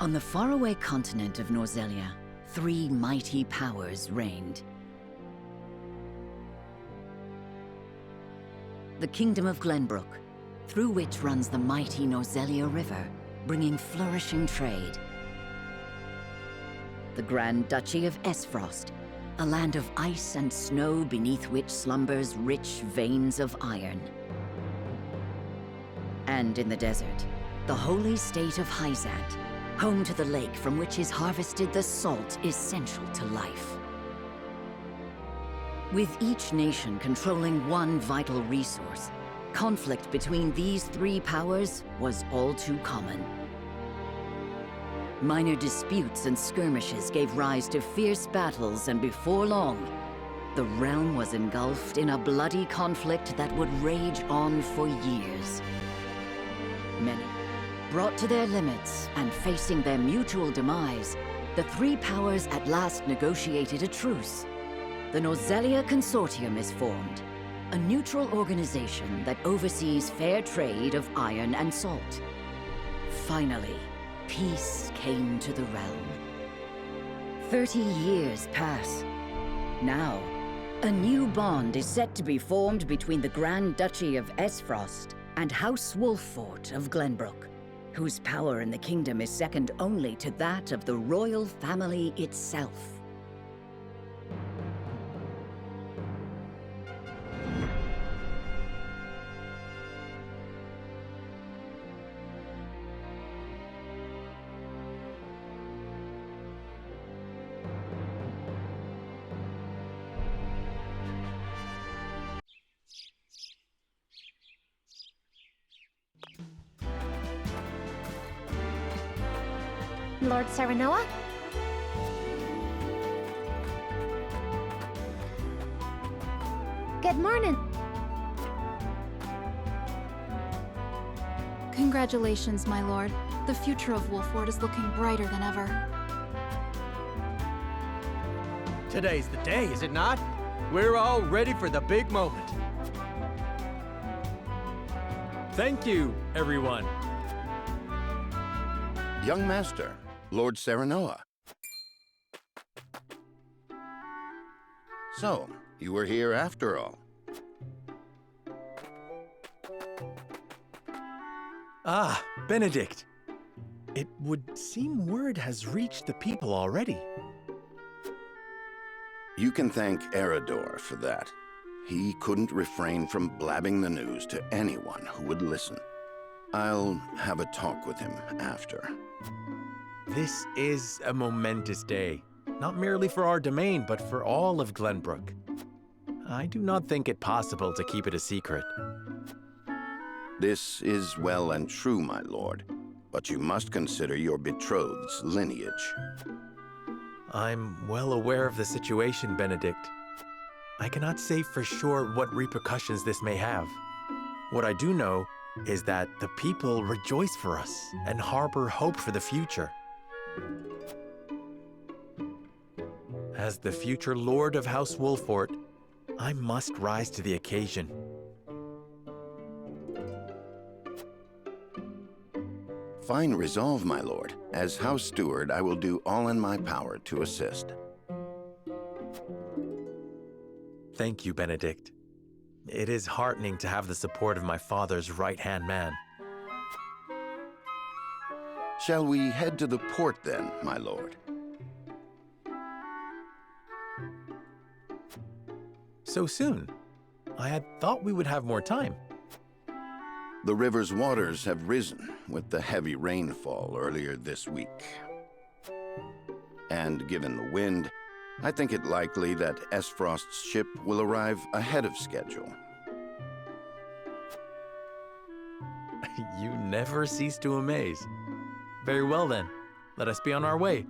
On the faraway continent of Norzelia, three mighty powers reigned. The Kingdom of Glenbrook, through which runs the mighty Norzelia River, bringing flourishing trade. The Grand Duchy of Esfrost, a land of ice and snow beneath which slumbers rich veins of iron. And in the desert, the holy state of Heisend, home to the lake from which is harvested the salt essential to life. With each nation controlling one vital resource, conflict between these three powers was all too common. Minor disputes and skirmishes gave rise to fierce battles, and before long, the realm was engulfed in a bloody conflict that would rage on for years. Many, brought to their limits and facing their mutual demise, the three powers at last negotiated a truce. The Norzelia Consortium is formed, a neutral organization that oversees fair trade of iron and salt. Finally, peace came to the realm. 30 years pass. Now, a new bond is set to be formed between the Grand Duchy of Esfrost and House Wolffort of Glenbrook, whose power in the kingdom is second only to that of the royal family itself. Lord Serenoa? Good morning. Congratulations, my lord. The future of Wolffort is looking brighter than ever. Today's the day, is it not? We're all ready for the big moment. Thank you, everyone. Young Master, Lord Serenoa. So, you were here after all. Ah, Benedict. It would seem word has reached the people already. You can thank Eridor for that. He couldn't refrain from blabbing the news to anyone who would listen. I'll have a talk with him after. This is a momentous day, not merely for our domain, but for all of Glenbrook. I do not think it possible to keep it a secret. This is well and true, my lord, but you must consider your betrothed's lineage. I'm well aware of the situation, Benedict. I cannot say for sure what repercussions this may have. What I do know is that the people rejoice for us and harbor hope for the future. As the future Lord of House Wolffort, I must rise to the occasion. Fine resolve, my lord. As House Steward, I will do all in my power to assist. Thank you, Benedict. It is heartening to have the support of my father's right-hand man. Shall we head to the port then, my lord? So soon? I had thought we would have more time. The river's waters have risen with the heavy rainfall earlier this week. And given the wind, I think it likely that Esfrost's ship will arrive ahead of schedule. You never cease to amaze. Very well then, let us be on our way.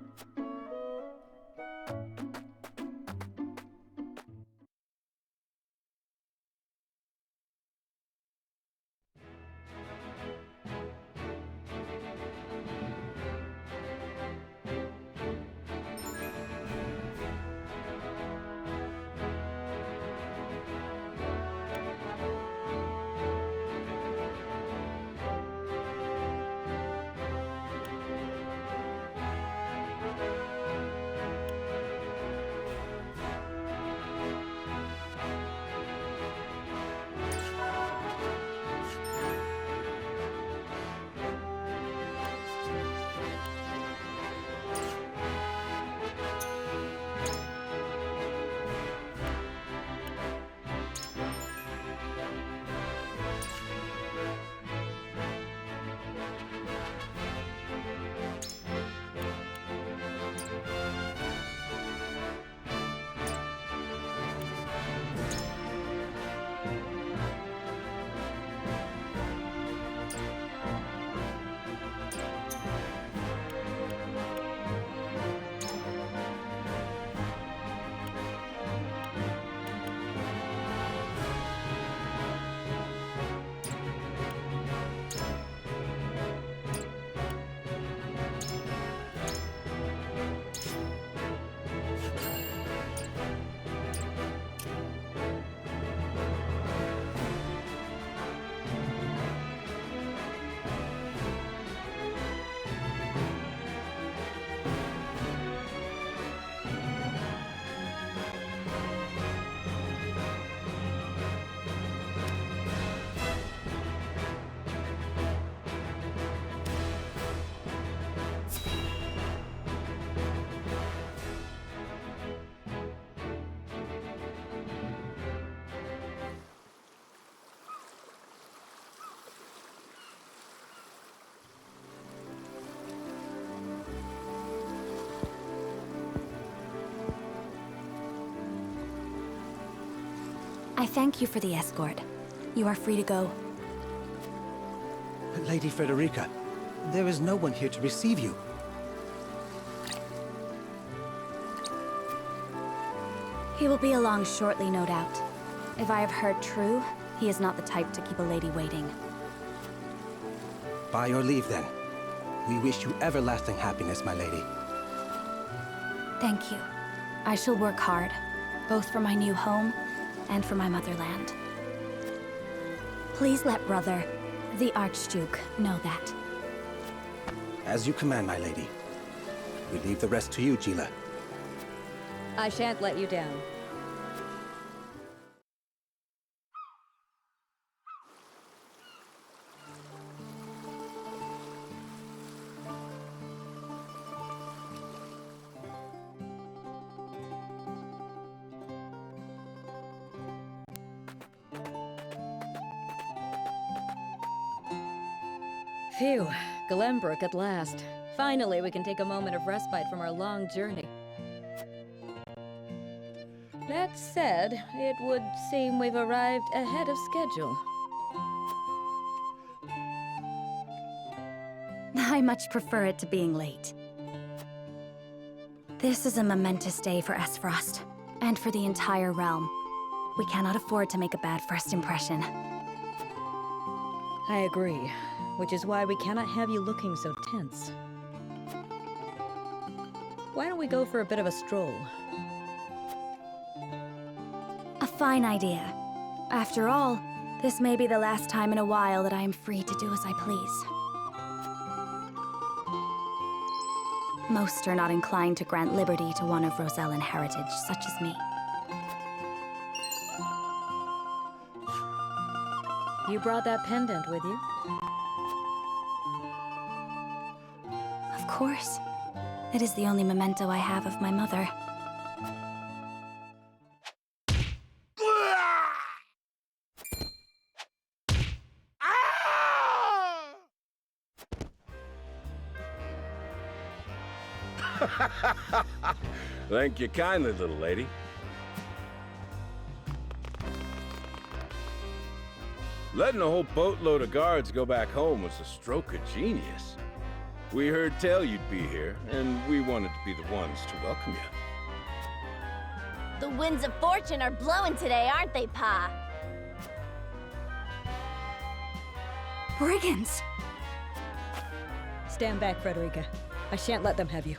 I thank you for the escort. You are free to go. Lady Frederica, there is no one here to receive you. He will be along shortly, no doubt. If I have heard true, he is not the type to keep a lady waiting. By your leave, then. We wish you everlasting happiness, my lady. Thank you. I shall work hard, both for my new home and for my motherland. Please let brother, the Archduke, know that. As you command, my lady. We leave the rest to you, Gila. I shan't let you down. Phew, Glenbrook at last. Finally, we can take a moment of respite from our long journey. That said, it would seem we've arrived ahead of schedule. I much prefer it to being late. This is a momentous day for Esfrost, and for the entire realm. We cannot afford to make a bad first impression. I agree, which is why we cannot have you looking so tense. Why don't we go for a bit of a stroll? A fine idea. After all, this may be the last time in a while that I am free to do as I please. Most are not inclined to grant liberty to one of Rosellan heritage, such as me. You brought that pendant with you? Of course. It is the only memento I have of my mother. Thank you kindly, little lady. Letting a whole boatload of guards go back home was a stroke of genius. We heard tell you'd be here, and we wanted to be the ones to welcome you. The winds of fortune are blowing today, aren't they, Pa? Brigands! Stand back, Frederica. I shan't let them have you.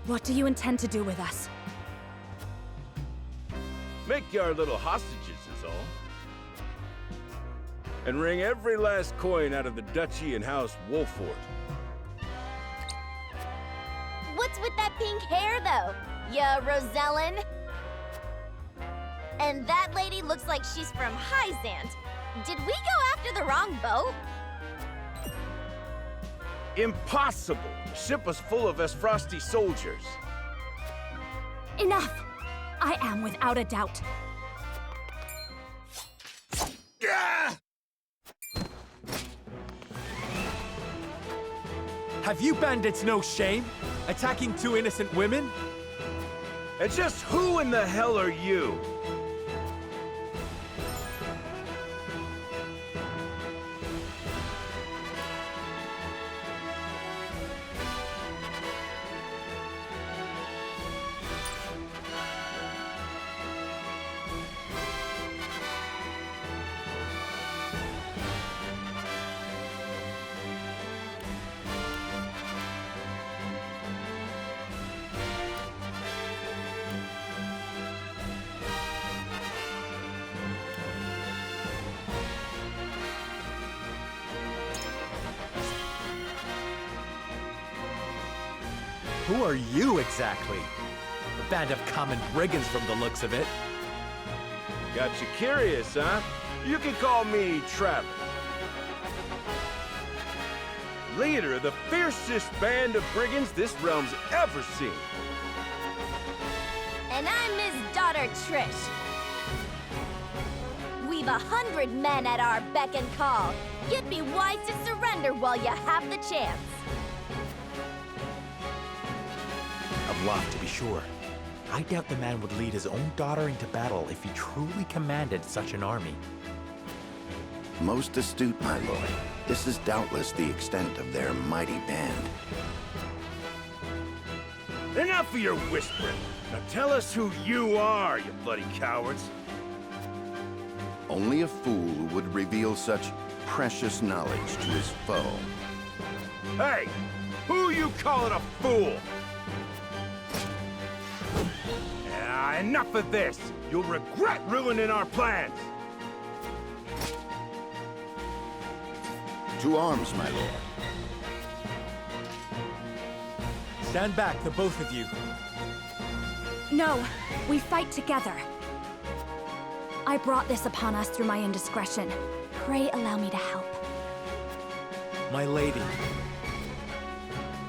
What do you intend to do with us? Make you our little hostages is all. And wring every last coin out of the duchy and House Wolfort. What's with that pink hair, though? Ya Rosellan? And that lady looks like she's from Heisend. Did we go after the wrong boat? Impossible! The ship was full of Esfrosti soldiers. Enough! I am without a doubt. Have you bandits no shame? Attacking two innocent women? And just who in the hell are you? Who are you exactly? A band of common brigands from the looks of it. Got you curious, huh? You can call me Travis. Leader of the fiercest band of brigands this realm's ever seen. And I'm his daughter, Trish. We've 100 men at our beck and call. You'd be wise to surrender while you have the chance. A bluff, to be sure. I doubt the man would lead his own daughter into battle if he truly commanded such an army. Most astute, my lord. This is doubtless the extent of their mighty band. Enough of your whispering. Now tell us who you are, you bloody cowards. Only a fool would reveal such precious knowledge to his foe. Hey, who you calling a fool? Enough of this! You'll regret ruining our plans! To arms, my lord. Stand back, the both of you. No, we fight together. I brought this upon us through my indiscretion. Pray allow me to help. My lady.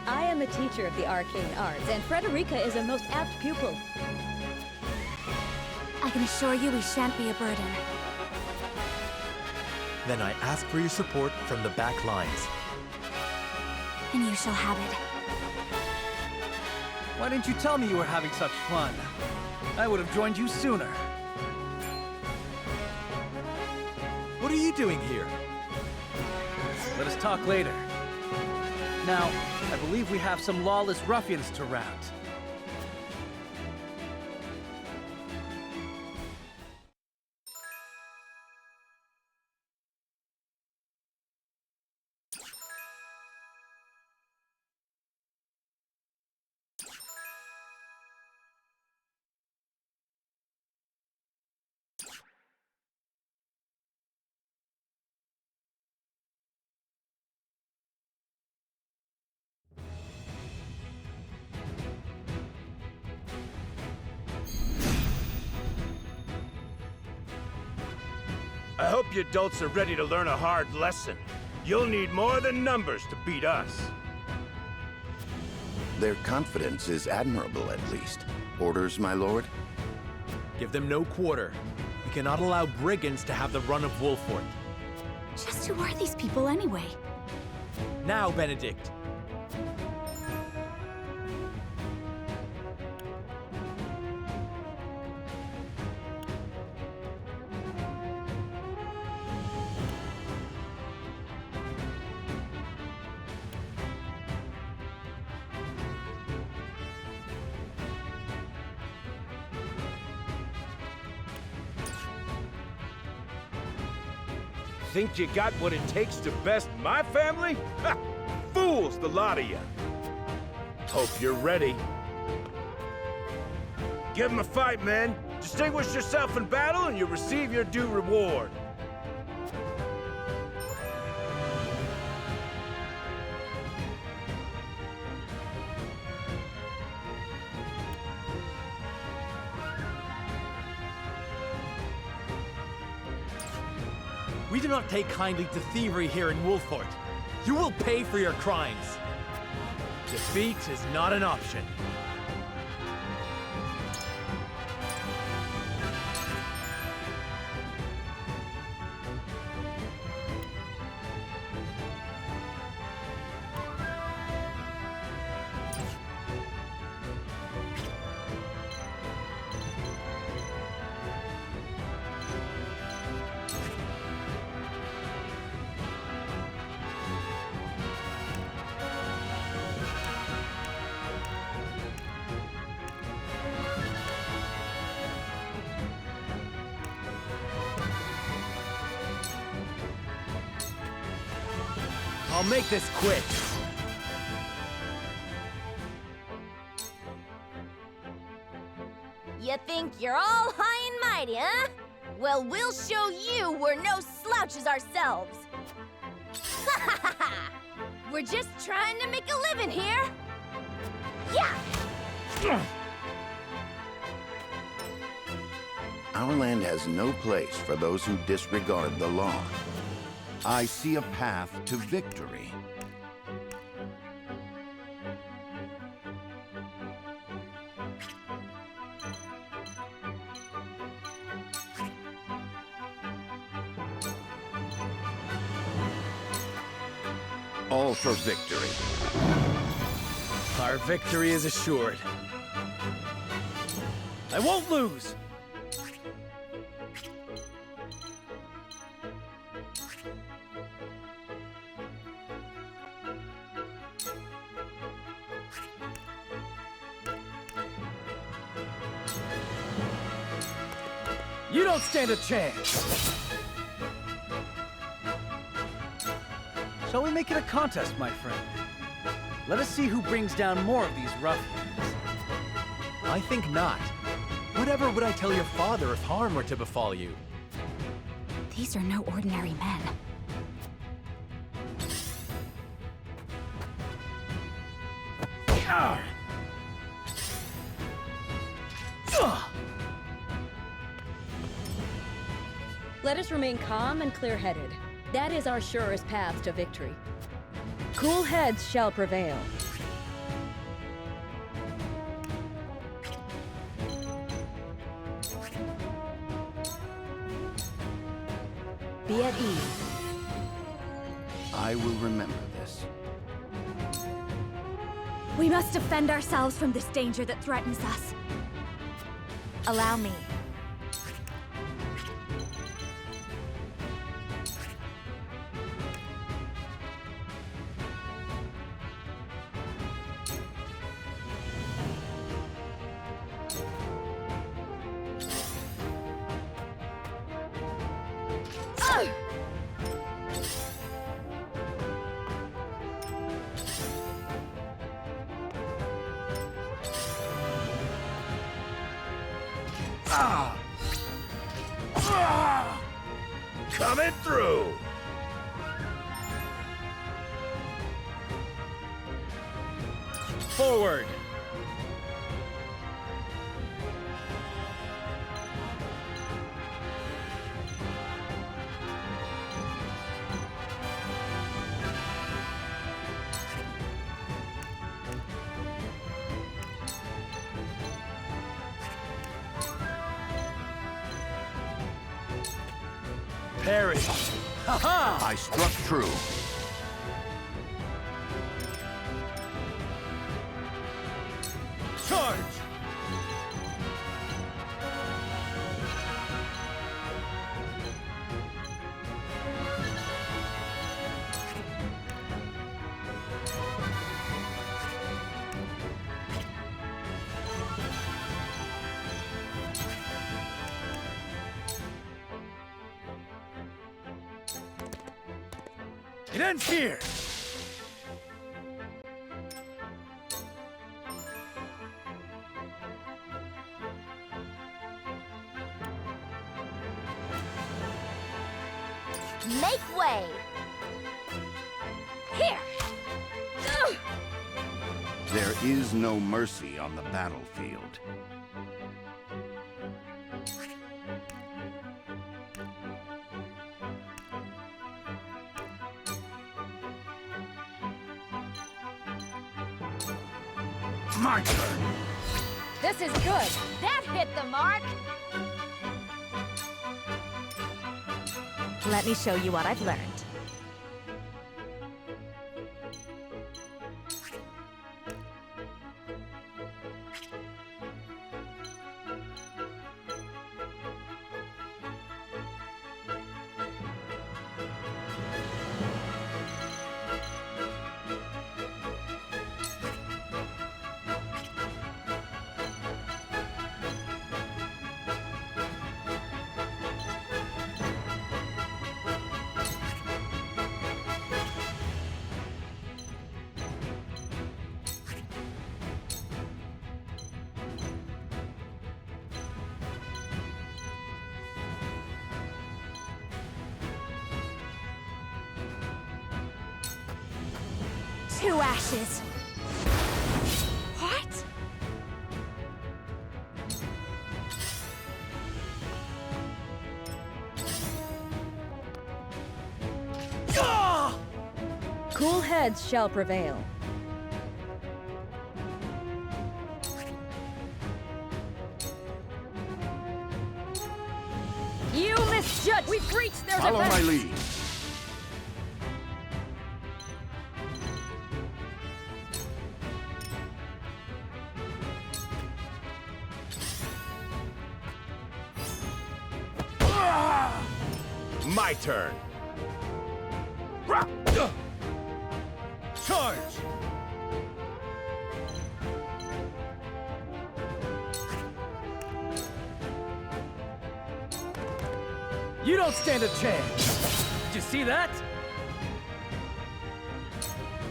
I am a teacher of the arcane arts, and Frederica is a most apt pupil. I can assure you we shan't be a burden. Then I ask for your support from the back lines. And you shall have it. Why didn't you tell me you were having such fun? I would have joined you sooner. What are you doing here? Let us talk later. Now, I believe we have some lawless ruffians to rout. I hope you adults are ready to learn a hard lesson. You'll need more than numbers to beat us. Their confidence is admirable, at least. Orders, my lord? Give them no quarter. We cannot allow brigands to have the run of Wolfort. Just who are these people anyway? Now, Benedict. Think you got what it takes to best my family? Ha! Fools, the lot of you. Hope you're ready. Give 'em a fight, men. Distinguish yourself in battle and you'll receive your due reward. We do not take kindly to thievery here in Wolfort. You will pay for your crimes. Defeat is not an option. I'll make this quick. You think you're all high and mighty, huh? Well, we'll show you we're no slouches ourselves. Ha ha ha ha! We're just trying to make a living here. Yeah! Our land has no place for those who disregard the law. I see a path to victory. All for victory. Our victory is assured. I won't lose! You don't stand a chance! Shall we make it a contest, my friend? Let us see who brings down more of these ruffians. I think not. Whatever would I tell your father if harm were to befall you? These are no ordinary men. Let us remain calm and clear-headed. That is our surest path to victory. Cool heads shall prevail. Be at ease. I will remember this. We must defend ourselves from this danger that threatens us. Allow me. Coming through! Forward! Parry! Ha-ha! I struck true. Charge! It ends here! Make way! Here! Ugh. There is no mercy on the battlefield. My turn. This is good. That hit the mark. Let me show you what I've learned. Two ashes. What? Cool heads shall prevail. You misjudged! We breached their Follow defense! my lead. My turn. Charge! You don't stand a chance! Did you see that?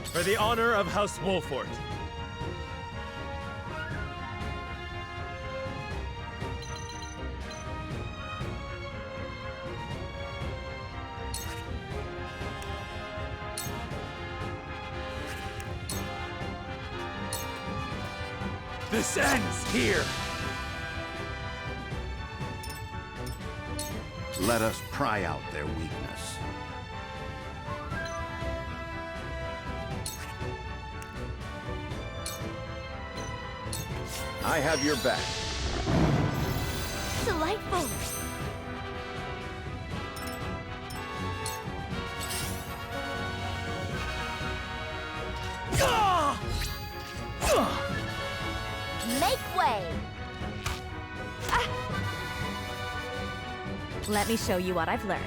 For the honor of House Wolfort. This ends here! Let us pry out their weakness. I have your back. Delightful. Make way. Let me show you what I've learned.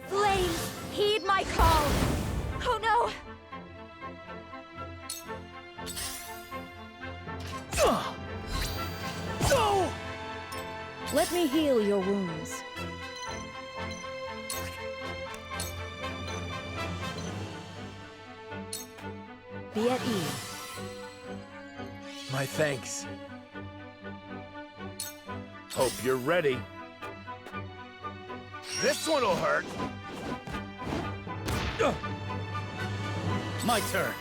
Flames, heed my call! Oh no! Let me heal your wounds. Be at ease. My thanks. Hope you're ready. This one'll hurt. My turn.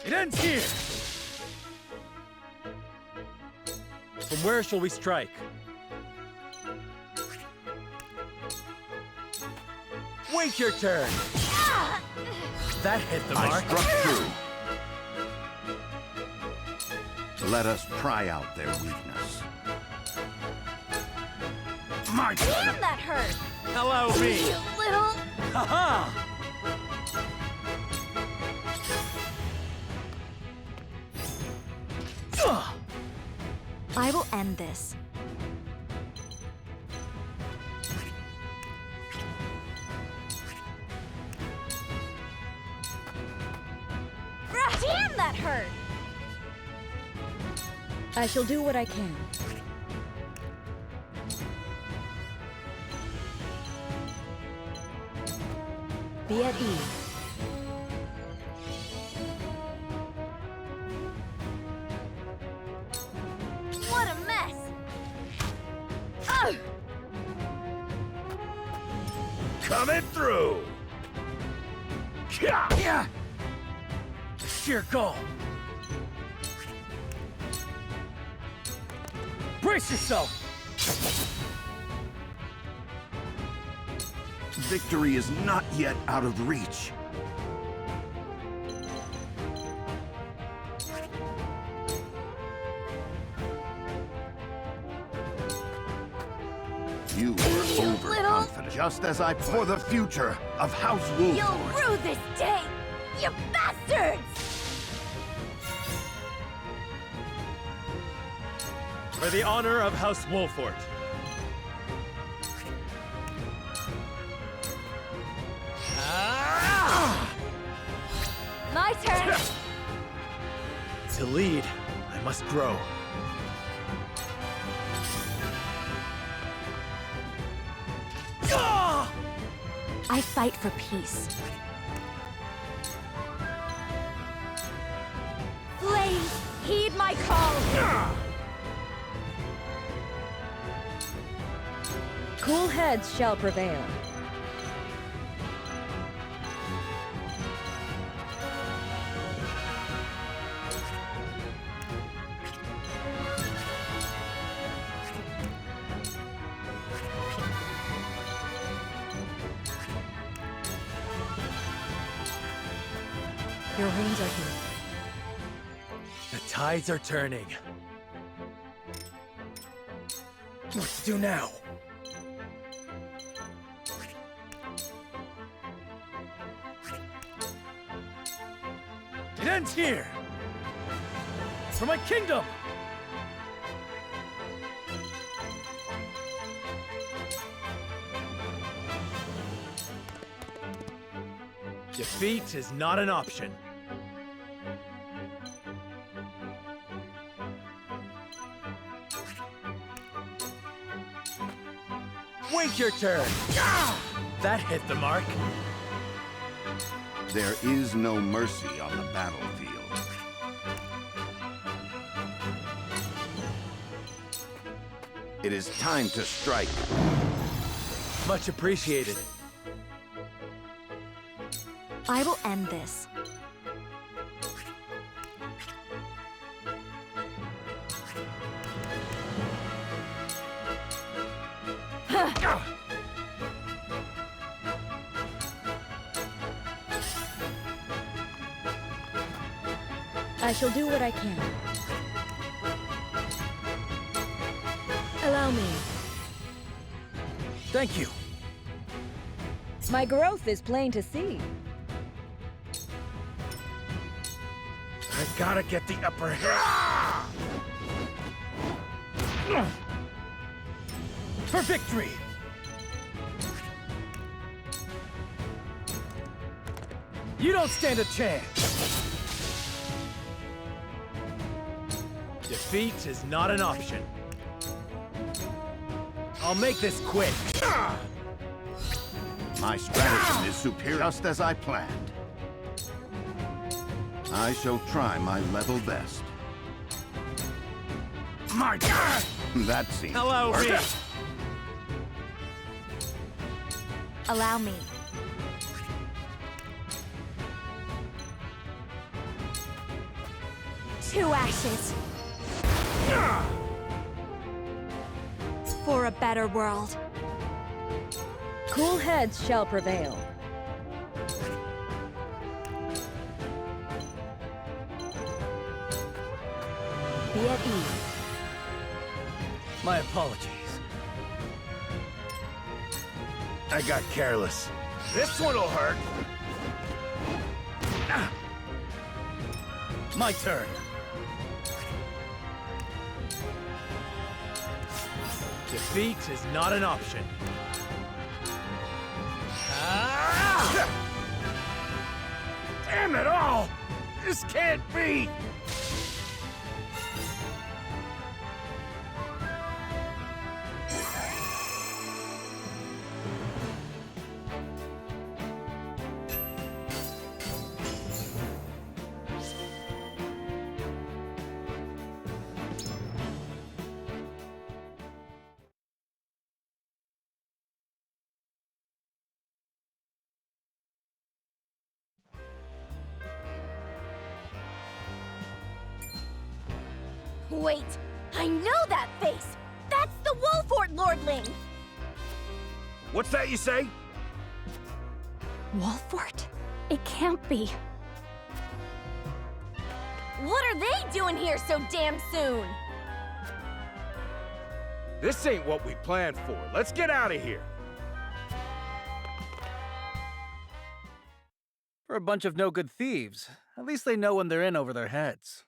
It ends here! From where shall we strike? Wait your turn. That hit the I mark. struck through. Let us pry out their weakness. My turn. Damn, that hurt. Allow me. You little... Ha-ha! I will end this. Damn, that hurt. I shall do what I can. Be at ease. What a mess. Ugh. Coming through. Yeah! Sheer goal. Brace yourself! Victory is not yet out of reach. You were overconfident, just as I for the future of House Wolfort. You'll rue this day, you bastards! For the honor of House Wolfort. My turn! To lead, I must grow. I fight for peace. Flames, heed my call! Cool heads shall prevail. Your runes are here. The tides are turning. What to do now? It ends here! For my kingdom! Defeat is not an option. Wait your turn! That hit the mark. There is no mercy on the battlefield. It is time to strike. Much appreciated. I will end this. I shall do what I can. Allow me. Thank you. My growth is plain to see. I gotta get the upper hand. For victory! You don't stand a chance! Defeat is not an option. I'll make this quick. My stratagem is superior, just as I planned. I shall try my level best. My God! That seems Hello, to work. me. Allow me. Two ashes. For a better world. Cool heads shall prevail. Be at ease. My apologies. I got careless. This one'll hurt. My turn. Defeat is not an option. Damn it all! This can't be! Wait, I know that face! That's the Wolfort Lordling! What's that you say? Wolfort? It can't be. What are they doing here so damn soon? This ain't what we planned for. Let's get out of here. For a bunch of no-good thieves, at least they know when they're in over their heads.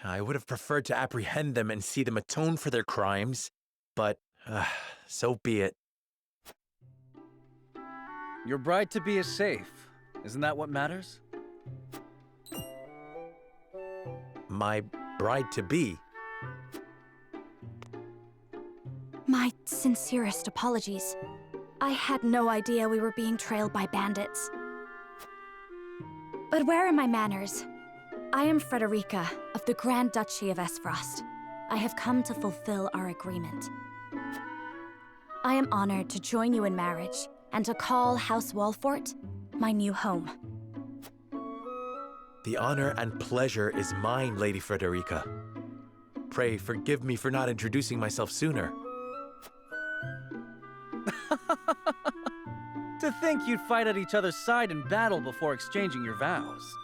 I would have preferred to apprehend them and see them atone for their crimes, but so be it. Your bride-to-be is safe. Isn't that what matters? My bride-to-be? My sincerest apologies. I had no idea we were being trailed by bandits. But where are my manners? I am Frederica of the Grand Duchy of Esfrost. I have come to fulfill our agreement. I am honored to join you in marriage and to call House Walfort my new home. The honor and pleasure is mine, Lady Frederica. Pray forgive me for not introducing myself sooner. To think you'd fight at each other's side in battle before exchanging your vows.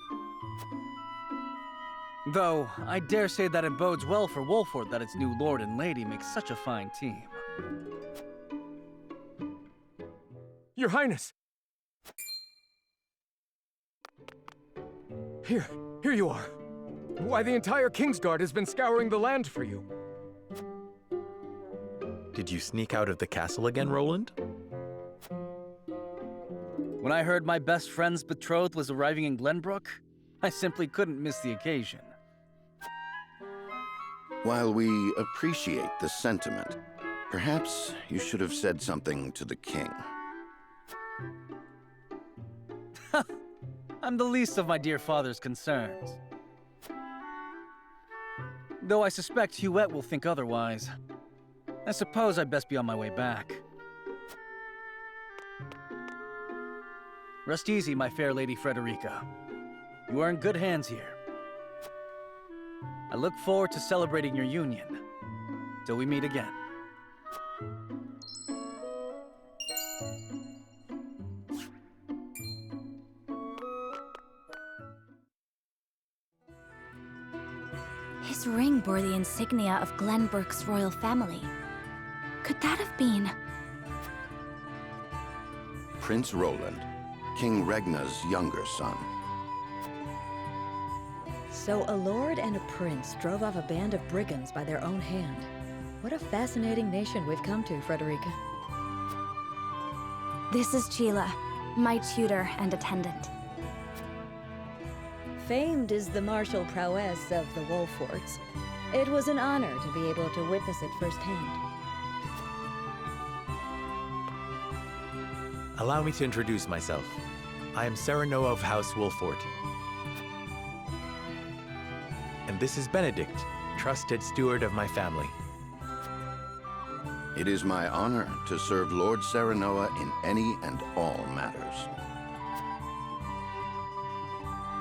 Though, I dare say that it bodes well for Wolford that its new lord and lady make such a fine team. Your Highness! Here you are. Why, the entire Kingsguard has been scouring the land for you. Did you sneak out of the castle again, Roland? When I heard my best friend's betrothed was arriving in Glenbrook, I simply couldn't miss the occasion. While we appreciate the sentiment, perhaps you should have said something to the king. I'm the least of my dear father's concerns. Though I suspect Huette will think otherwise. I suppose I'd best be on my way back. Rest easy, my fair Lady Frederica. You are in good hands here. I look forward to celebrating your union. Till we meet again. His ring bore the insignia of Glenbrook's royal family. Could that have been... Prince Roland, King Regna's younger son. So a lord and a prince drove off a band of brigands by their own hand. What a fascinating nation we've come to, Frederica. This is Sheila, my tutor and attendant. Famed is the martial prowess of the Wolforts. It was an honor to be able to witness it firsthand. Allow me to introduce myself. I am Serenoa of House Wolfort. And this is Benedict, trusted steward of my family. It is my honor to serve Lord Serenoa in any and all matters.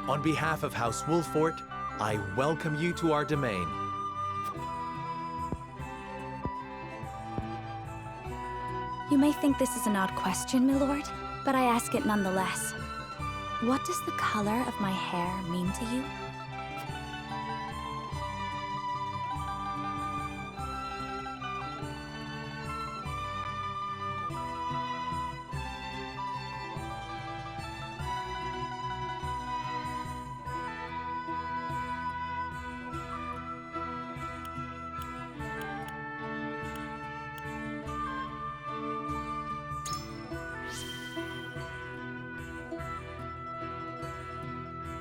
On behalf of House Wolfort, I welcome you to our domain. You may think this is an odd question, my lord, but I ask it nonetheless. What does the color of my hair mean to you?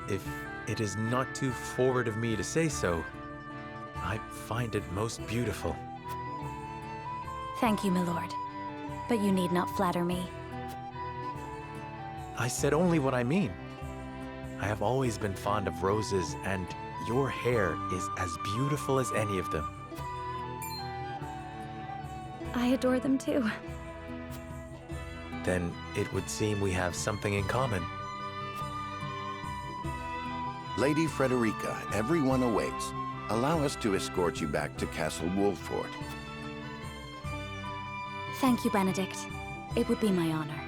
If it is not too forward of me to say so, I find it most beautiful. Thank you, my lord. But you need not flatter me. I said only what I mean. I have always been fond of roses, and your hair is as beautiful as any of them. I adore them too. Then it would seem we have something in common. Lady Frederica, everyone awaits. Allow us to escort you back to Castle Wolfort. Thank you, Benedict. It would be my honor.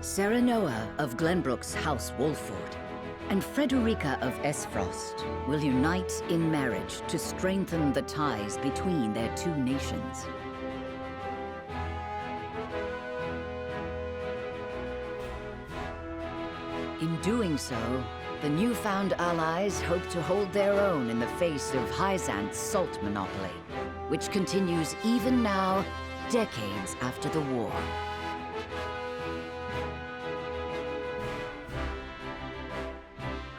Serenoa of Glenbrook's House Wolford and Frederica of Esfrost will unite in marriage to strengthen the ties between their two nations. In doing so, the newfound allies hope to hold their own in the face of Heisend's salt monopoly, which continues even now, decades after the war.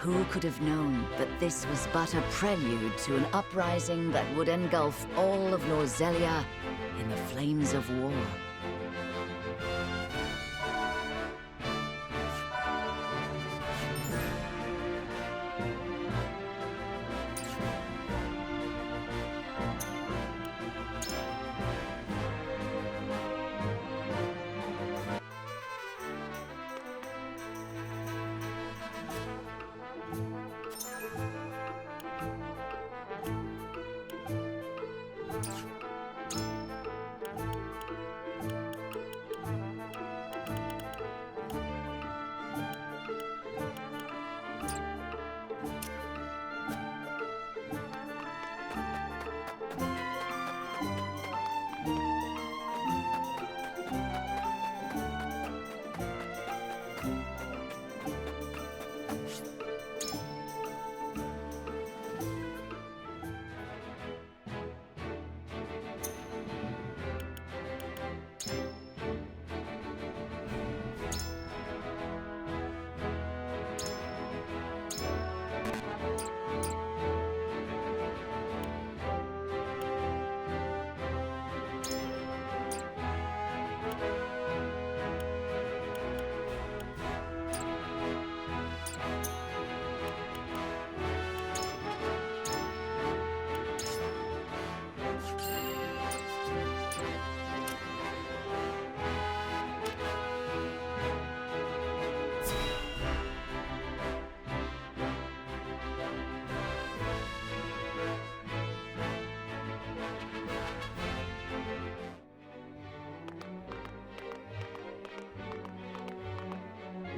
Who could have known that this was but a prelude to an uprising that would engulf all of Norzelia in the flames of war?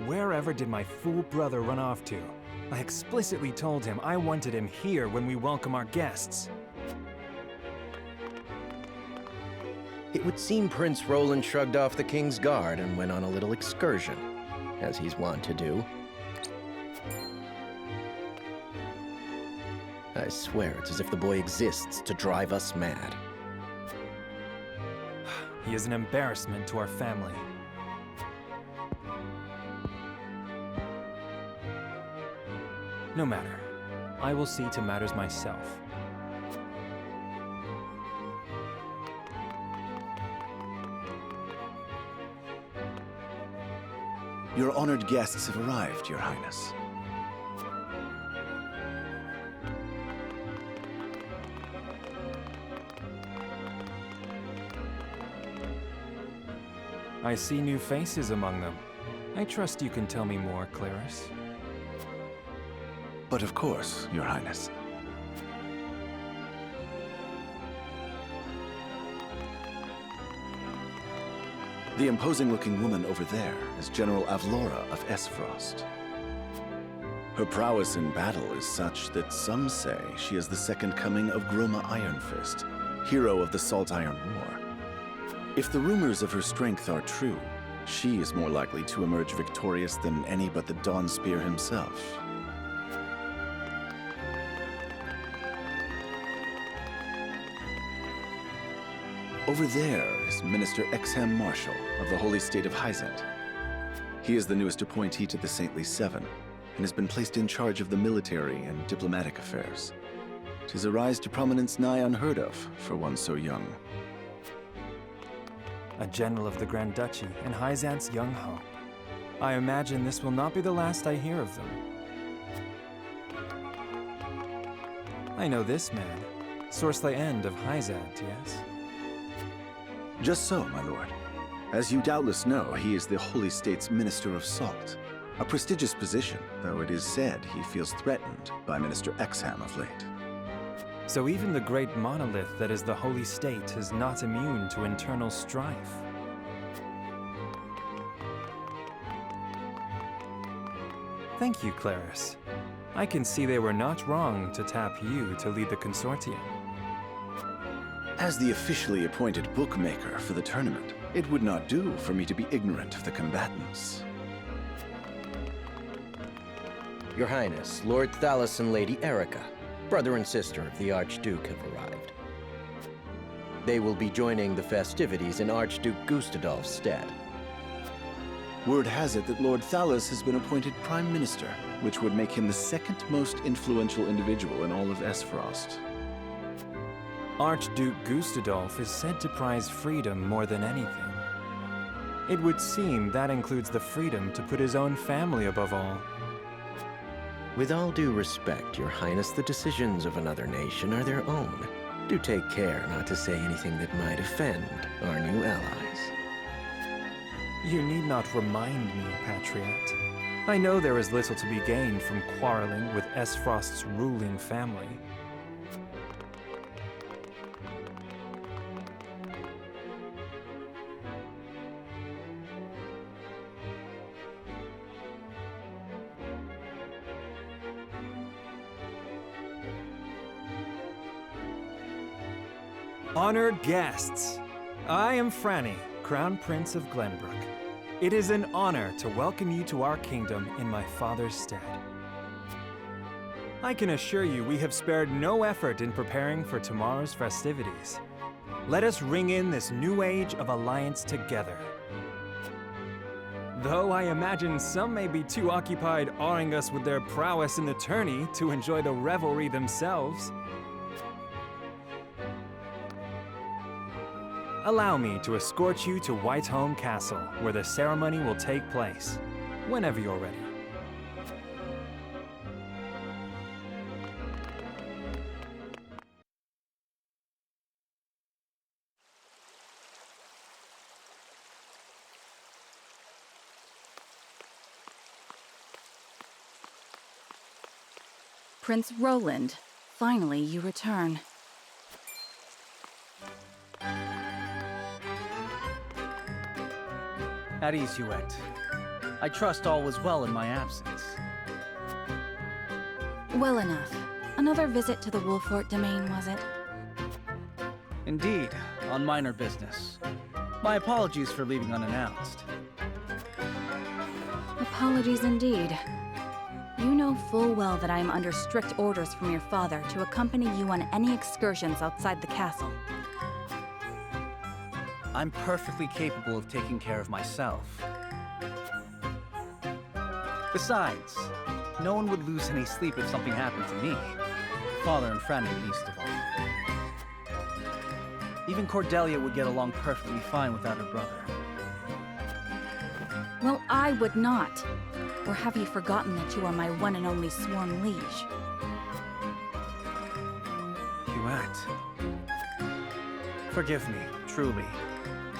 Wherever did my fool brother run off to? I explicitly told him I wanted him here when we welcome our guests. It would seem Prince Roland shrugged off the King's Guard and went on a little excursion, as he's wont to do. I swear it's as if the boy exists to drive us mad. He is an embarrassment to our family. No matter. I will see to matters myself. Your honored guests have arrived, Your Highness. I see new faces among them. I trust you can tell me more, Claris. But of course, Your Highness. The imposing-looking woman over there is General Avlora of Esfrost. Her prowess in battle is such that some say she is the second coming of Groma Ironfist, hero of the Salt Iron War. If the rumors of her strength are true, she is more likely to emerge victorious than any but the Dawnspear himself. Over there is Minister Exham Marshal of the Holy State of Heisend. He is the newest appointee to the Saintly Seven, and has been placed in charge of the military and diplomatic affairs. 'Tis a rise to prominence nigh unheard of for one so young. A general of the Grand Duchy and Heisend's young hope. I imagine this will not be the last I hear of them. I know this man, Sorsley End of Heisend, yes? Just so, my lord. As you doubtless know, he is the Holy State's Minister of Salt. A prestigious position, though it is said he feels threatened by Minister Exham of late. So even the great monolith that is the Holy State is not immune to internal strife. Thank you, Claris. I can see they were not wrong to tap you to lead the consortium. As the officially appointed bookmaker for the tournament, it would not do for me to be ignorant of the combatants. Your Highness, Lord Thalas and Lady Erica, brother and sister of the Archduke, have arrived. They will be joining the festivities in Archduke Gustadolf's stead. Word has it that Lord Thalos has been appointed Prime Minister, which would make him the second most influential individual in all of Esfrost. Archduke Gustadolf is said to prize freedom more than anything. It would seem that includes the freedom to put his own family above all. With all due respect, Your Highness, the decisions of another nation are their own. Do take care not to say anything that might offend our new allies. You need not remind me, Patriot. I know there is little to be gained from quarreling with Esfrost's ruling family. Honored guests, I am Franny, Crown Prince of Glenbrook. It is an honor to welcome you to our kingdom in my father's stead. I can assure you we have spared no effort in preparing for tomorrow's festivities. Let us ring in this new age of alliance together. Though I imagine some may be too occupied awing us with their prowess in the tourney to enjoy the revelry themselves. Allow me to escort you to Whiteholm Castle, where the ceremony will take place, whenever you're ready. Prince Roland, finally you return. At ease you went. I trust all was well in my absence. Well enough. Another visit to the Wolfort domain, was it? Indeed, on minor business. My apologies for leaving unannounced. Apologies indeed. You know full well that I am under strict orders from your father to accompany you on any excursions outside the castle. I'm perfectly capable of taking care of myself. Besides, no one would lose any sleep if something happened to me. Father and Franny least of all. Even Cordelia would get along perfectly fine without her brother. Well, I would not. Or have you forgotten that you are my one and only sworn liege? Duet. Forgive me, truly.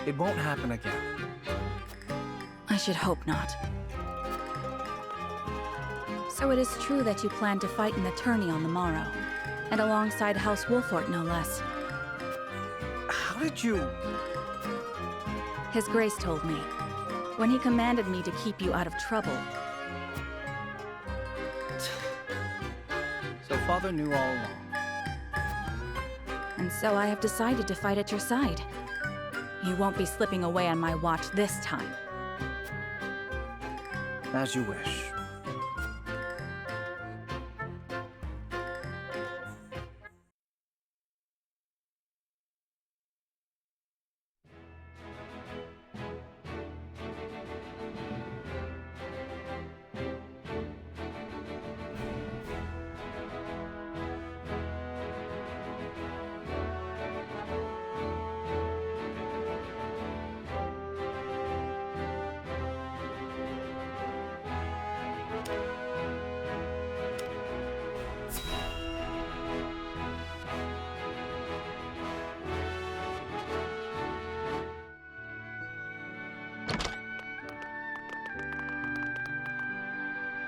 It won't happen again. I should hope not. So it is true that you plan to fight in the tourney on the morrow, and alongside House Wolfort, no less. How did you... His Grace told me, when he commanded me to keep you out of trouble. So Father knew all along. And so I have decided to fight at your side. You won't be slipping away on my watch this time. As you wish.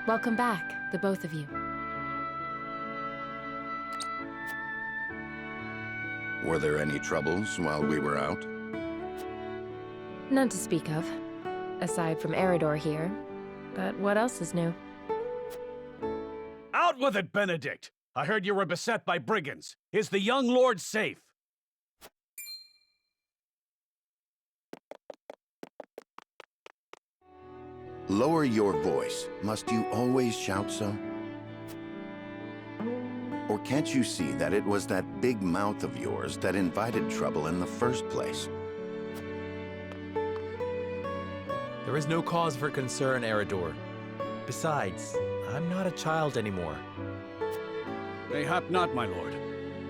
Welcome back, the both of you. Were there any troubles while we were out? None to speak of, aside from Eridor here. But what else is new? Out with it, Benedict! I heard you were beset by brigands. Is the young lord safe? Lower your voice. Must you always shout so? Or can't you see that it was that big mouth of yours that invited trouble in the first place? There is no cause for concern, Eredor. Besides, I'm not a child anymore. Mayhap not, my lord.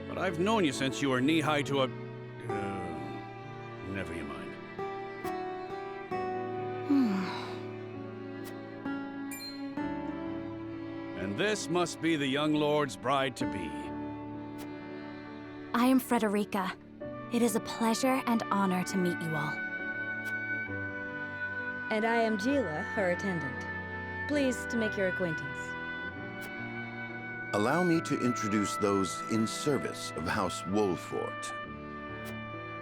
But I've known you since you were knee-high to a... never you mind. And this must be the young lord's bride-to-be. I am Frederica. It is a pleasure and honor to meet you all. And I am Gila, her attendant. Pleased to make your acquaintance. Allow me to introduce those in service of House Wolfort.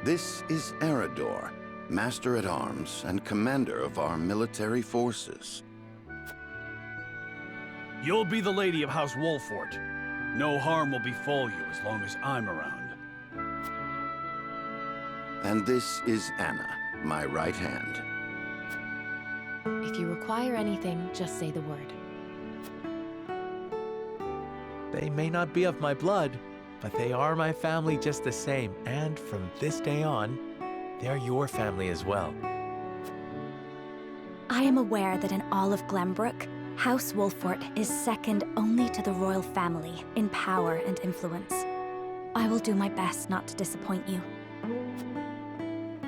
This is Eredor, Master-at-Arms and Commander of our military forces. You'll be the lady of House Wolfort. No harm will befall you as long as I'm around. And this is Anna, my right hand. If you require anything, just say the word. They may not be of my blood, but they are my family just the same, and from this day on, they're your family as well. I am aware that in all of Glenbrook, House Wolfort is second only to the royal family in power and influence. I will do my best not to disappoint you.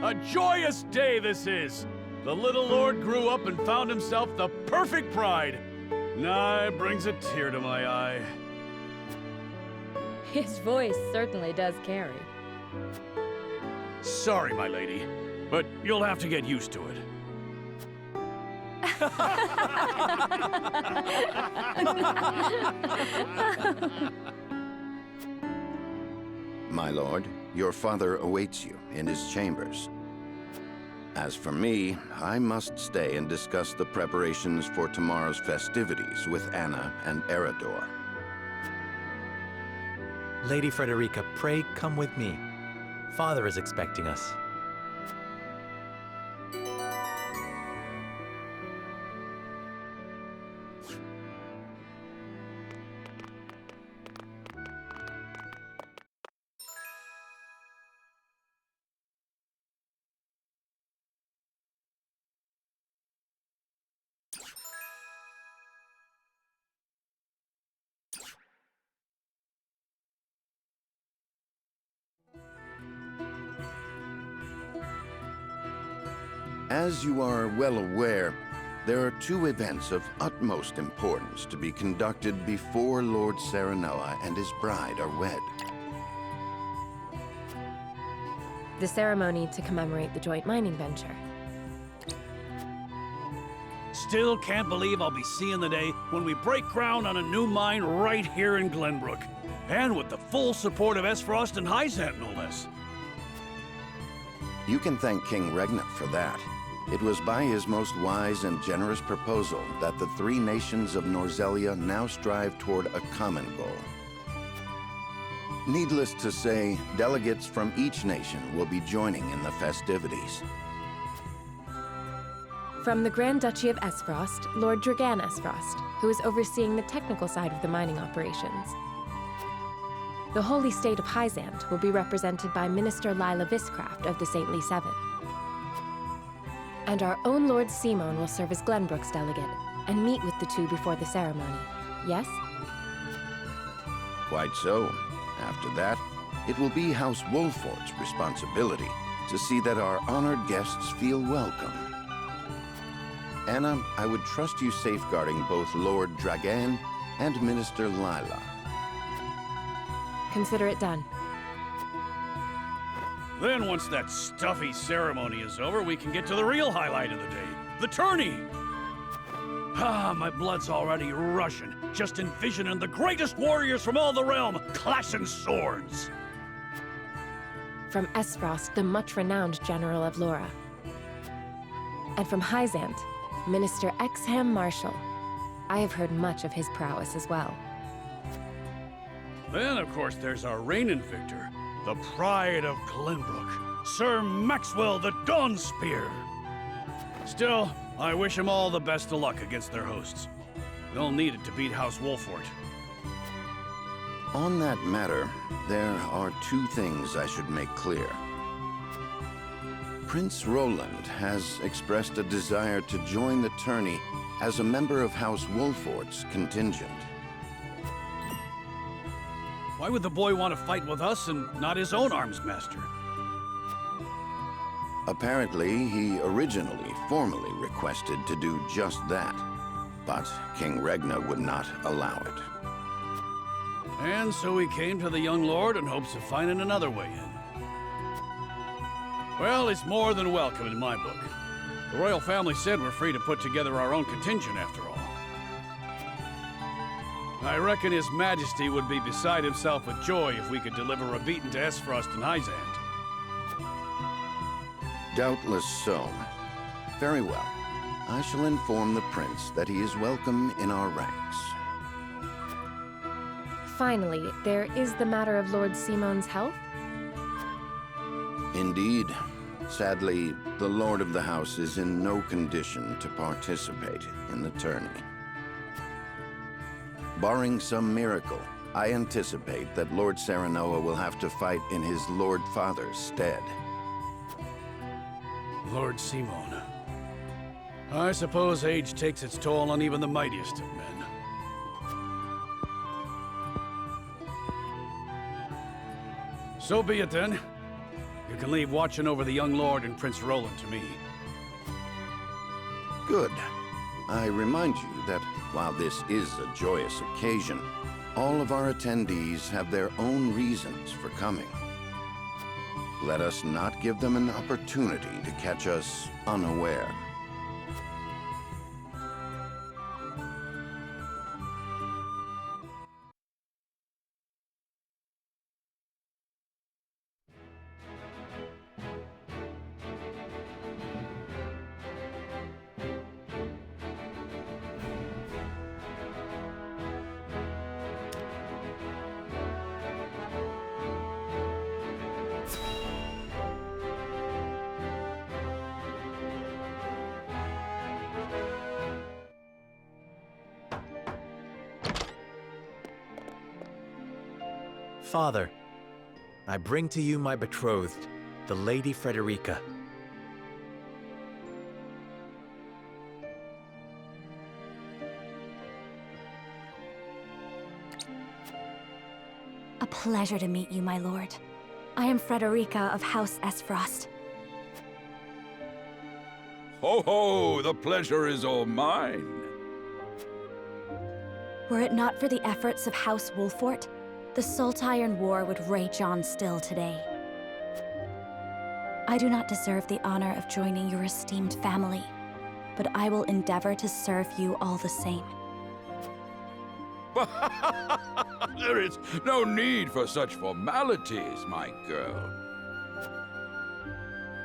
A joyous day this is! The little lord grew up and found himself the perfect bride. Nigh brings a tear to my eye. His voice certainly does carry. Sorry, my lady, but you'll have to get used to it. My lord, your father awaits you in his chambers. As for me, I must stay and discuss the preparations for tomorrow's festivities with Anna and Eredor. Lady Frederica, pray come with me. Father is expecting us. As you are well aware, there are two events of utmost importance to be conducted before Lord Serenoa and his bride are wed. The ceremony to commemorate the joint mining venture. Still can't believe I'll be seeing the day when we break ground on a new mine right here in Glenbrook. And with the full support of Esfrost and Heisend, no less. You can thank King Regnant for that. It was by his most wise and generous proposal that the three nations of Norzelia now strive toward a common goal. Needless to say, delegates from each nation will be joining in the festivities. From the Grand Duchy of Esfrost, Lord Dragan Esfrost, who is overseeing the technical side of the mining operations. The Holy State of Heisend will be represented by Minister Lila Viscraft of the Saintly Seven. And our own Lord Simon will serve as Glenbrook's delegate and meet with the two before the ceremony. Yes? Quite so. After that, it will be House Wolfort's responsibility to see that our honored guests feel welcome. Anna, I would trust you safeguarding both Lord Dragan and Minister Lila. Consider it done. Then once that stuffy ceremony is over, we can get to the real highlight of the day, the tourney! Ah, my blood's already rushing, just envisioning the greatest warriors from all the realm clashing swords! From Esfrost, the much-renowned General of Laura. And from Heisend, Minister Exham Marshall. I have heard much of his prowess as well. Then, of course, there's our reigning victor, the pride of Glenbrook, Sir Maxwell the Dawnspear. Still, I wish him all the best of luck against their hosts. They'll need it to beat House Wolfort. On that matter, there are two things I should make clear. Prince Roland has expressed a desire to join the tourney as a member of House Wolfort's contingent. Why would the boy want to fight with us and not his own arms master? Apparently, he originally formally requested to do just that, but King Regna would not allow it. And so he came to the young lord in hopes of finding another way in. Well, it's more than welcome in my book. The royal family said we're free to put together our own contingent after all. I reckon His Majesty would be beside himself with joy if we could deliver a beating to Esfrost and Heisend. Doubtless so. Very well. I shall inform the prince that he is welcome in our ranks. Finally, there is the matter of Lord Simon's health. Indeed. Sadly, the Lord of the House is in no condition to participate in the tourney. Barring some miracle, I anticipate that Lord Serenoa will have to fight in his Lord Father's stead. Lord Simon. I suppose age takes its toll on even the mightiest of men. So be it then. You can leave watching over the young lord and Prince Roland to me. Good. I remind you that while this is a joyous occasion, all of our attendees have their own reasons for coming. Let us not give them an opportunity to catch us unaware. Father, I bring to you my betrothed, the Lady Frederica. A pleasure to meet you, my lord. I am Frederica of House Esfrost. Ho ho! The pleasure is all mine. Were it not for the efforts of House Wolfort, the Saltiron War would rage on still today. I do not deserve the honor of joining your esteemed family, but I will endeavor to serve you all the same. There is no need for such formalities, my girl.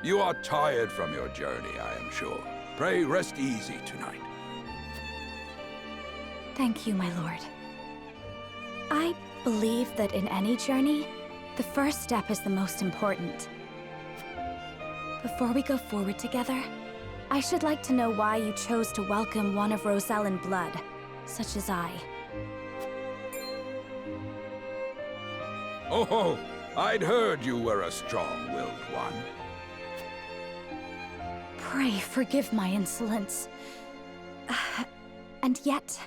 You are tired from your journey, I am sure. Pray rest easy tonight. Thank you, my lord. I believe that in any journey, the first step is the most important. Before we go forward together, I should like to know why you chose to welcome one of Rosellan blood, such as I. Oh, I'd heard you were a strong-willed one. Pray forgive my insolence. And yet,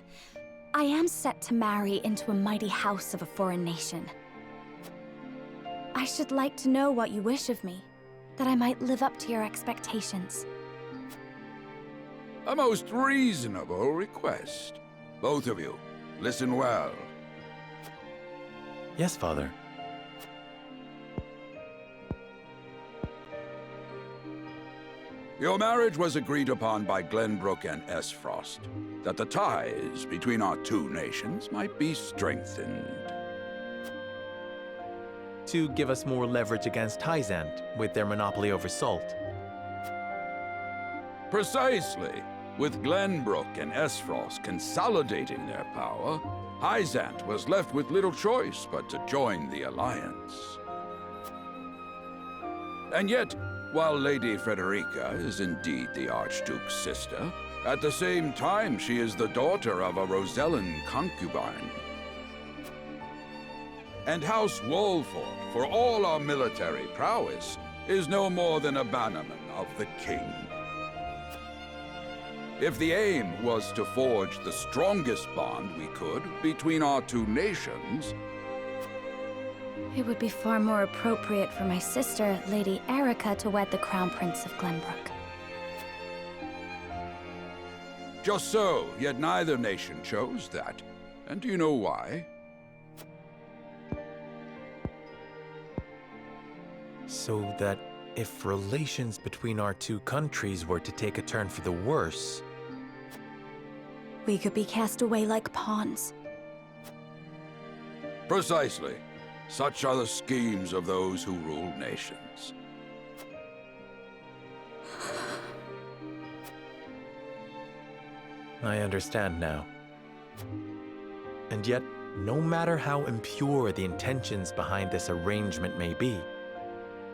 I am set to marry into a mighty house of a foreign nation. I should like to know what you wish of me, that I might live up to your expectations. A most reasonable request. Both of you, listen well. Yes, Father. Your marriage was agreed upon by Glenbrook and Esfrost, that the ties between our two nations might be strengthened. To give us more leverage against Heisend with their monopoly over salt. Precisely. With Glenbrook and Esfrost consolidating their power, Heisend was left with little choice but to join the alliance. And yet, while Lady Frederica is indeed the Archduke's sister, at the same time she is the daughter of a Rosellan concubine. And House Wolfort, for all our military prowess, is no more than a bannerman of the king. If the aim was to forge the strongest bond we could between our two nations, It would be far more appropriate for my sister, Lady Erica, to wed the Crown Prince of Glenbrook. just so, yet neither nation chose that. And do you know why? So that if relations between our two countries were to take a turn for the worse, We could be cast away like pawns. Precisely. Such are the schemes of those who rule nations. I understand now. And yet, no matter how impure the intentions behind this arrangement may be,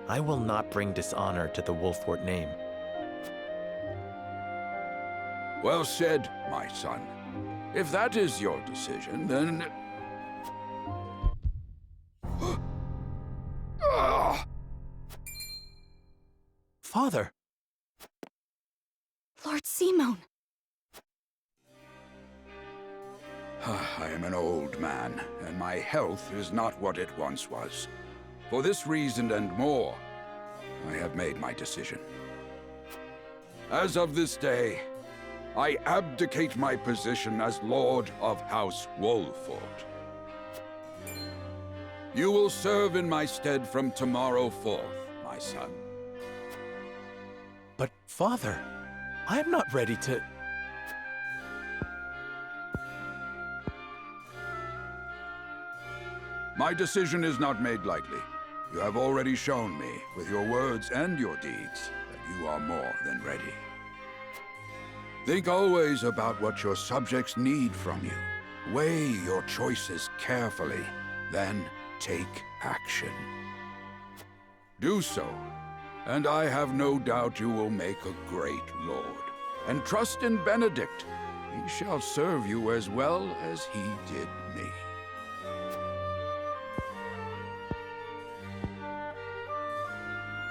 I will not bring dishonor to the Wolfort name. Well said, my son. If that is your decision, then... Father! Lord Simone! I am an old man, and my health is not what it once was. For this reason and more, I have made my decision. As of this day, I abdicate my position as Lord of House Wolfort. You will serve in my stead from tomorrow forth, my son. But, Father, I am not ready to... My decision is not made lightly. You have already shown me, with your words and your deeds, that you are more than ready. Think always about what your subjects need from you. Weigh your choices carefully, then take action. Do so, and I have no doubt you will make a great lord. And trust in Benedict. He shall serve you as well as he did me.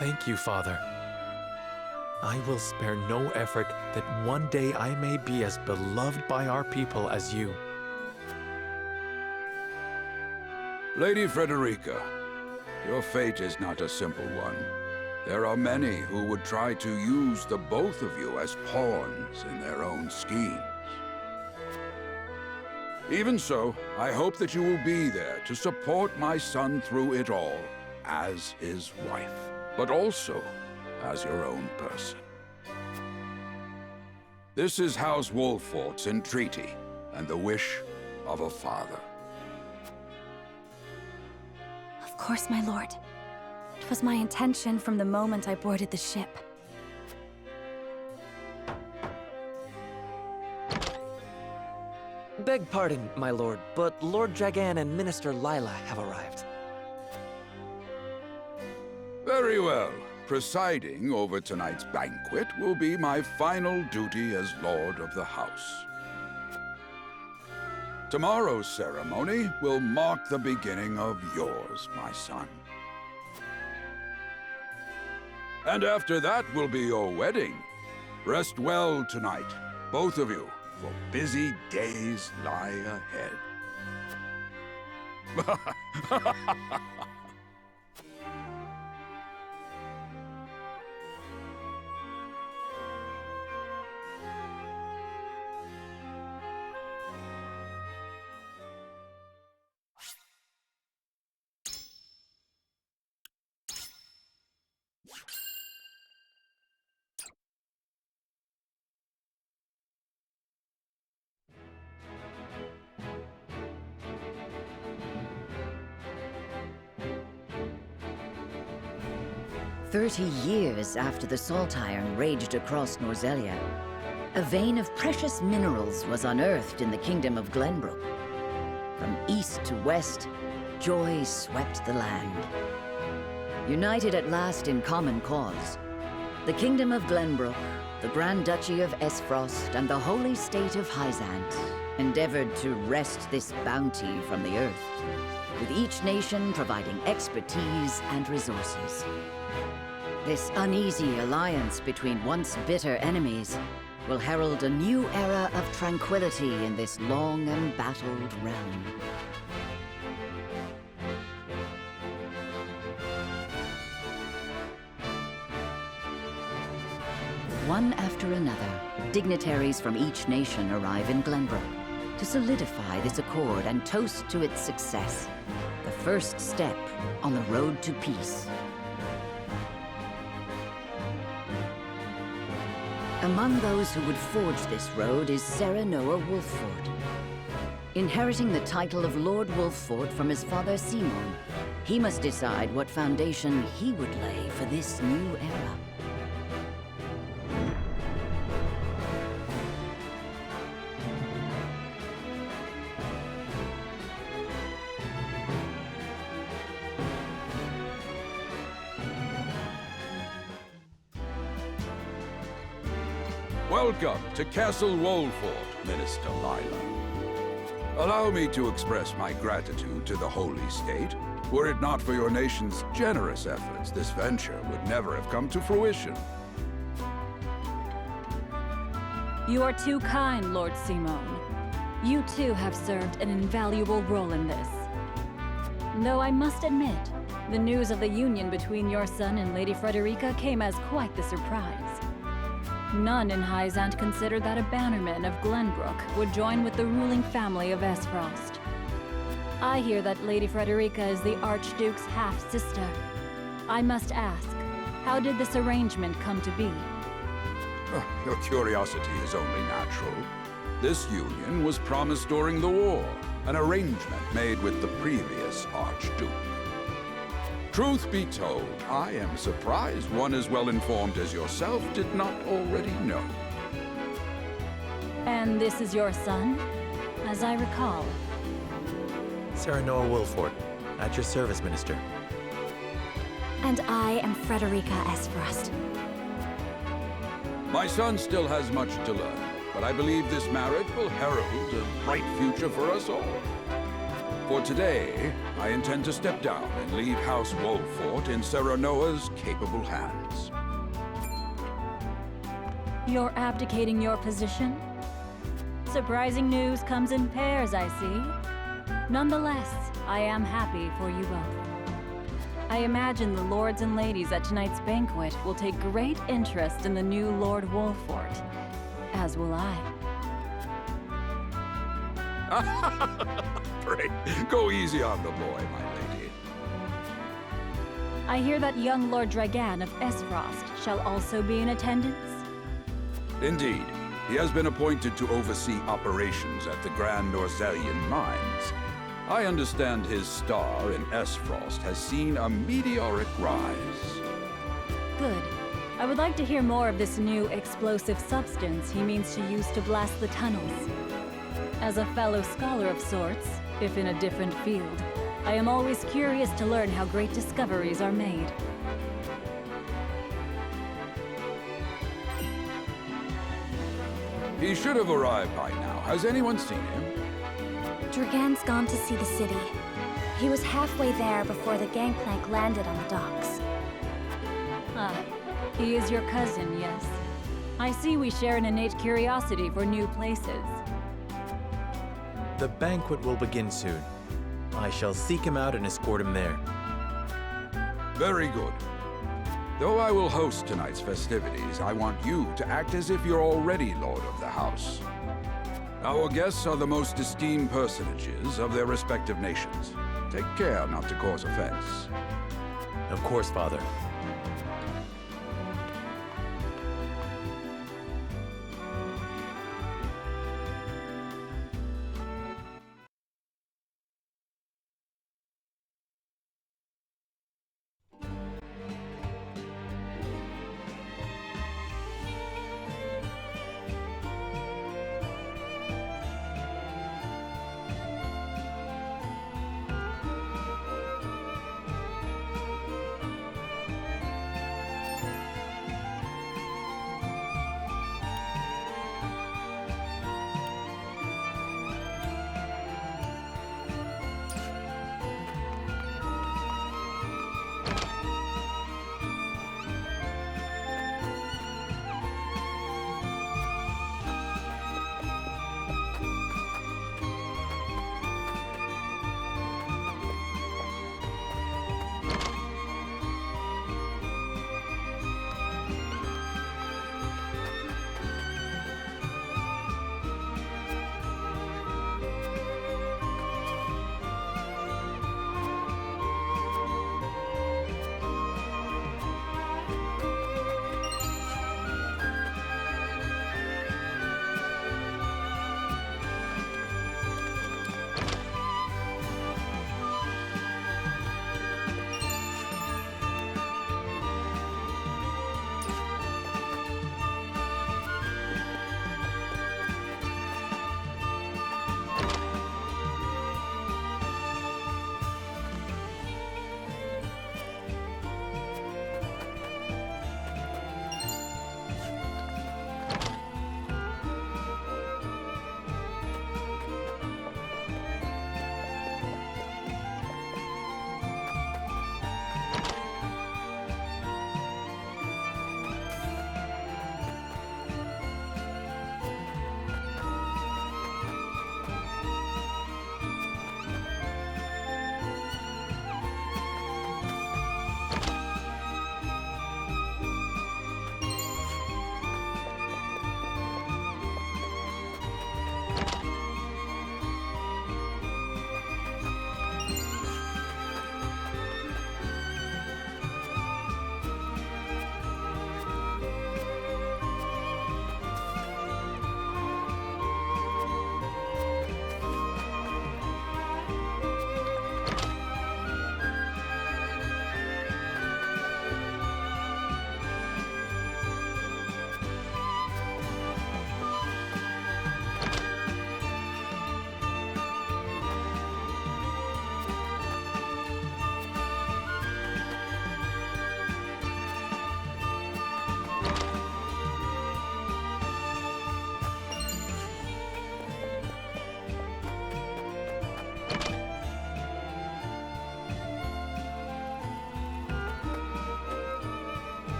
Thank you, Father. I will spare no effort that one day I may be as beloved by our people as you. Lady Frederica, your fate is not a simple one. There are many who would try to use the both of you as pawns in their own schemes. Even so, I hope that you will be there to support my son through it all, as his wife, but also as your own person. This is House Wolfort's entreaty, and the wish of a father. Of course, my lord. It was my intention from the moment I boarded the ship. Beg pardon, my lord, but Lord Dragan and Minister Lila have arrived. Very well. Presiding over tonight's banquet will be my final duty as Lord of the House. Tomorrow's ceremony will mark the beginning of yours, my son. And after that will be your wedding. Rest well tonight, both of you, for busy days lie ahead. Years after the Salt Iron raged across Norzelia, a vein of precious minerals was unearthed in the kingdom of Glenbrook. From east to west, joy swept the land. United at last in common cause, the kingdom of Glenbrook, the Grand Duchy of Esfrost, and the holy state of Heisend endeavored to wrest this bounty from the earth, with each nation providing expertise and resources. This uneasy alliance between once bitter enemies will herald a new era of tranquility in this long embattled realm. One after another, dignitaries from each nation arrive in Glenbrook to solidify this accord and toast to its success, the first step on the road to peace. Among those who would forge this road is Serenoa Wolffort. Inheriting the title of Lord Wolffort from his father Simon, he must decide what foundation he would lay for this new era. Welcome to Castle Wolffort, Minister Lila. Allow me to express my gratitude to the Holy State. Were it not for your nation's generous efforts, this venture would never have come to fruition. You are too kind, Lord Simon. You too have served an invaluable role in this. Though I must admit, the news of the union between your son and Lady Frederica came as quite the surprise. None in Heisend considered that a bannerman of Glenbrook would join with the ruling family of Esfrost. I hear that Lady Frederica is the Archduke's half-sister. I must ask, how did this arrangement come to be? Your curiosity is only natural. This union was promised during the war, an arrangement made with the previous Archduke. Truth be told, I am surprised one as well-informed as yourself did not already know. And this is your son, as I recall. Serenoa Wolffort, at your service, Minister. And I am Frederica Esfrost. My son still has much to learn, but I believe this marriage will herald a bright future for us all. For today, I intend to step down and leave House Wolffort in Serenoa's capable hands. You're abdicating your position? Surprising news comes in pairs, I see. Nonetheless, I am happy for you both. I imagine the lords and ladies at tonight's banquet will take great interest in the new Lord Wolffort, as will I. Pray, go easy on the boy, my lady. I hear that young Lord Dragan of Esfrost shall also be in attendance? Indeed. He has been appointed to oversee operations at the Grand Norzelian mines. I understand his star in Esfrost has seen a meteoric rise. Good. I would like to hear more of this new explosive substance he means to use to blast the tunnels. As a fellow scholar of sorts, if in a different field, I am always curious to learn how great discoveries are made. He should have arrived by now. Has anyone seen him? Dragan's gone to see the city. He was halfway there before the gangplank landed on the docks. Ah, he is your cousin, yes. I see we share an innate curiosity for new places. The banquet will begin soon. I shall seek him out and escort him there. Very good. Though I will host tonight's festivities, I want you to act as if you're already Lord of the House. Our guests are the most esteemed personages of their respective nations. Take care not to cause offense. Of course, Father.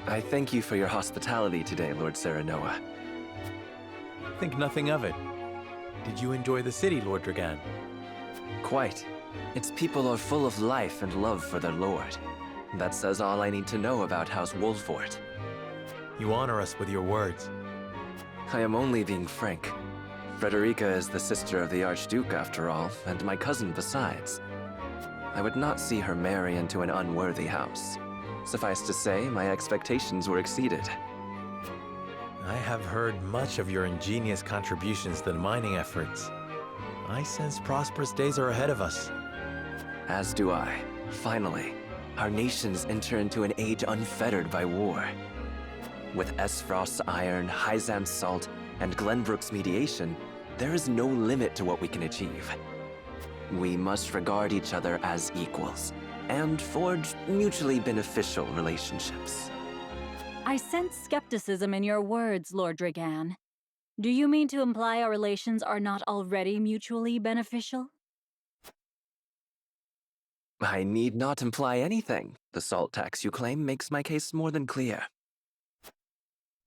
I thank you for your hospitality today, Lord Serenoa. Think nothing of it. Did you enjoy the city, Lord Dragan? Quite. Its people are full of life and love for their lord. That says all I need to know about House Wolfort. You honor us with your words. I am only being frank. Frederica is the sister of the Archduke, after all, and my cousin besides. I would not see her marry into an unworthy house. Suffice to say, my expectations were exceeded. I have heard much of your ingenious contributions to the mining efforts. I sense prosperous days are ahead of us. As do I. Finally, our nations enter into an age unfettered by war. With Esfrost's iron, Heisend's salt, and Glenbrook's mediation, there is no limit to what we can achieve. We must regard each other as equals, and forge mutually beneficial relationships. I sense skepticism in your words, Lord Dragan. Do you mean to imply our relations are not already mutually beneficial? I need not imply anything. The salt tax you claim makes my case more than clear.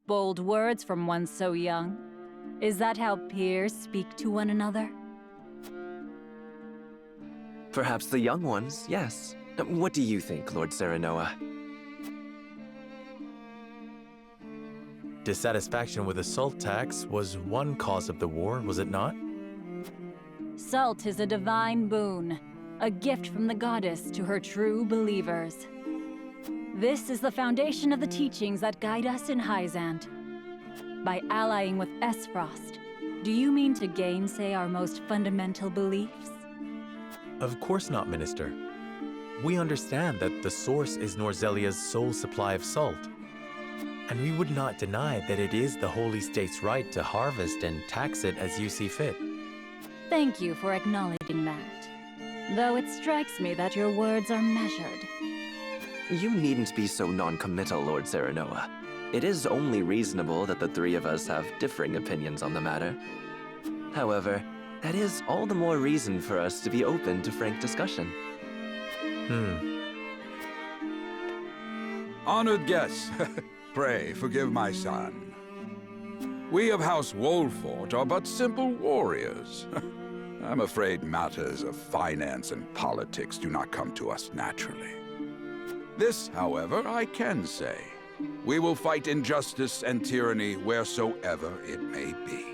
Bold words from one so young. Is that how peers speak to one another? Perhaps the young ones, yes. What do you think, Lord Serenoa? Dissatisfaction with the salt tax was one cause of the war, was it not? Salt is a divine boon, a gift from the goddess to her true believers. This is the foundation of the teachings that guide us in Heisend. By allying with Esfrost, do you mean to gainsay our most fundamental beliefs? Of course not, Minister. We understand that the source is Norzelia's sole supply of salt. And we would not deny that it is the Holy State's right to harvest and tax it as you see fit. Thank you for acknowledging that. Though it strikes me that your words are measured. You needn't be so non-committal, Lord Serenoa. It is only reasonable that the three of us have differing opinions on the matter. However, that is all the more reason for us to be open to frank discussion. Honored guests, pray forgive my son. We of House Wolfort are but simple warriors. I'm afraid matters of finance and politics do not come to us naturally. This, however, I can say. We will fight injustice and tyranny wheresoever it may be.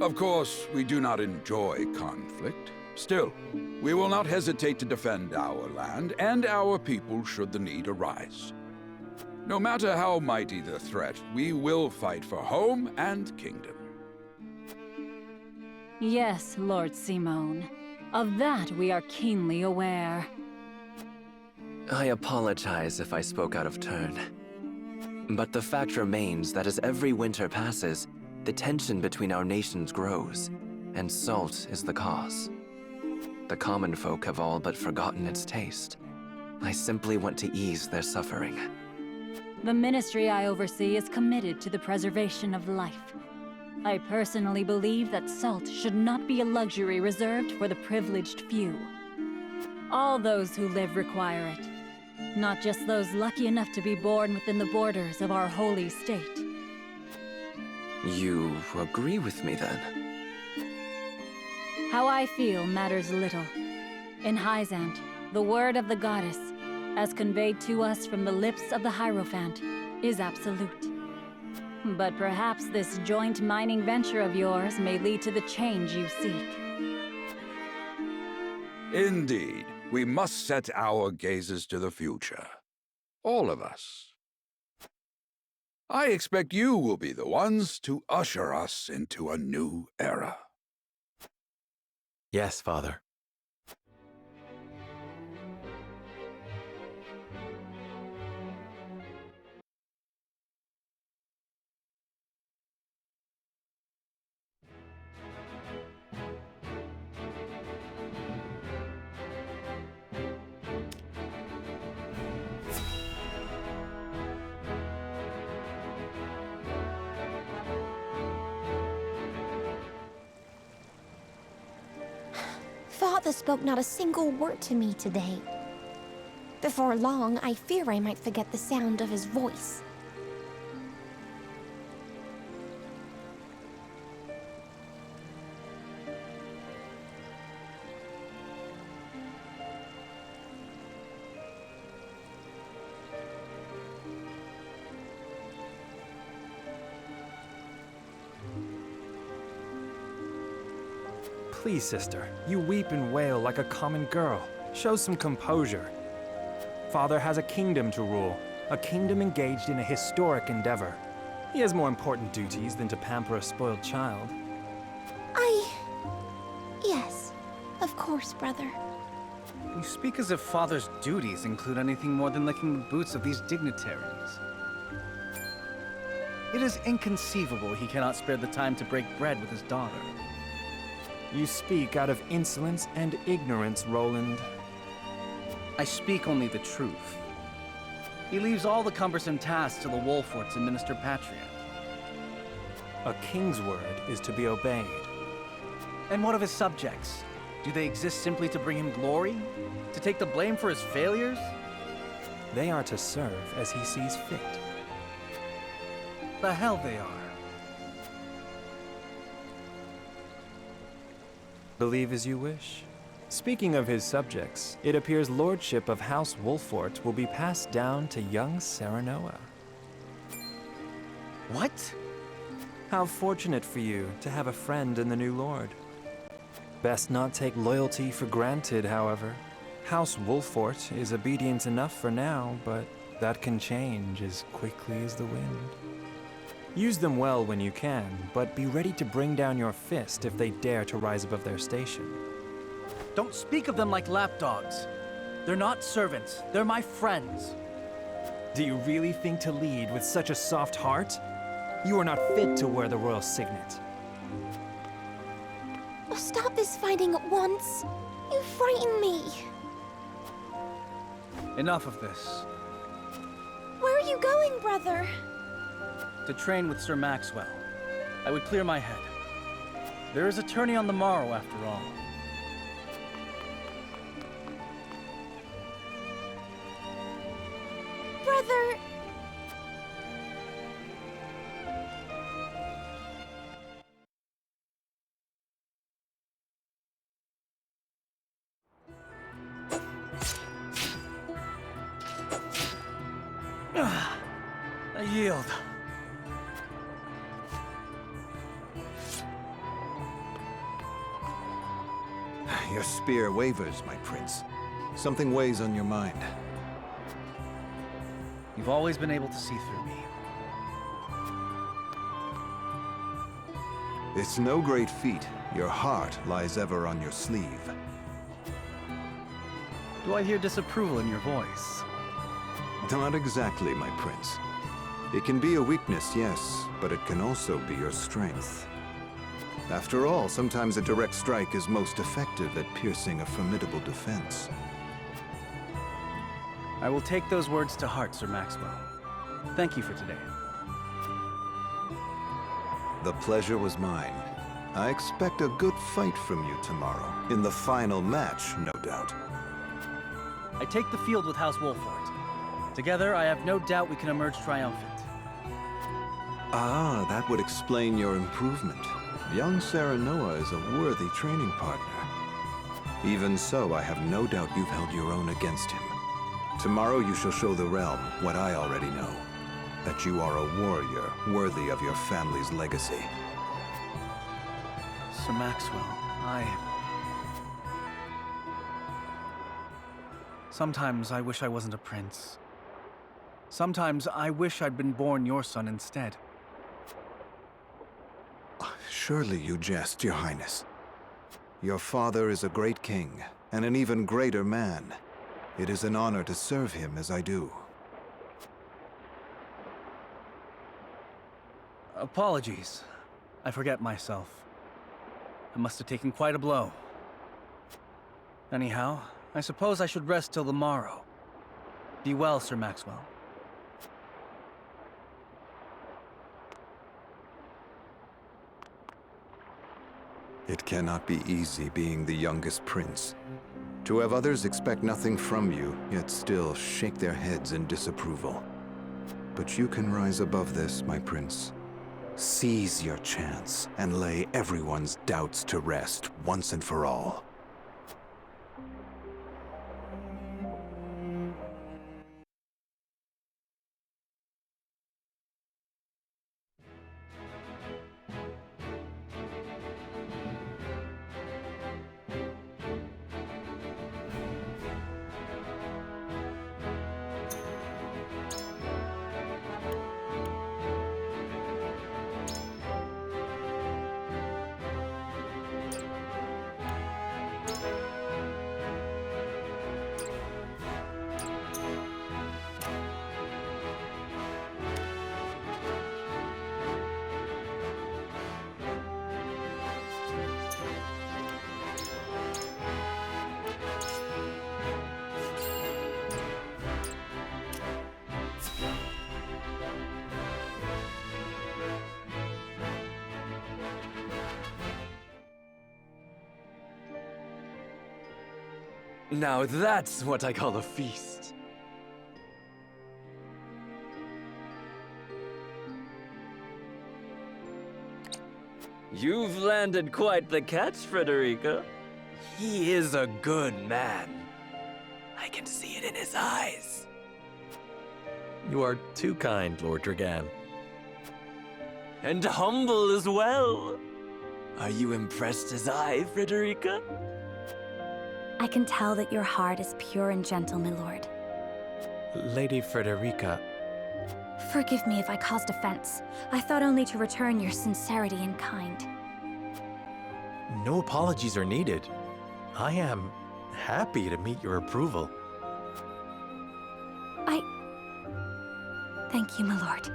Of course, we do not enjoy conflict. Still, we will not hesitate to defend our land and our people should the need arise. No matter how mighty the threat, we will fight for home and kingdom. Yes, Lord Simone. Of that we are keenly aware. I apologize if I spoke out of turn. But the fact remains that as every winter passes, the tension between our nations grows, and salt is the cause. The common folk have all but forgotten its taste. I simply want to ease their suffering. The ministry I oversee is committed to the preservation of life. I personally believe that salt should not be a luxury reserved for the privileged few. All those who live require it, not just those lucky enough to be born within the borders of our holy state. You agree with me, then? How I feel matters little. In Heisend, the word of the goddess, as conveyed to us from the lips of the Hierophant, is absolute. But perhaps this joint mining venture of yours may lead to the change you seek. Indeed, we must set our gazes to the future. All of us. I expect you will be the ones to usher us into a new era. Yes, Father. Father spoke not a single word to me today. Before long, I fear I might forget the sound of his voice. Please, sister, you weep and wail like a common girl. Show some composure. Father has a kingdom to rule, a kingdom engaged in a historic endeavor. He has more important duties than to pamper a spoiled child. Yes, of course, brother. You speak as if Father's duties include anything more than licking the boots of these dignitaries. It is inconceivable he cannot spare the time to break bread with his daughter. You speak out of insolence and ignorance, Roland. I speak only the truth. He leaves all the cumbersome tasks to the Wolforts and Minister Patriot. A king's word is to be obeyed. And what of his subjects? Do they exist simply to bring him glory? To take the blame for his failures? They are to serve as he sees fit. The hell they are. Believe as you wish. Speaking of his subjects, it appears lordship of House Wolfort will be passed down to young Serenoa. What? How fortunate for you to have a friend in the new lord. Best not take loyalty for granted, however. House Wolfort is obedient enough for now, but that can change as quickly as the wind. Use them well when you can, but be ready to bring down your fist if they dare to rise above their station. Don't speak of them like lapdogs. They're not servants, they're my friends. Do you really think to lead with such a soft heart? You are not fit to wear the royal signet. Oh, stop this fighting at once. You frighten me. Enough of this. Where are you going, brother? To train with Sir Maxwell. I would clear my head. There is a tourney on the morrow, after all. Brother... I yield. Your spear wavers, my prince. Something weighs on your mind. You've always been able to see through me. It's no great feat. Your heart lies ever on your sleeve. Do I hear disapproval in your voice? Not exactly, my prince. It can be a weakness, yes, but it can also be your strength. After all, sometimes a direct strike is most effective at piercing a formidable defense. I will take those words to heart, Sir Maxwell. Thank you for today. The pleasure was mine. I expect a good fight from you tomorrow. In the final match, no doubt. I take the field with House Wolfort. Together, I have no doubt we can emerge triumphant. Ah, that would explain your improvement. Young Serenoa is a worthy training partner. Even so, I have no doubt you've held your own against him. Tomorrow you shall show the realm what I already know. that you are a warrior worthy of your family's legacy. Sir Maxwell, Sometimes I wish I wasn't a prince. Sometimes I wish I'd been born your son instead. Surely you jest, Your Highness. Your father is a great king, and an even greater man. It is an honor to serve him as I do. Apologies. I forget myself. I must have taken quite a blow. Anyhow, I suppose I should rest till the morrow. Be well, Sir Maxwell. It cannot be easy being the youngest prince. To have others expect nothing from you, yet still shake their heads in disapproval. But you can rise above this, my prince. Seize your chance and lay everyone's doubts to rest once and for all. Now that's what I call a feast. You've landed quite the catch, Frederica. He is a good man. I can see it in his eyes. You are too kind, Lord Dragan. And humble as well. Are you impressed as I, Frederica? I can tell that your heart is pure and gentle, my lord. Lady Frederica. Forgive me if I caused offense. I thought only to return your sincerity and kind. No apologies are needed. I am happy to meet your approval. Thank you, my lord.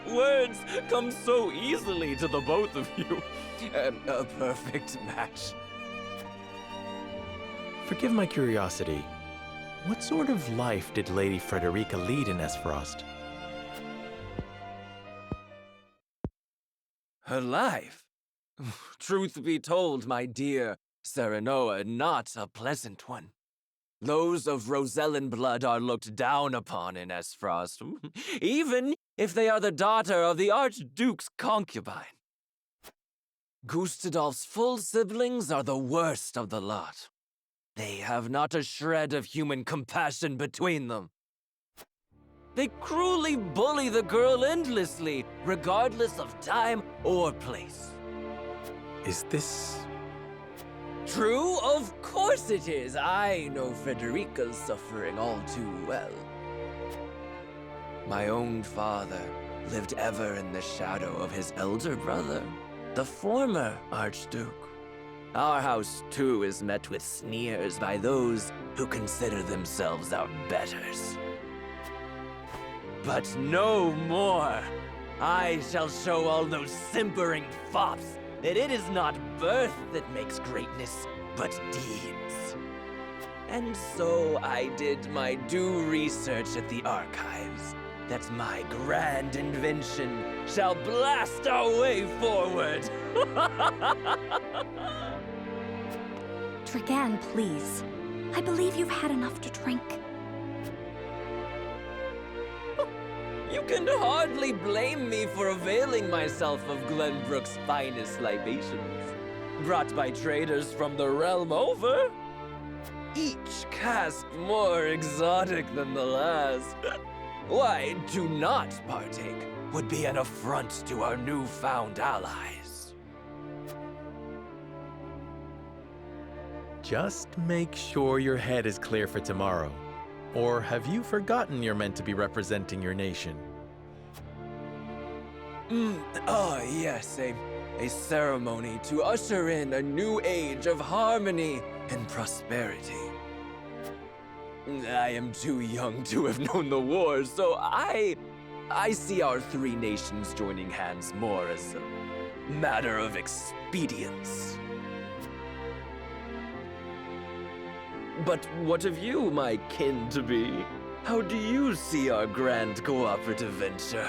Words come so easily to the both of you. A perfect match. Forgive my curiosity. What sort of life did Lady Frederica lead in Esfrost? Her life? Truth be told, my dear Serenoa, not a pleasant one. Those of Rosellan blood are looked down upon in Esfrost, even if they are the daughter of the Archduke's concubine. Gustadolf's full siblings are the worst of the lot. They have not a shred of human compassion between them. They cruelly bully the girl endlessly, regardless of time or place. Is this... True? Of course it is. I know Frederica's suffering all too well. My own father lived ever in the shadow of his elder brother, the former Archduke. Our house, too, is met with sneers by those who consider themselves our betters. But no more! I shall show all those simpering fops that it is not birth that makes greatness, but deeds. And so I did my due research at the archives, that my grand invention shall blast our way forward. Dragan, please. I believe you've had enough to drink. You can hardly blame me for availing myself of Glenbrook's finest libations, brought by traders from the realm over. each caste more exotic than the last. Why, to not partake would be an affront to our newfound allies. Just make sure your head is clear for tomorrow. Or have you forgotten you're meant to be representing your nation? Yes, a ceremony to usher in a new age of harmony and prosperity. I am too young to have known the war, so I see our three nations joining hands more as a matter of expedience. But what of you, my kin-to-be? How do you see our grand cooperative venture?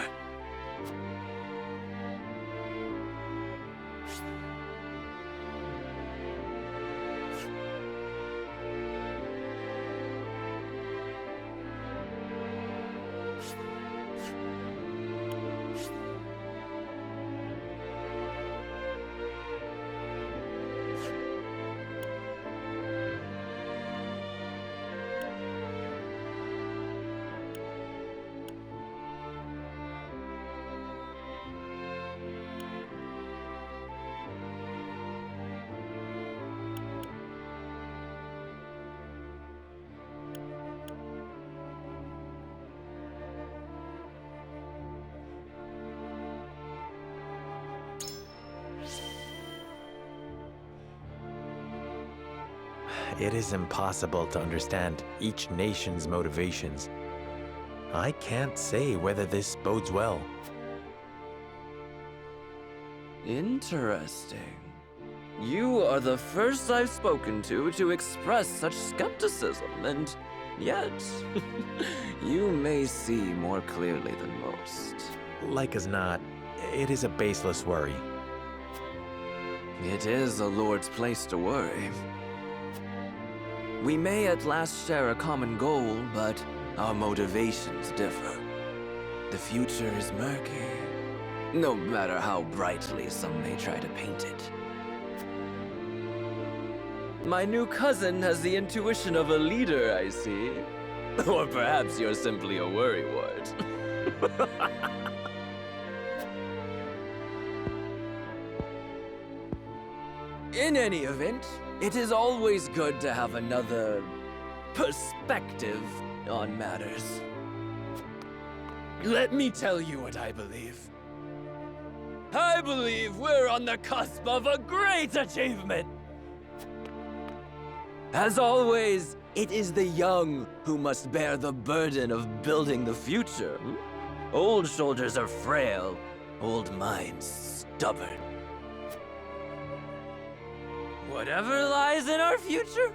It is impossible to understand each nation's motivations. I can't say whether this bodes well. Interesting. You are the first I've spoken to express such skepticism, and yet, you may see more clearly than most. Like as not, it is a baseless worry. It is a lord's place to worry. We may at last share a common goal, but our motivations differ. The future is murky, no matter how brightly some may try to paint it. My new cousin has the intuition of a leader, I see. Or perhaps you're simply a worrywart. In any event, it is always good to have another perspective on matters. Let me tell you what I believe. I believe we're on the cusp of a great achievement. As always, it is the young who must bear the burden of building the future. Old shoulders are frail, old minds stubborn. Whatever lies in our future,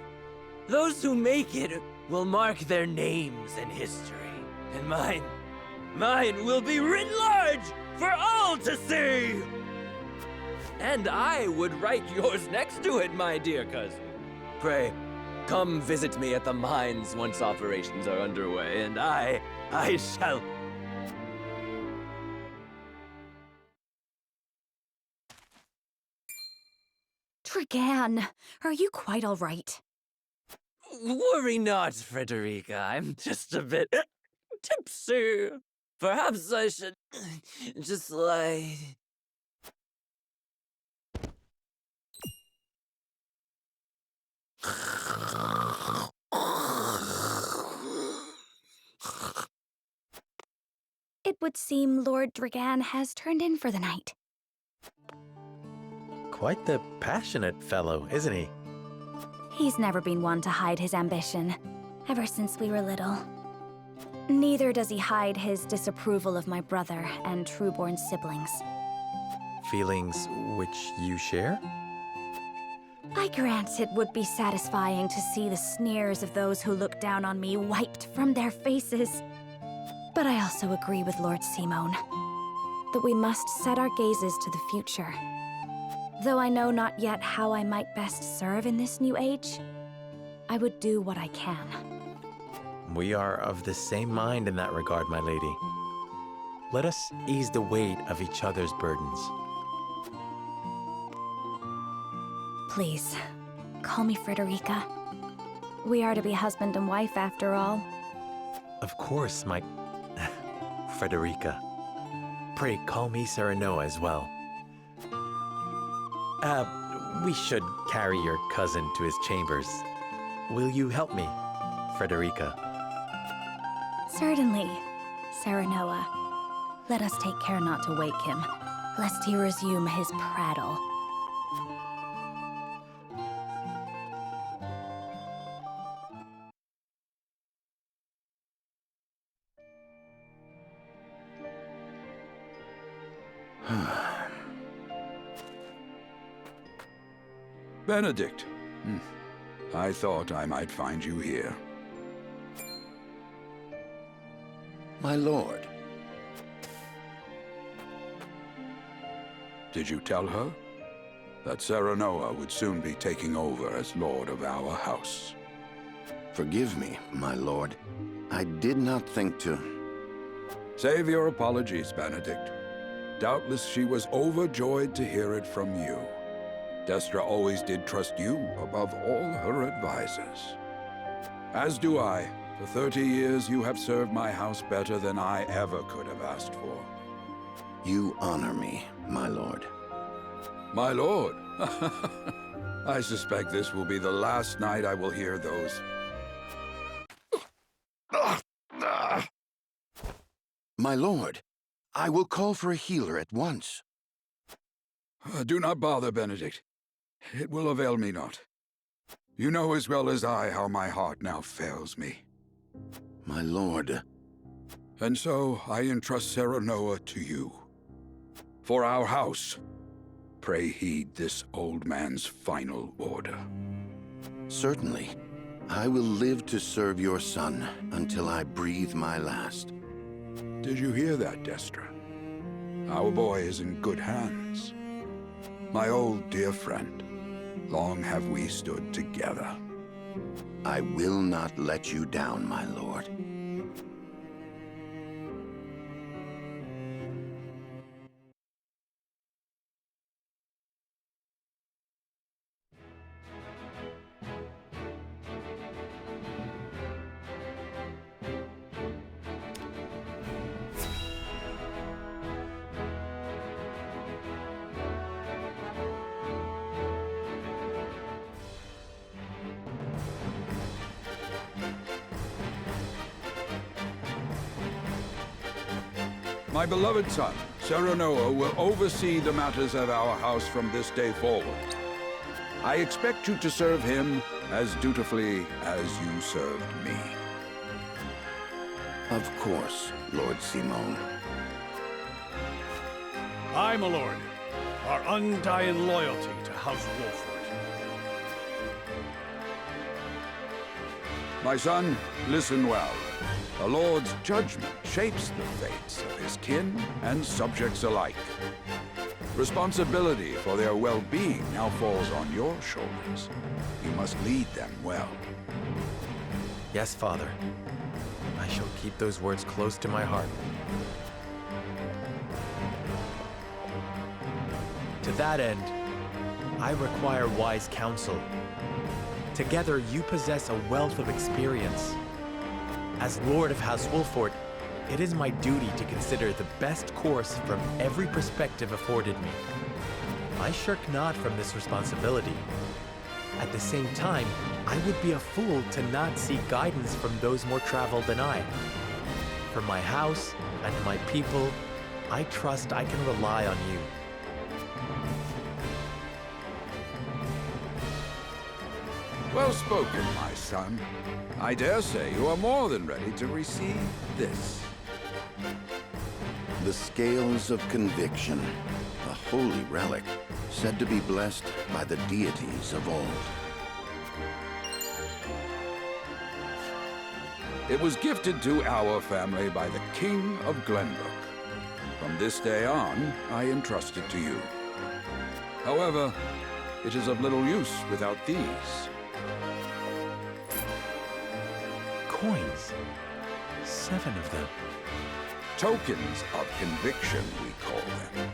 those who make it will mark their names in history. And mine will be written large for all to see! And I would write yours next to it, my dear cousin. Pray, come visit me at the mines once operations are underway, and I shall... Dragan, are you quite all right? Worry not, Frederica. I'm just a bit tipsy. Perhaps I should just lie. It would seem Lord Dragan has turned in for the night. Quite the passionate fellow, isn't he? He's never been one to hide his ambition, ever since we were little. Neither does he hide his disapproval of my brother and trueborn siblings. Feelings which you share? I grant it would be satisfying to see the sneers of those who look down on me wiped from their faces. But I also agree with Lord Simone that we must set our gazes to the future. Though I know not yet how I might best serve in this new age, I would do what I can. We are of the same mind in that regard, my lady. Let us ease the weight of each other's burdens. Please, call me Frederica. We are to be husband and wife after all. Of course, my... Frederica. Pray call me Serenoa as well. We should carry your cousin to his chambers. Will you help me, Frederica? Certainly, Serenoa. Let us take care not to wake him, lest he resume his prattle. Benedict. I thought I might find you here. My lord. Did you tell her that Serenoa would soon be taking over as lord of our house? Forgive me, my lord. I did not think to... Save your apologies, Benedict. Doubtless she was overjoyed to hear it from you. Destra always did trust you above all her advisors. As do I. For 30 years you have served my house better than I ever could have asked for. You honor me, my lord. My lord? I suspect this will be the last night I will hear those... My lord, I will call for a healer at once. Do not bother, Benedict. It will avail me not. You know as well as I how my heart now fails me. My lord. And so I entrust Serenoa to you. For our house, pray heed this old man's final order. Certainly. I will live to serve your son until I breathe my last. Did you hear that, Destra? Our boy is in good hands. My old dear friend, long have we stood together. I will not let you down, my lord. My beloved son, Serenoa, will oversee the matters of our house from this day forward. I expect you to serve him as dutifully as you served me. Of course, Lord Simone. Aye, my lord. Our undying loyalty to House Wolford. My son, listen well. A lord's judgment shapes the fates of his kin and subjects alike. Responsibility for their well-being now falls on your shoulders. You must lead them well. Yes, Father. I shall keep those words close to my heart. To that end, I require wise counsel. Together, you possess a wealth of experience. As Lord of House Wolford, it is my duty to consider the best course from every perspective afforded me. I shirk not from this responsibility. At the same time, I would be a fool to not seek guidance from those more traveled than I. For my house and my people, I trust I can rely on you. Well spoken, my son. I dare say you are more than ready to receive this. The scales of conviction, a holy relic, said to be blessed by the deities of old. It was gifted to our family by the King of Glenbrook. From this day on, I entrust it to you. However, it is of little use without these. Coins. 7 of them. Tokens of conviction, we call them.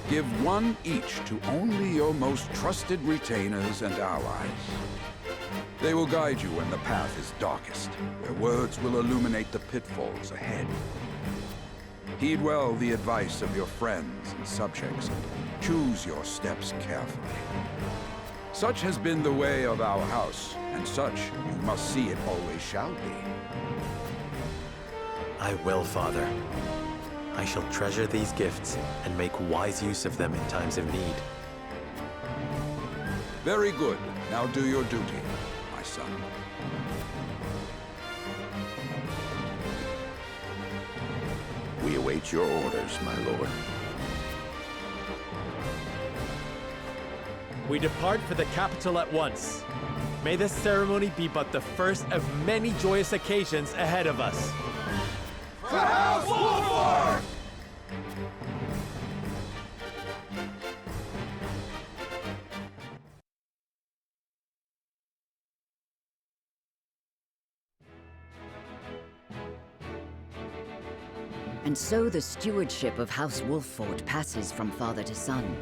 Give one each to only your most trusted retainers and allies. They will guide you when the path is darkest. Their words will illuminate the pitfalls ahead. Heed well the advice of your friends and subjects. Choose your steps carefully. Such has been the way of our house, and such you must see it always shall be. I will, Father. I shall treasure these gifts and make wise use of them in times of need. Very good. Now do your duty, my son. We await your orders, my lord. We depart for the capital at once. May this ceremony be but the first of many joyous occasions ahead of us. For House Wolford! And so the stewardship of House Wolffort passes from father to son.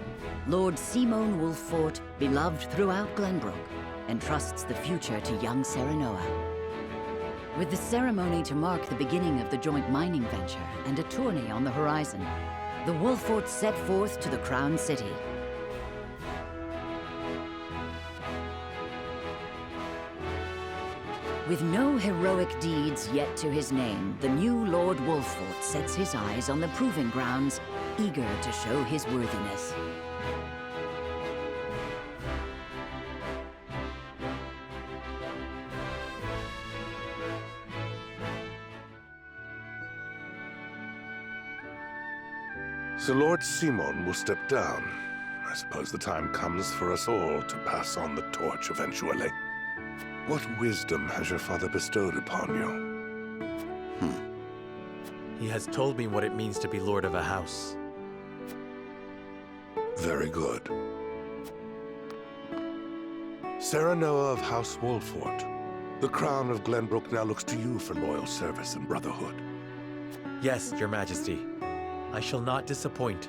Lord Simon Wolffort, beloved throughout Glenbrook, entrusts the future to young Serenoa. With the ceremony to mark the beginning of the joint mining venture and a tourney on the horizon, the Wolfforts set forth to the Crown City. With no heroic deeds yet to his name, the new Lord Wolffort sets his eyes on the proving grounds, eager to show his worthiness. So Lord Simon will step down. I suppose the time comes for us all to pass on the torch eventually. What wisdom has your father bestowed upon you? He has told me what it means to be lord of a house. Very good. Serenoa of House Wolffort, the crown of Glenbrook now looks to you for loyal service and brotherhood. Yes, Your Majesty. I shall not disappoint.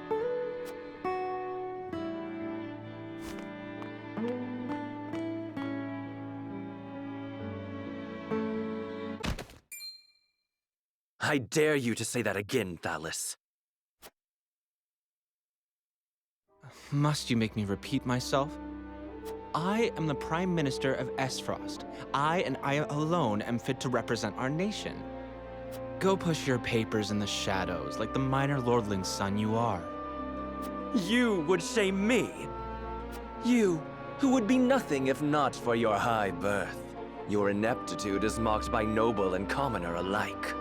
I dare you to say that again, Thalis. Must you make me repeat myself? I am the Prime Minister of Esfrost. I and I alone am fit to represent our nation. Go push your papers in the shadows like the minor lordling's son you are. You would shame me. You, who would be nothing if not for your high birth. Your ineptitude is mocked by noble and commoner alike.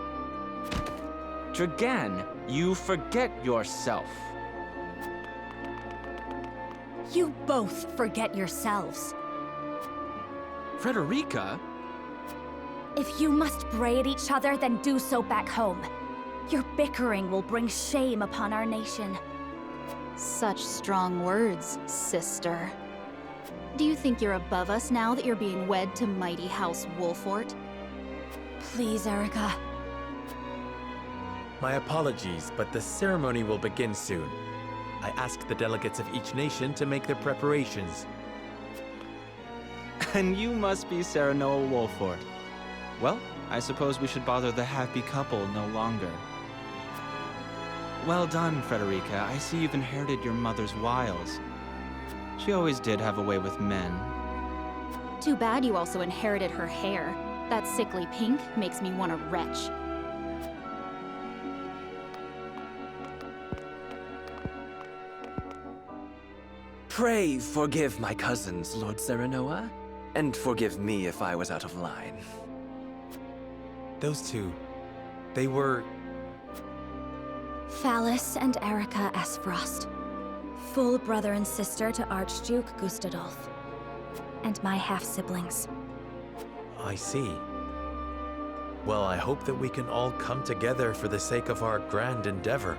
Dragan, you forget yourself. You both forget yourselves. Frederica? If you must bray at each other, then do so back home. Your bickering will bring shame upon our nation. Such strong words, sister. Do you think you're above us now that you're being wed to mighty House Wolffort? Please, Erica. My apologies, but the ceremony will begin soon. I asked the delegates of each nation to make their preparations. And you must be Serenoa Wolffort. Well, I suppose we should bother the happy couple no longer. Well done, Frederica. I see you've inherited your mother's wiles. She always did have a way with men. Too bad you also inherited her hair. That sickly pink makes me want to retch. Pray forgive my cousins, Lord Serenoa, and forgive me if I was out of line. Those two, they were... Thalis and Erica Esfrost. Full brother and sister to Archduke Gustadolf. And my half-siblings. I see. Well, I hope that we can all come together for the sake of our grand endeavor.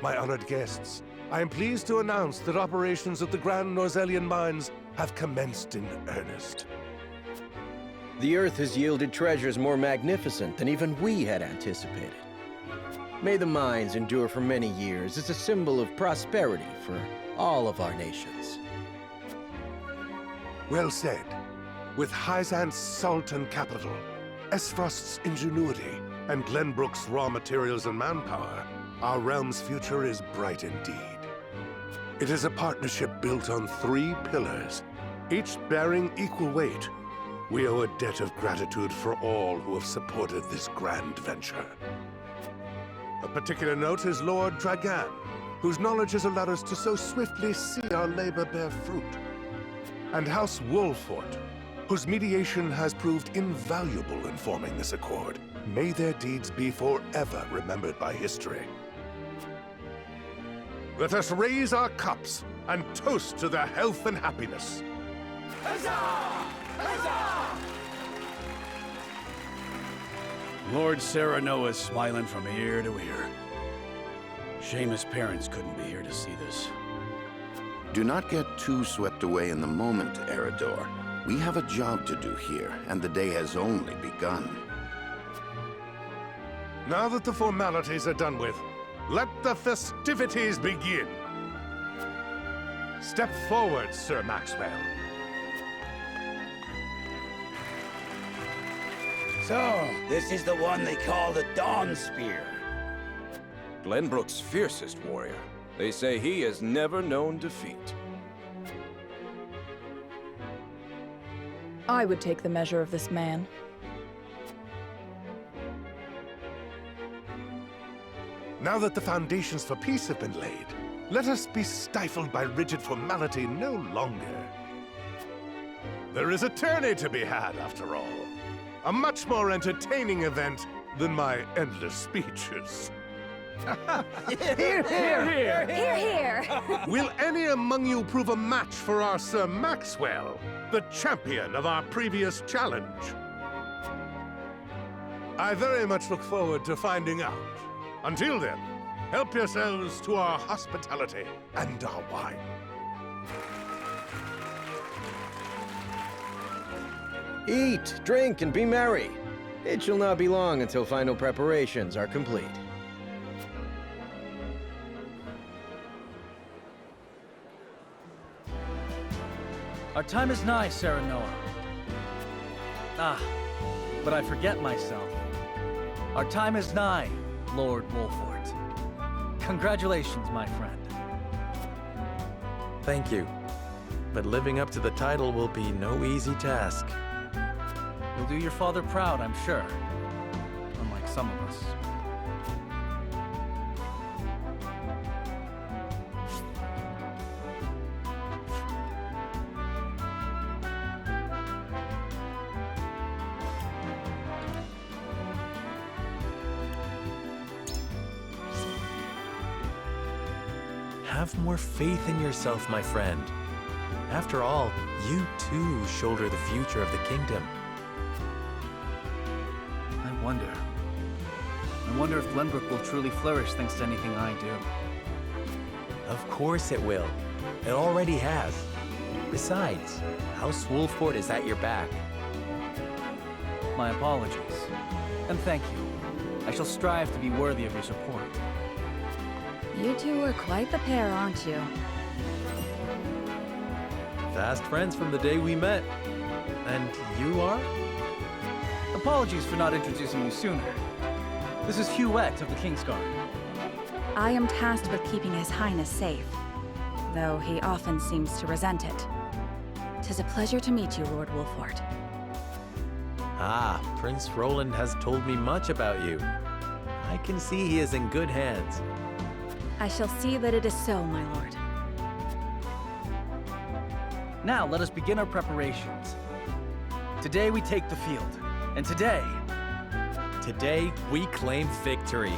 My honored guests, I am pleased to announce that operations at the Grand Norzelian mines have commenced in earnest. The Earth has yielded treasures more magnificent than even we had anticipated. May the mines endure for many years as a symbol of prosperity for all of our nations. Well said. With Heisend's salt and capital, Esfrost's ingenuity, and Glenbrook's raw materials and manpower, our realm's future is bright indeed. It is a partnership built on 3 pillars, each bearing equal weight. We owe a debt of gratitude for all who have supported this grand venture. Of particular note is Lord Dragan, whose knowledge has allowed us to so swiftly see our labor bear fruit. And House Wolfort, whose mediation has proved invaluable in forming this accord. May their deeds be forever remembered by history. Let us raise our cups and toast to their health and happiness. Huzzah! Huzzah! Lord Serenoa is smiling from ear to ear. Shame his parents couldn't be here to see this. Do not get too swept away in the moment, Eridor. We have a job to do here, and the day has only begun. Now that the formalities are done with, let the festivities begin. Step forward, Sir Maxwell. So, this is the one they call the Dawn Spear. Glenbrook's fiercest warrior. They say he has never known defeat. I would take the measure of this man. Now that the foundations for peace have been laid, let us be stifled by rigid formality no longer. There is a tourney to be had, after all. A much more entertaining event than my endless speeches. Hear, hear! Hear, hear! Will any among you prove a match for our Sir Maxwell, the champion of our previous challenge? I very much look forward to finding out. Until then, help yourselves to our hospitality and our wine. Eat, drink, and be merry. It shall not be long until final preparations are complete. Our time is nigh, Serenoa. Ah, but I forget myself. Our time is nigh, Lord Wolfort. Congratulations, my friend. Thank you. But living up to the title will be no easy task. You'll do your father proud, I'm sure. Unlike some of us. Have more faith in yourself, my friend. After all, you too shoulder the future of the kingdom. I wonder if Glenbrook will truly flourish thanks to anything I do. Of course it will. It already has. Besides, House Wolford is at your back. My apologies. And thank you. I shall strive to be worthy of your support. You two are quite the pair, aren't you? Fast friends from the day we met. And you are? Apologies for not introducing you sooner. This is Huette of the Kingsguard. I am tasked with keeping His Highness safe, though he often seems to resent it. 'Tis a pleasure to meet you, Lord Wolford. Ah, Prince Roland has told me much about you. I can see he is in good hands. I shall see that it is so, my lord. Now let us begin our preparations. Today we take the field, and today we claim victory.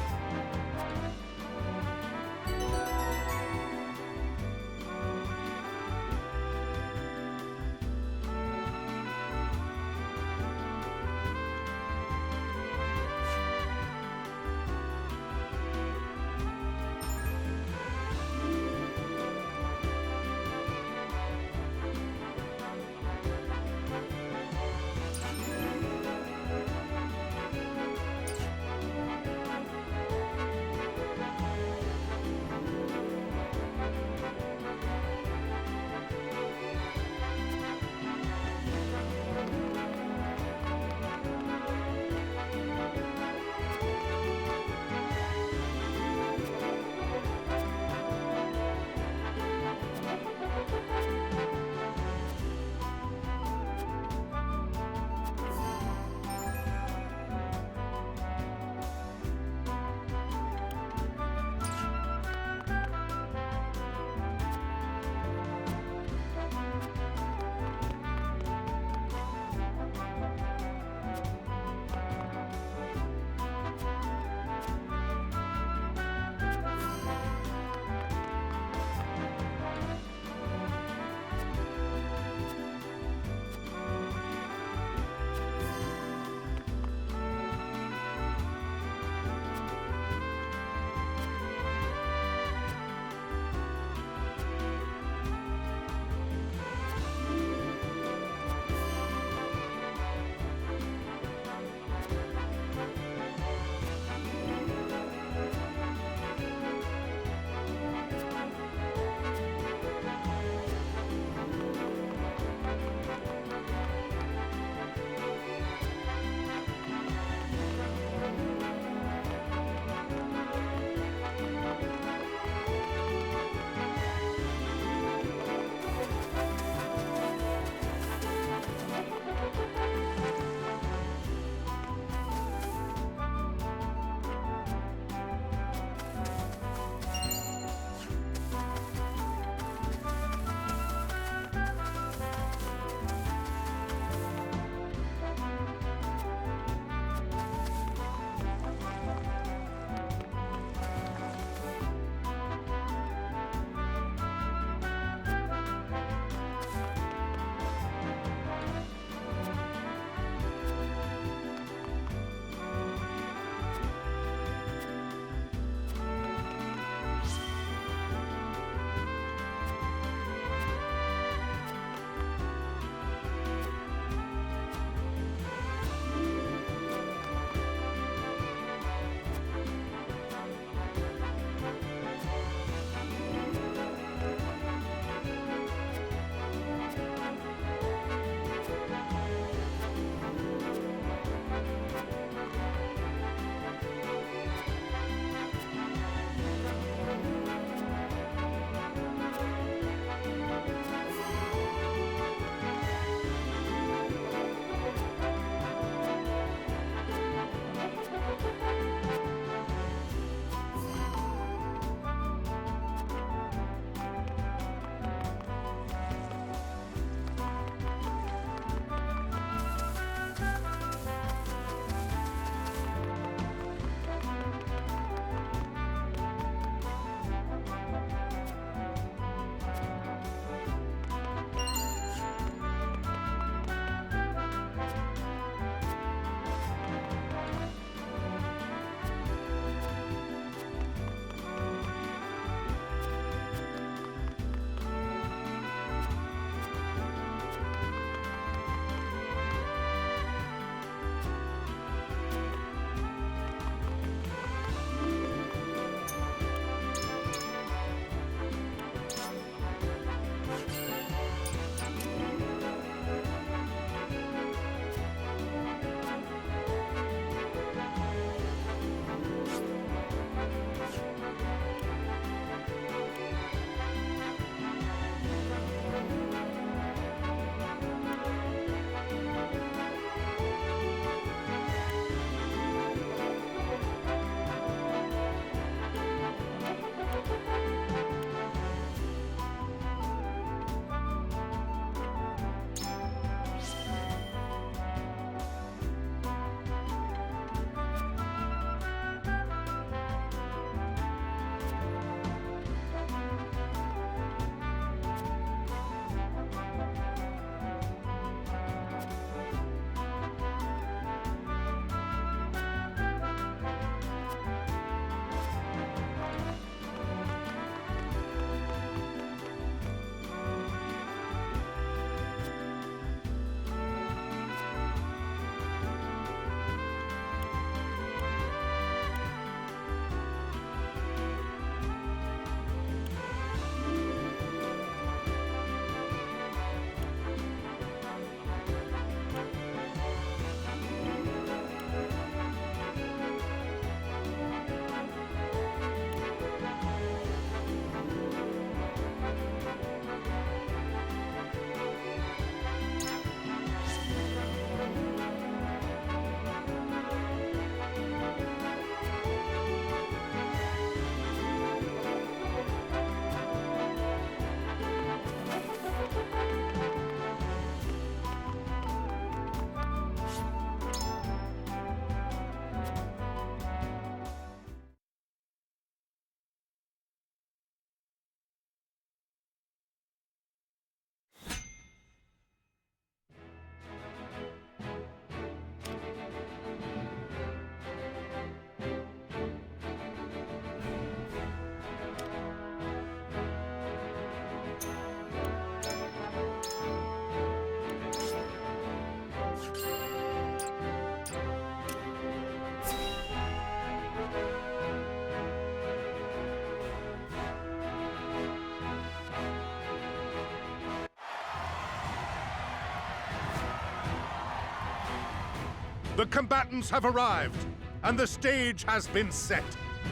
The combatants have arrived, and the stage has been set.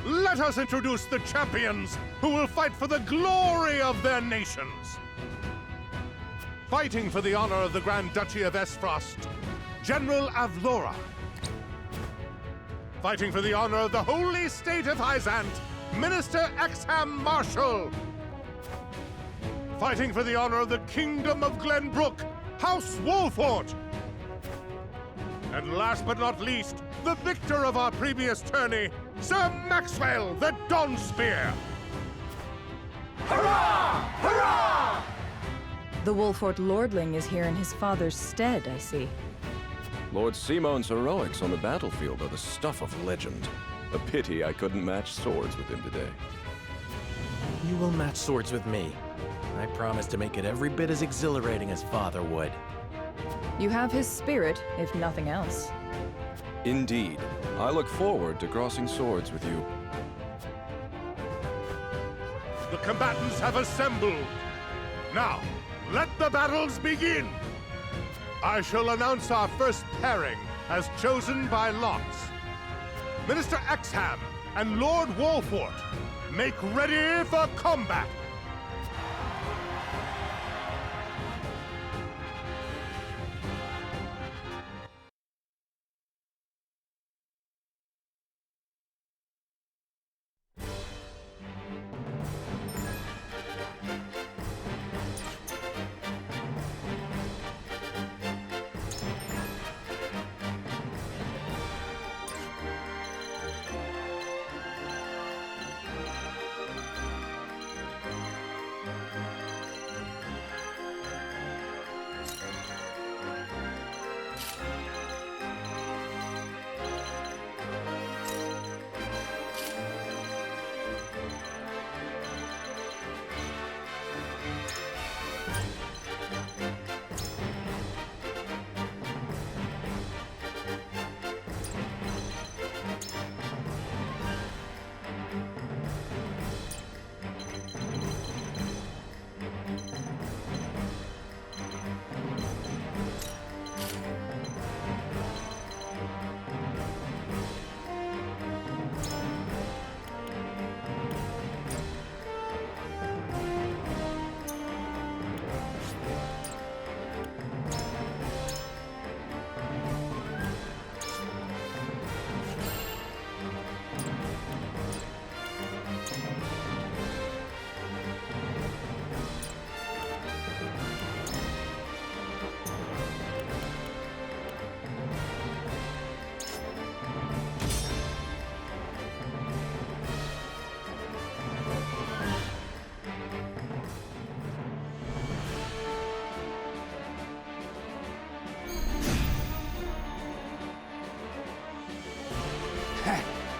Let us introduce the champions who will fight for the glory of their nations. Fighting for the honor of the Grand Duchy of Esfrost, General Avlora. Fighting for the honor of the Holy State of Heisend, Minister Exham Marshal. Fighting for the honor of the Kingdom of Glenbrook, House Wolfort. And last but not least, the victor of our previous tourney, Sir Maxwell the Dawnspear. Hurrah! Hurrah! The Wolfort Lordling is here in his father's stead, I see. Lord Simon's heroics on the battlefield are the stuff of legend. A pity I couldn't match swords with him today. You will match swords with me. I promise to make it every bit as exhilarating as Father would. You have his spirit, if nothing else. Indeed. I look forward to crossing swords with you. The combatants have assembled. Now, let the battles begin! I shall announce our first pairing as chosen by lots. Minister Exham and Lord Wolfort, make ready for combat!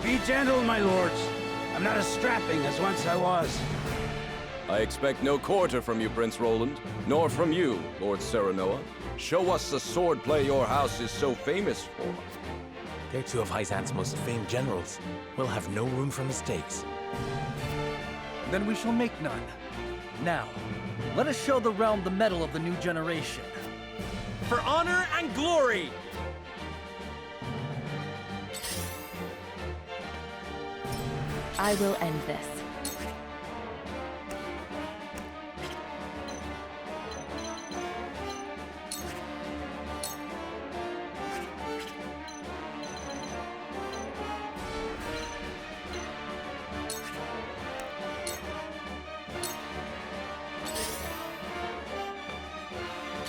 Be gentle, my lords. I'm not as strapping as once I was. I expect no quarter from you, Prince Roland, nor from you, Lord Serenoa. Show us the swordplay your house is so famous for. They're two of Heisend's most famed generals. We'll have no room for mistakes. Then we shall make none. Now, let us show the realm the mettle of the new generation. For honor and glory! I will end this.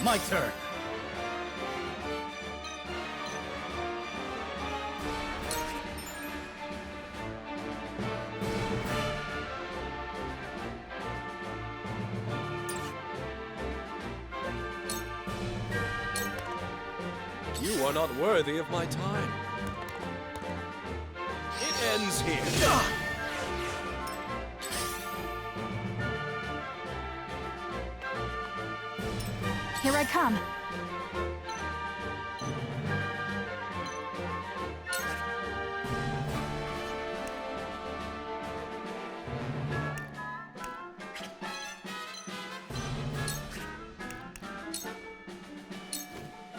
My turn. You are not worthy of my time. It ends here. Here I come.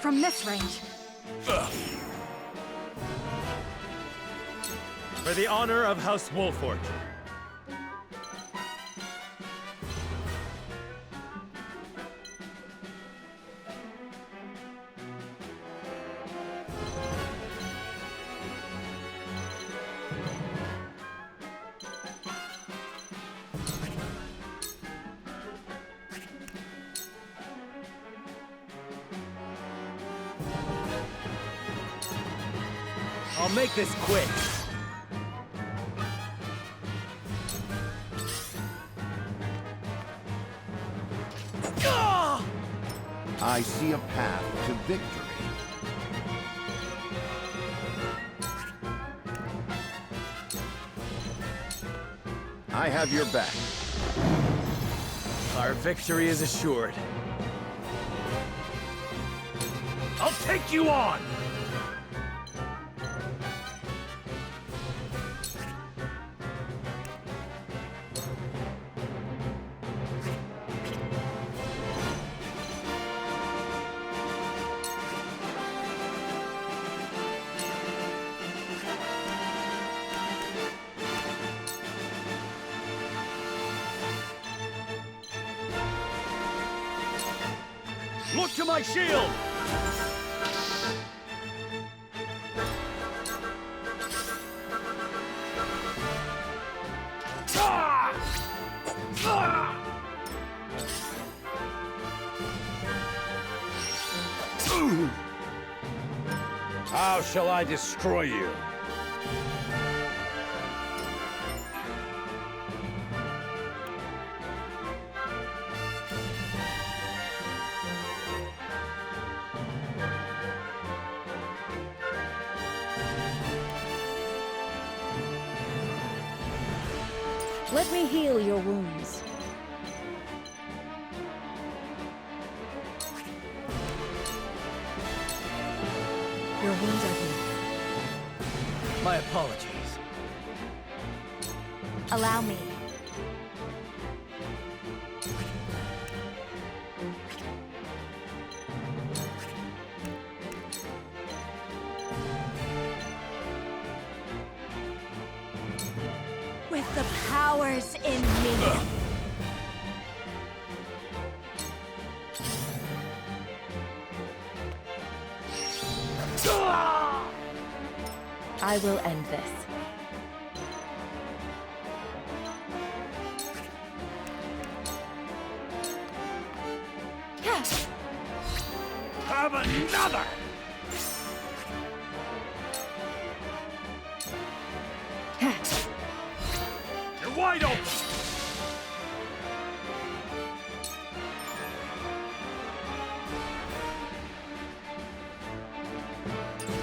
From this range. For the honor of House Wolfort. I'll make this quick. I see a path to victory. I have your back. Our victory is assured. I'll take you on! Look to my shield! How shall I destroy you? Let me heal your wounds. Your wounds are healed. My apologies. Allow me. With the powers in me. I will end this. Have another! You're wide open!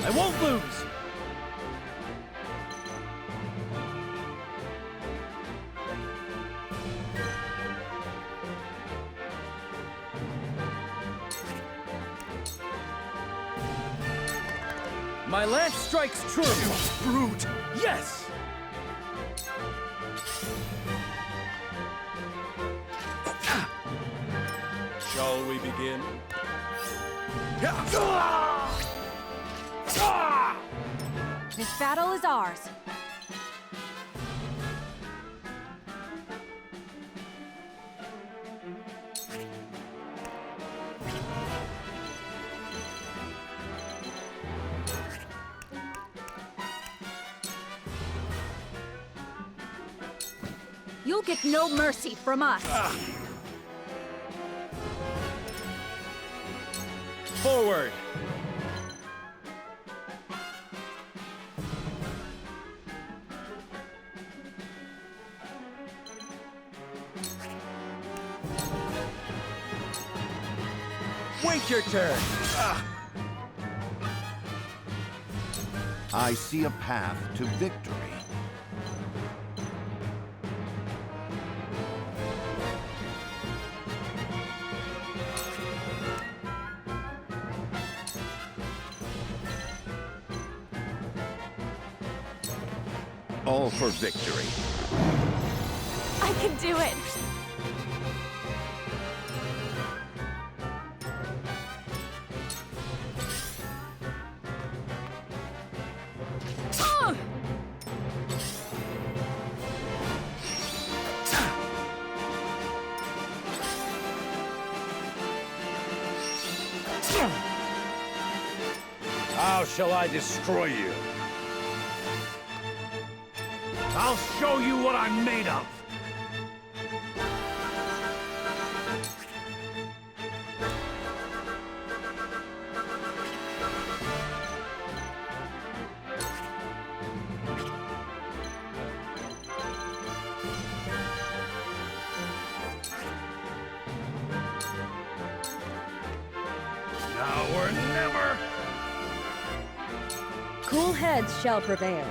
I won't lose! My lance strikes true! You brute! Yes! Shall we begin? This battle is ours. You'll get no mercy from us. Forward! Wait your turn! I see a path to victory. All for victory. I can do it. How shall I destroy you? I'll show you what I'm made of! Now or never! Cool heads shall prevail.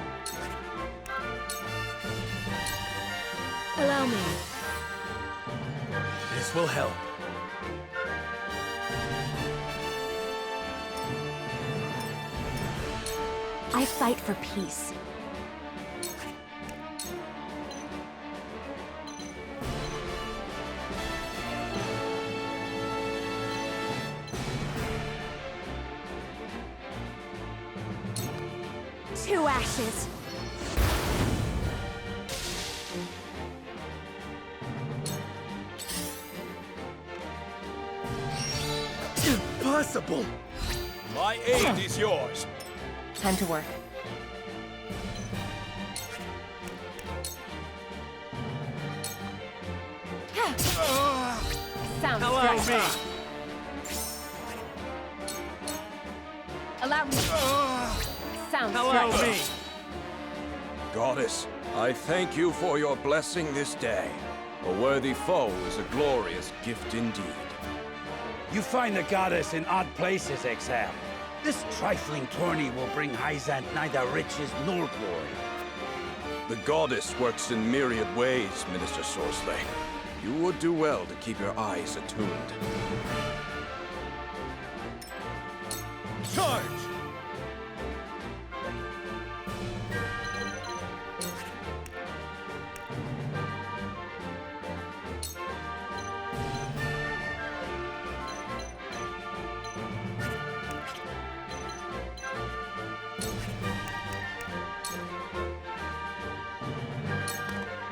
Allow me. This will help. I fight for peace. Two ashes. Impossible! My aid is yours. Time to work. Sound Allow me! Allow me. Sound Allow strike. me! Goddess, I thank you for your blessing this day. A worthy foe is a glorious gift indeed. You find the goddess in odd places, Exam. This trifling tourney will bring Heisend neither riches nor glory. The goddess works in myriad ways, Minister Sorsley. You would do well to keep your eyes attuned. Charge!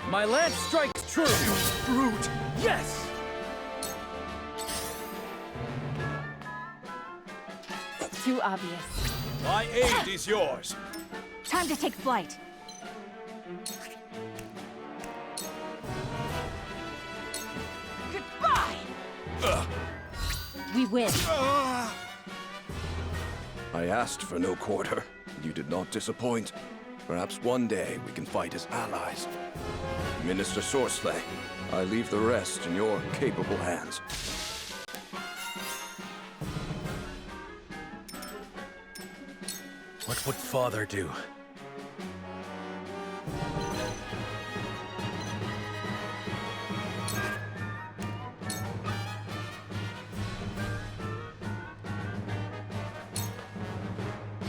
My lance strikes true! You brute! Yes! Too obvious. My aid is yours. Time to take flight. Goodbye! We win. I asked for no quarter. You did not disappoint. Perhaps one day we can fight as allies. Minister Sorsley, I leave the rest in your capable hands. What would Father do?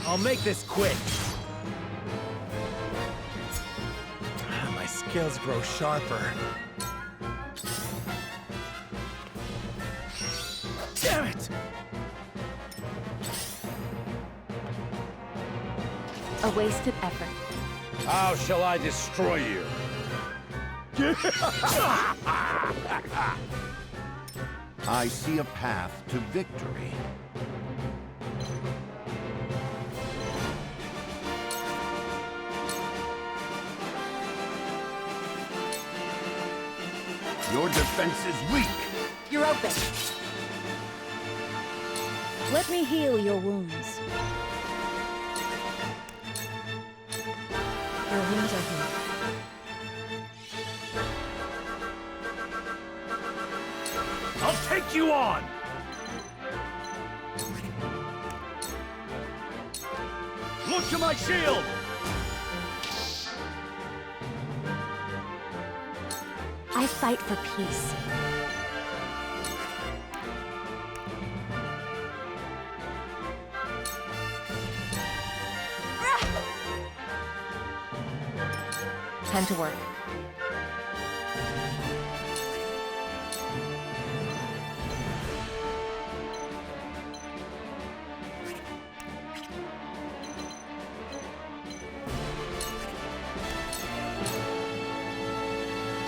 I'll make this quick. My skills grow sharper. Damn it! A wasted effort. How shall I destroy you? I see a path to victory. Your defense is weak. You're open. Let me heal your wounds. Your wounds are healed. I'll take you on! Look to my shield! I fight for peace. Time to work.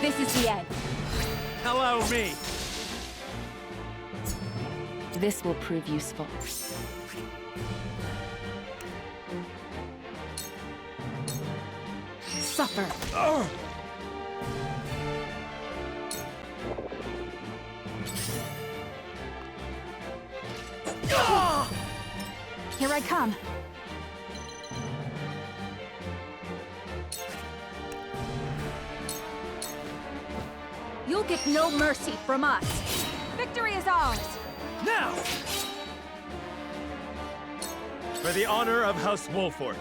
This is the end. Allow me! This will prove useful. Suffer. Here I come. You'll get no mercy from us. Victory is ours. Now! For the honor of House Wolfort.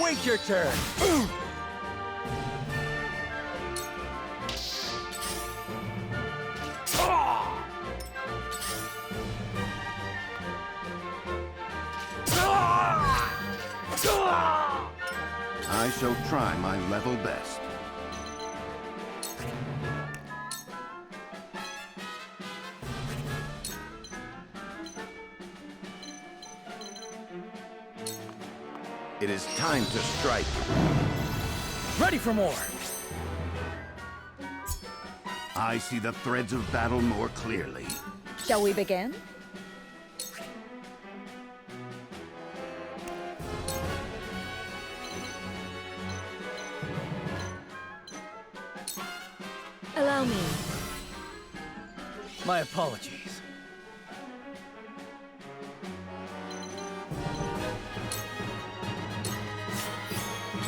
Wait your turn. I shall try my level best. It is time to strike. Ready for more. I see the threads of battle more clearly. Shall we begin? Allow me. My apologies.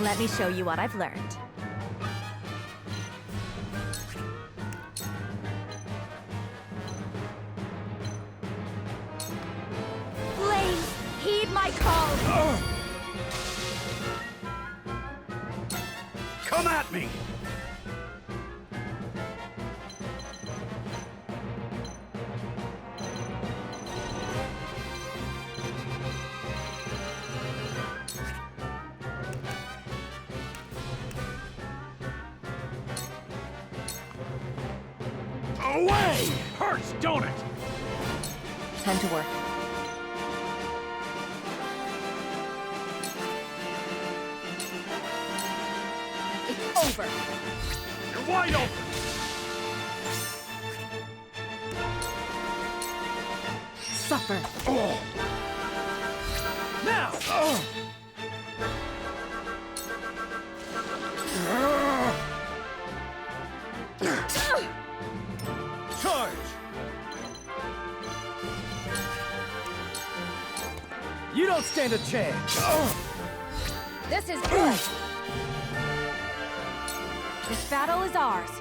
Let me show you what I've learned. Please, heed my call! Come at me! Away! Hurts, don't it? Time to work. It's over. You're wide open! Suffer. Oh. Now! Charge! You don't stand a chance. This is good! This battle is ours.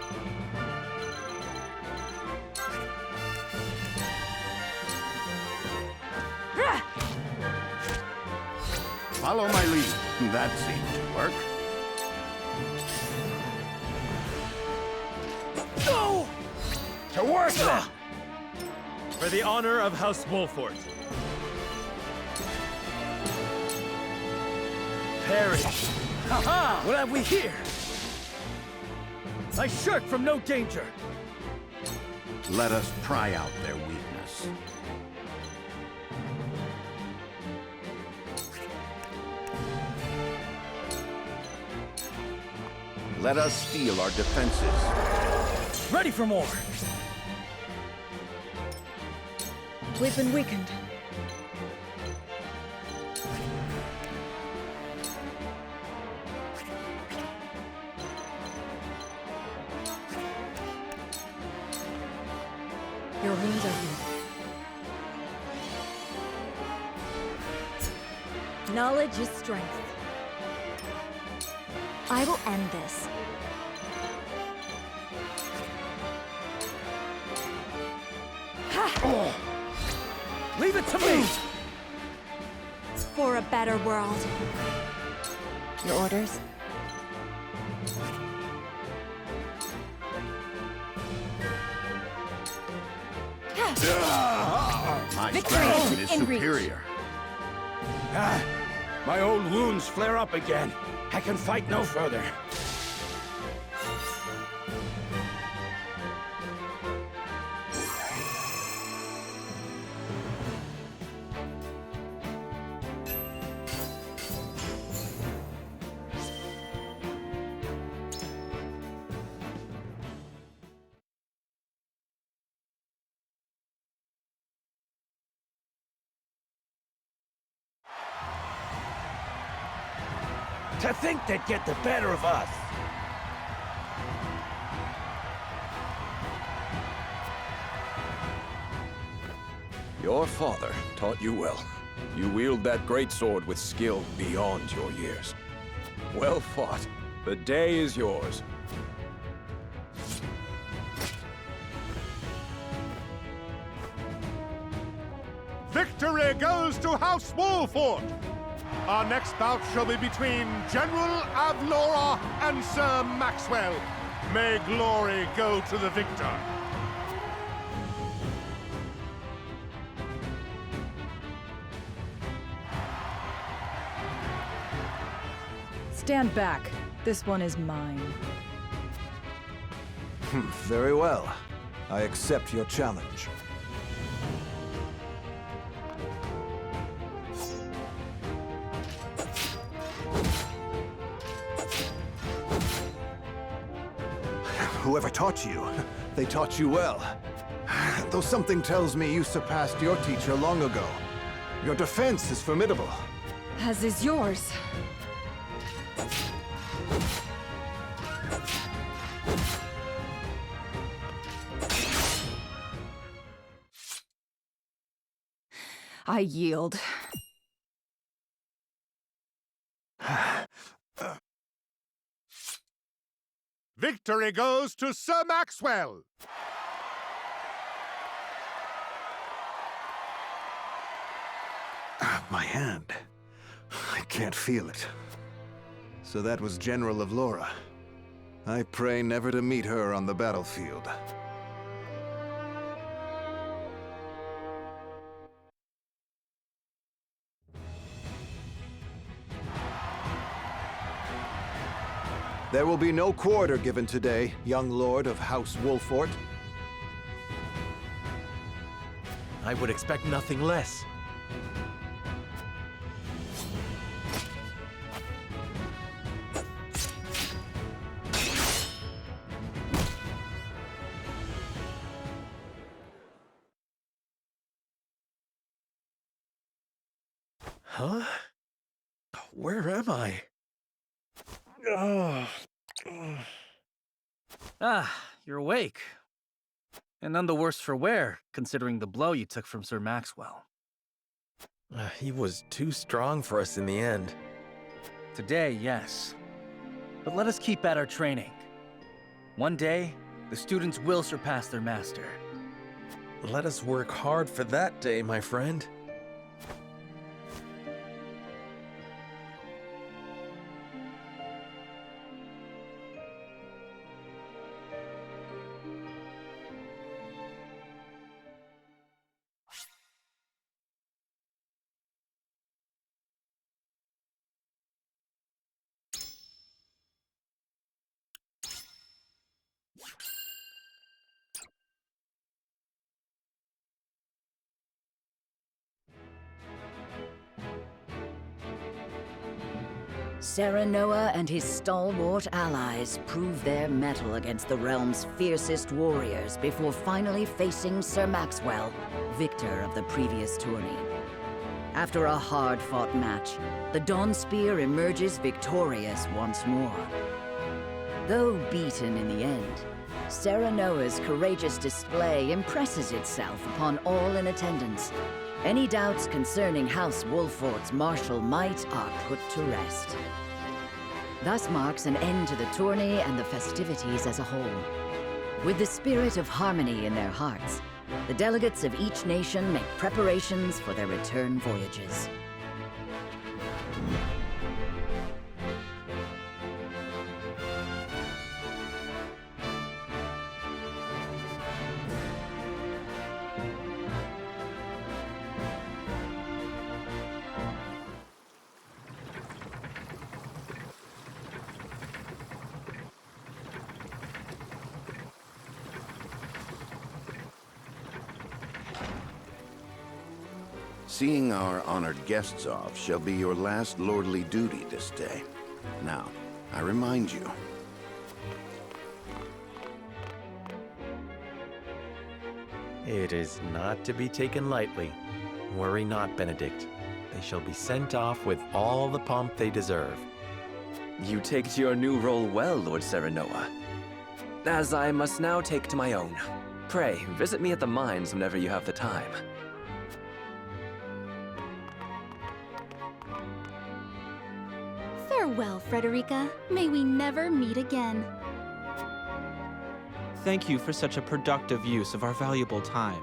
Follow my lead. That seems to work. Go! To work then! For the honor of House Wolfort. Perish! Ha-ha! What have we here? I shirk from no danger. Let us try out their weakness. Let us steel our defenses. Ready for more. We've been weakened. Your wounds are healed. Knowledge is strength. I will end this. Oh. Leave it to me! For a better world. Your orders? My Victory strategy is is in reach. superior. My old wounds flare up again. I can fight no further. To think they'd get the better of us! Your father taught you well. You wield that greatsword with skill beyond your years. Well fought. The day is yours. Victory goes to House Wolford! Our next bout shall be between General Avlora and Sir Maxwell. May glory go to the victor. Stand back. This one is mine. Very well. I accept your challenge. Whoever taught you, they taught you well. Though something tells me you surpassed your teacher long ago. Your defense is formidable. As is yours. I yield. Victory goes to Sir Maxwell! My hand. I can't feel it. So that was General Avlora. I pray never to meet her on the battlefield. There will be no quarter given today, young lord of House Wolford. I would expect nothing less. Huh? Where am I? You're awake. And none the worse for wear, considering the blow you took from Sir Maxwell. He was too strong for us in the end. Today, yes. But let us keep at our training. One day, the students will surpass their master. Let us work hard for that day, my friend. Serenoa and his stalwart allies prove their mettle against the realm's fiercest warriors before finally facing Sir Maxwell, victor of the previous tourney. After a hard-fought match, the Dawnspear emerges victorious once more. Though beaten in the end, Serenoa's courageous display impresses itself upon all in attendance. Any doubts concerning House Wolford's martial might are put to rest. Thus marks an end to the tourney and the festivities as a whole. With the spirit of harmony in their hearts, the delegates of each nation make preparations for their return voyages. Seeing our honored guests off shall be your last lordly duty this day. Now, I remind you. It is not to be taken lightly. Worry not, Benedict. They shall be sent off with all the pomp they deserve. You take to your new role well, Lord Serenoa. As I must now take to my own. Pray, visit me at the mines whenever you have the time. Farewell, Frederica. May we never meet again. Thank you for such a productive use of our valuable time.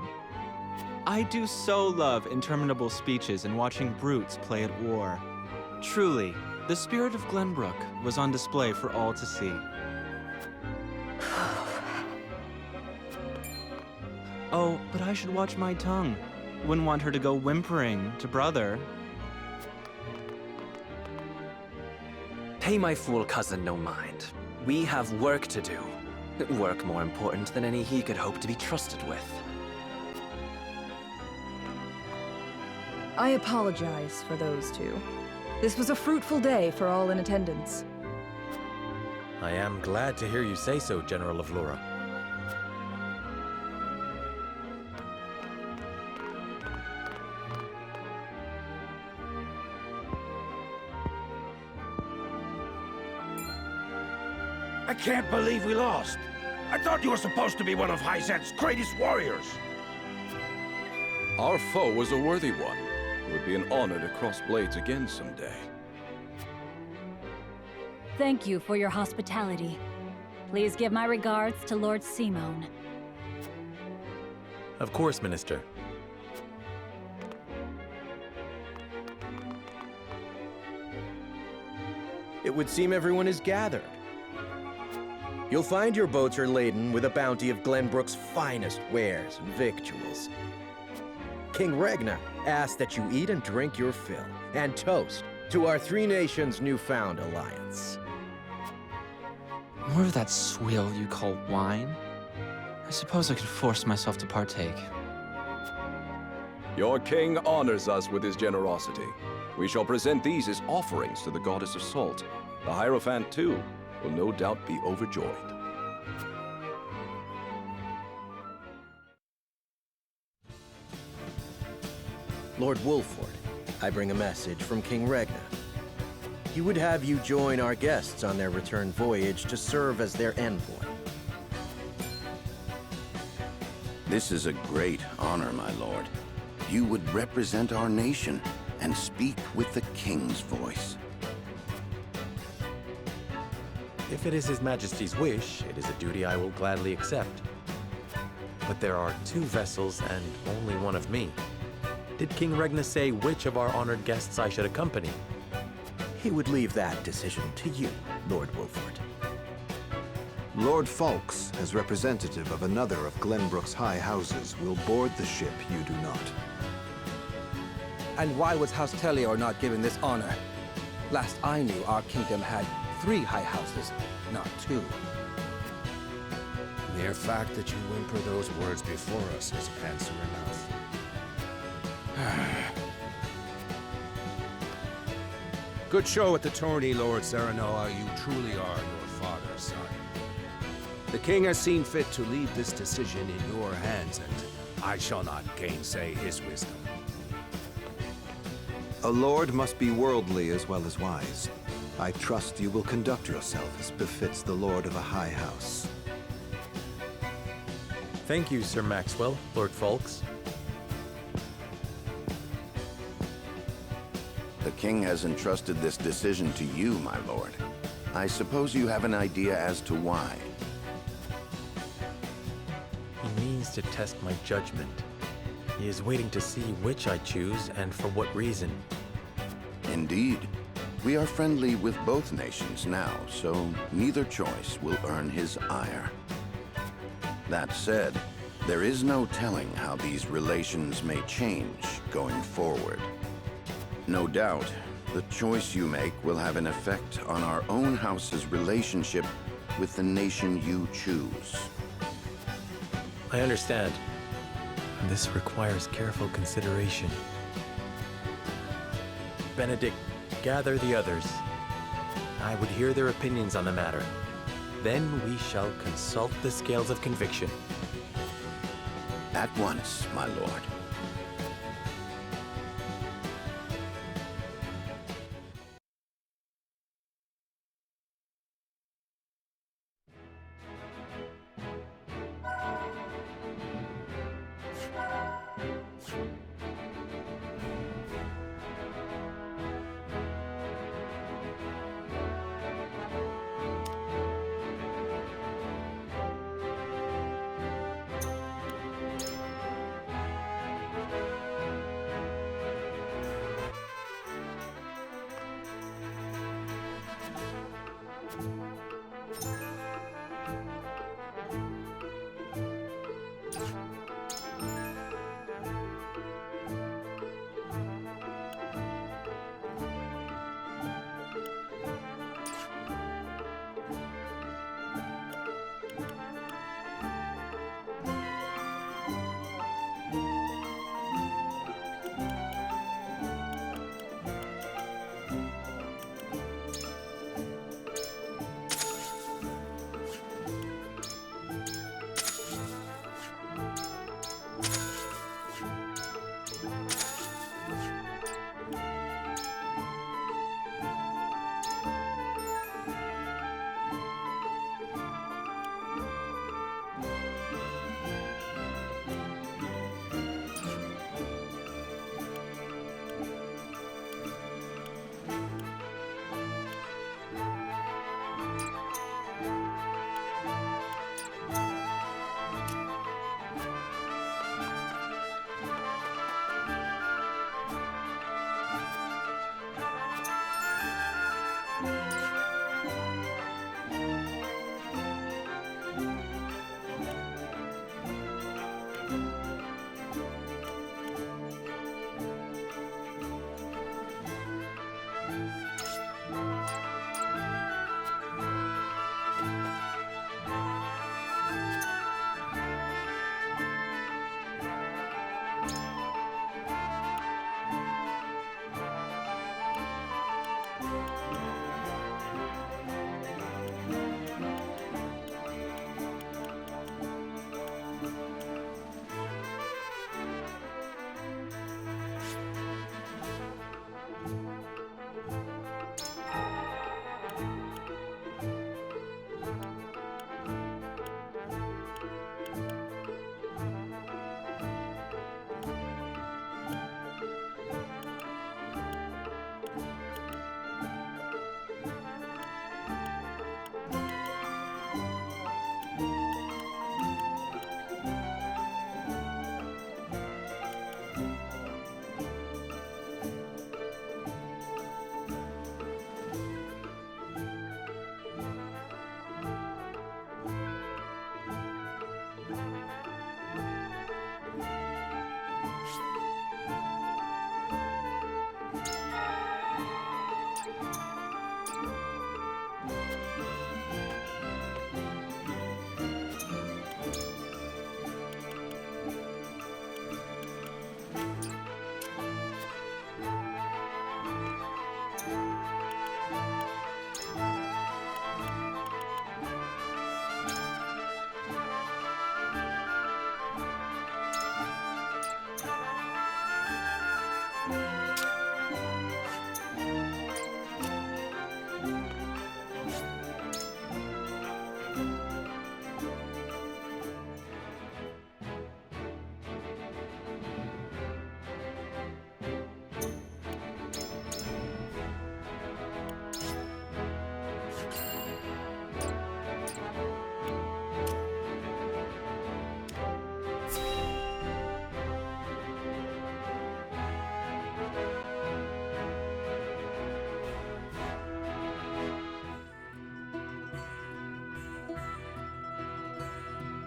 I do so love interminable speeches and watching brutes play at war. Truly, the spirit of Glenbrook was on display for all to see. Oh, but I should watch my tongue. Wouldn't want her to go whimpering to brother. Pay my fool cousin no mind. We have work to do. Work more important than any he could hope to be trusted with. I apologize for those two. This was a fruitful day for all in attendance. I am glad to hear you say so, General of Laura. I can't believe we lost. I thought you were supposed to be one of Heisend's greatest warriors. Our foe was a worthy one. It would be an honor to cross blades again someday. Thank you for your hospitality. Please give my regards to Lord Simone. Of course, Minister. It would seem everyone is gathered. You'll find your boats are laden with a bounty of Glenbrook's finest wares and victuals. King Regna asks that you eat and drink your fill, and toast to our three nations' newfound alliance. More of that swill you call wine? I suppose I could force myself to partake. Your king honors us with his generosity. We shall present these as offerings to the goddess of salt. The Hierophant, too, will no doubt be overjoyed. Lord Wolford, I bring a message from King Regna. He would have you join our guests on their return voyage to serve as their envoy. This is a great honor, my lord. You would represent our nation and speak with the king's voice. If it is His Majesty's wish, it is a duty I will gladly accept. But there are 2 vessels and only one of me. Did King Regna say which of our honored guests I should accompany? He would leave that decision to you, Lord Wolford. Lord Falks, as representative of another of Glenbrook's high houses, will board the ship you do not. And why was House Tellior not given this honor? Last I knew, our kingdom had 3 high houses, not 2. Mere fact that you whimper those words before us is answer enough. Good show at the tourney, Lord Serenoa. You truly are your father's son. The king has seen fit to leave this decision in your hands, and I shall not gainsay his wisdom. A lord must be worldly as well as wise. I trust you will conduct yourself as befits the lord of a high house. Thank you, Sir Maxwell, Lord Falks. The king has entrusted this decision to you, my lord. I suppose you have an idea as to why. He means to test my judgment. He is waiting to see which I choose and for what reason. Indeed. We are friendly with both nations now, so neither choice will earn his ire. That said, there is no telling how these relations may change going forward. No doubt, the choice you make will have an effect on our own house's relationship with the nation you choose. I understand. This requires careful consideration. Benedict, gather the others. I would hear their opinions on the matter. Then we shall consult the scales of conviction. At once, my lord.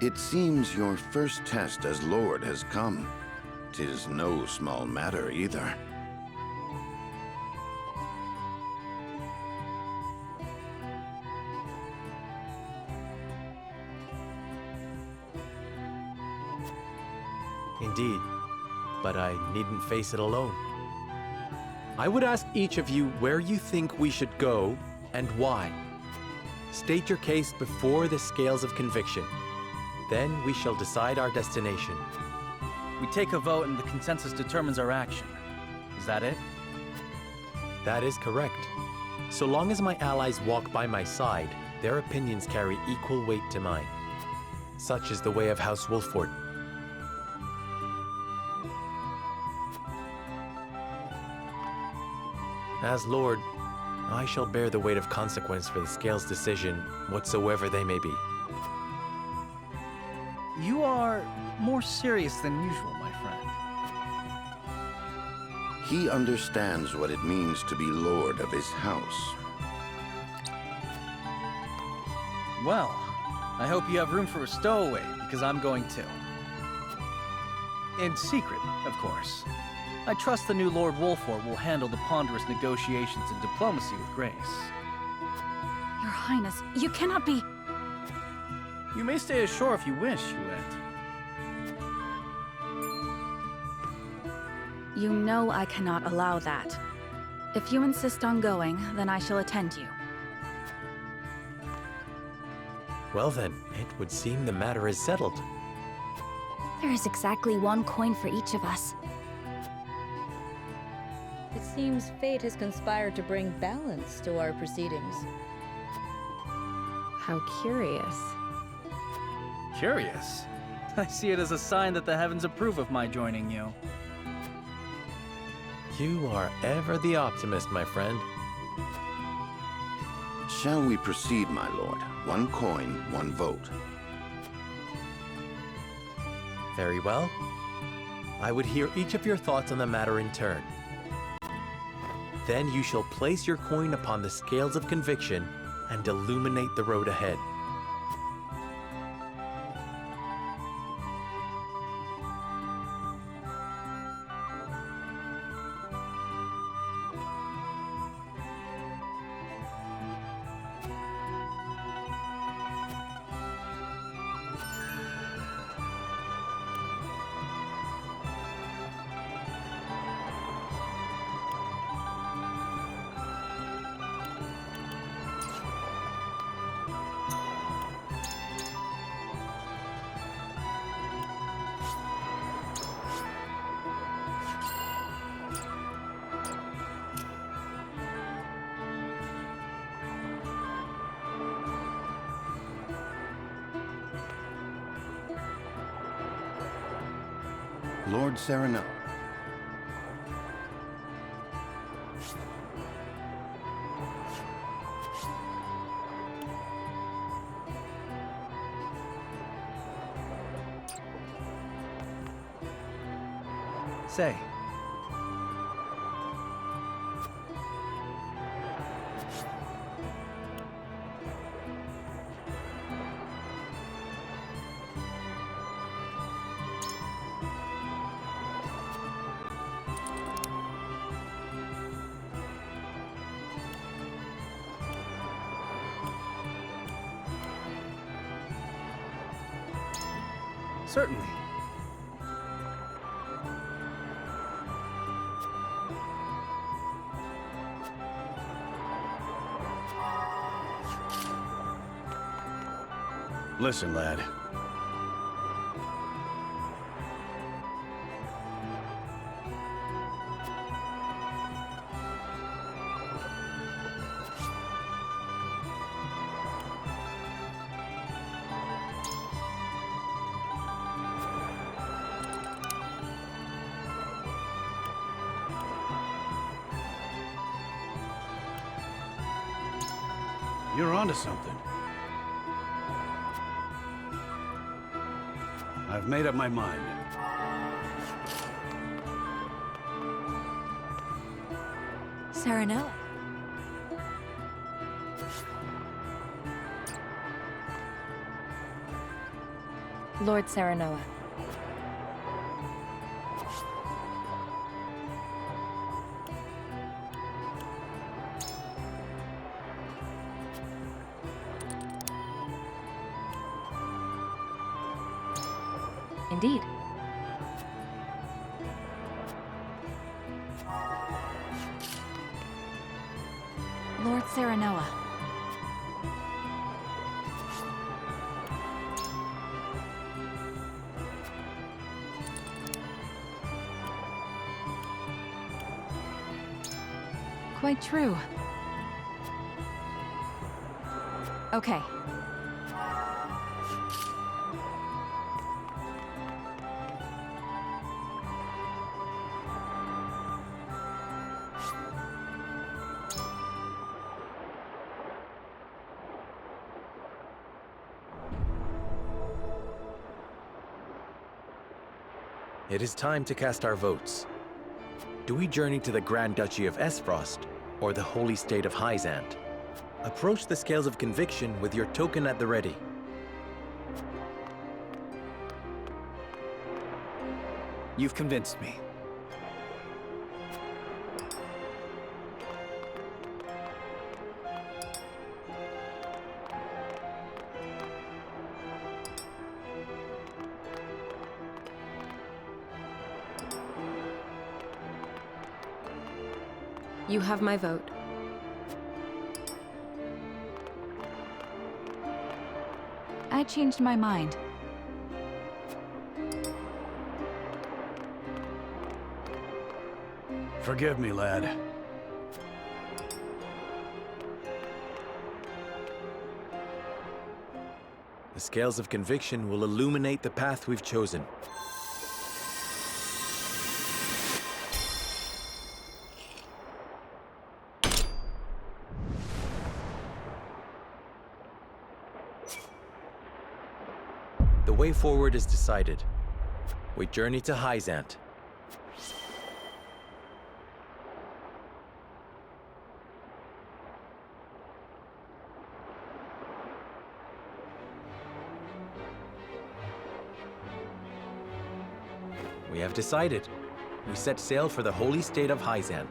It seems your first test as Lord has come. 'Tis no small matter either. Indeed, but I needn't face it alone. I would ask each of you where you think we should go and why. State your case before the scales of conviction. Then we shall decide our destination. We take a vote and the consensus determines our action. Is that it? That is correct. So long as my allies walk by my side, their opinions carry equal weight to mine. Such is the way of House Wolford. As Lord, I shall bear the weight of consequence for the Scales' decision, whatsoever they may be. You are more serious than usual, my friend. He understands what it means to be Lord of his house. Well, I hope you have room for a stowaway, because I'm going too. In secret, of course. I trust the new Lord Wolford will handle the ponderous negotiations and diplomacy with grace. Your Highness, you cannot be... You may stay ashore if you wish, Heisend. You know I cannot allow that. If you insist on going, then I shall attend you. Well then, it would seem the matter is settled. There is exactly one coin for each of us. It seems fate has conspired to bring balance to our proceedings. How curious. Curious? I see it as a sign that the heavens approve of my joining you. You are ever the optimist, my friend. Shall we proceed, my lord? One coin, one vote. Very well. I would hear each of your thoughts on the matter in turn. Then you shall place your coin upon the scales of conviction and illuminate the road ahead. Lord Serenella. Say. Certainly. Listen, lad. You're onto something. I've made up my mind. Serenella. Lord Serenoa. Indeed. Lord Serenoa. Quite true. Okay. It is time to cast our votes. Do we journey to the Grand Duchy of Esfrost, or the Holy State of Heisend? Approach the scales of conviction with your token at the ready. You've convinced me. You have my vote. I changed my mind. Forgive me, lad. The scales of conviction will illuminate the path we've chosen. The way forward is decided. We journey to Heisend. We have decided. We set sail for the Holy State of Heisend.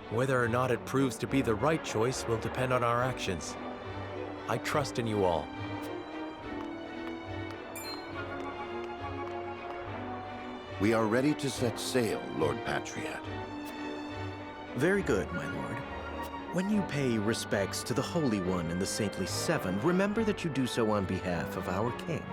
Whether or not it proves to be the right choice will depend on our actions. I trust in you all. We are ready to set sail, Lord Patriot. Very good, my lord. When you pay respects to the Holy One and the Saintly Seven, remember that you do so on behalf of our king.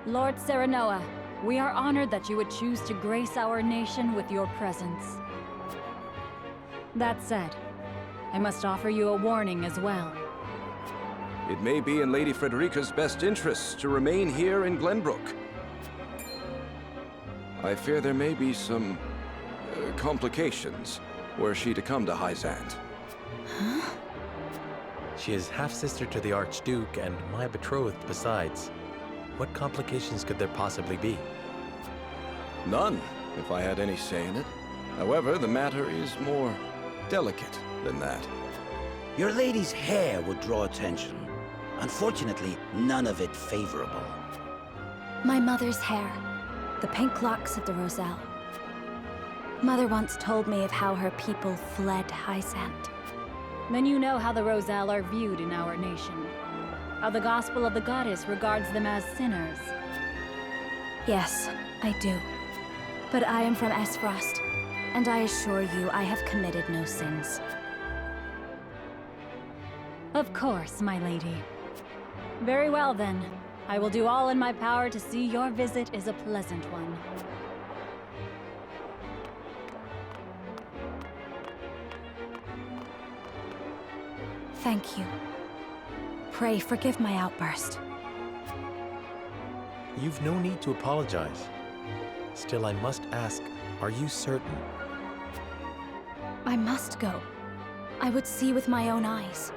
Lord Serenoa, we are honored that you would choose to grace our nation with your presence. That said, I must offer you a warning as well. It may be in Lady Frederica's best interests to remain here in Glenbrook. I fear there may be some complications were she to come to Heisend. Huh? She is half-sister to the Archduke and my betrothed besides. What complications could there possibly be? None, if I had any say in it. However, the matter is more delicate than that. Your lady's hair would draw attention. Unfortunately, none of it favorable. My mother's hair. The pink locks of the Roselle. Mother once told me of how her people fled Heisend. Then you know how the Roselle are viewed in our nation. How the gospel of the goddess regards them as sinners. Yes, I do. But I am from Esfrost, and I assure you I have committed no sins. Of course, my lady. Very well then. I will do all in my power to see your visit is a pleasant one. Thank you. Pray forgive my outburst. You've no need to apologize. Still, I must ask, are you certain? I must go. I would see with my own eyes.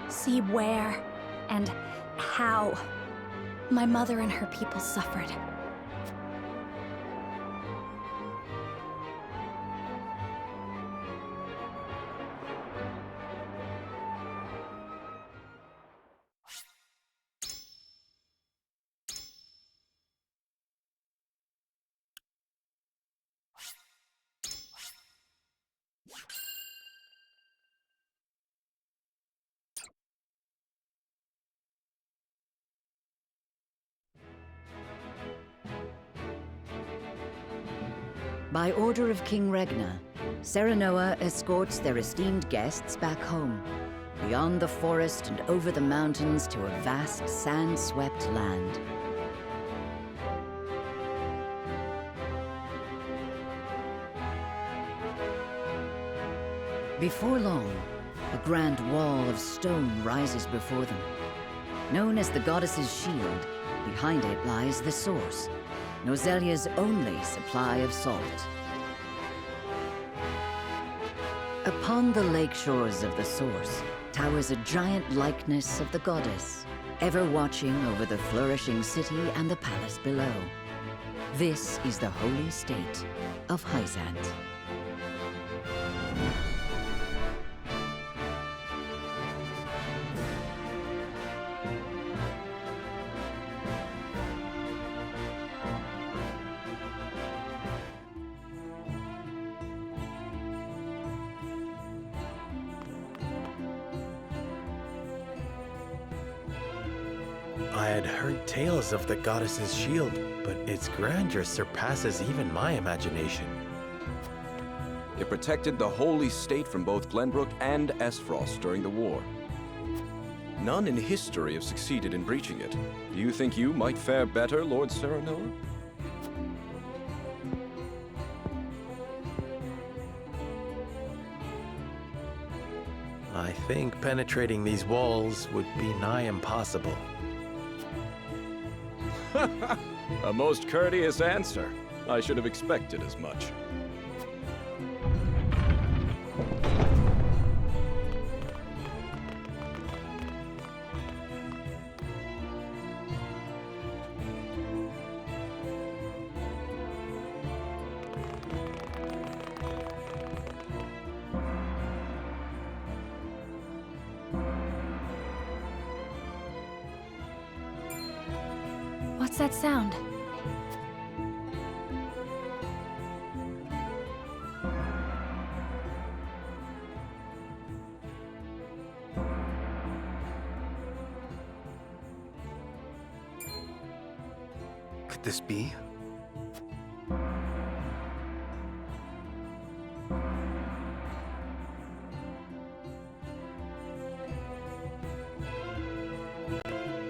See where and how my mother and her people suffered. By order of King Regna, Serenoa escorts their esteemed guests back home, beyond the forest and over the mountains to a vast sand-swept land. Before long, a grand wall of stone rises before them. Known as the Goddess's Shield, behind it lies the source, Noselia's only supply of salt. Upon the lake shores of the source towers a giant likeness of the goddess, ever watching over the flourishing city and the palace below. This is the holy state of Heisend. I had heard tales of the goddess's shield, but its grandeur surpasses even my imagination. It protected the holy state from both Glenbrook and Esfrost during the war. None in history have succeeded in breaching it. Do you think you might fare better, Lord Serenoa? I think penetrating these walls would be nigh impossible. A most courteous answer. I should have expected as much. What's that sound? Could this be?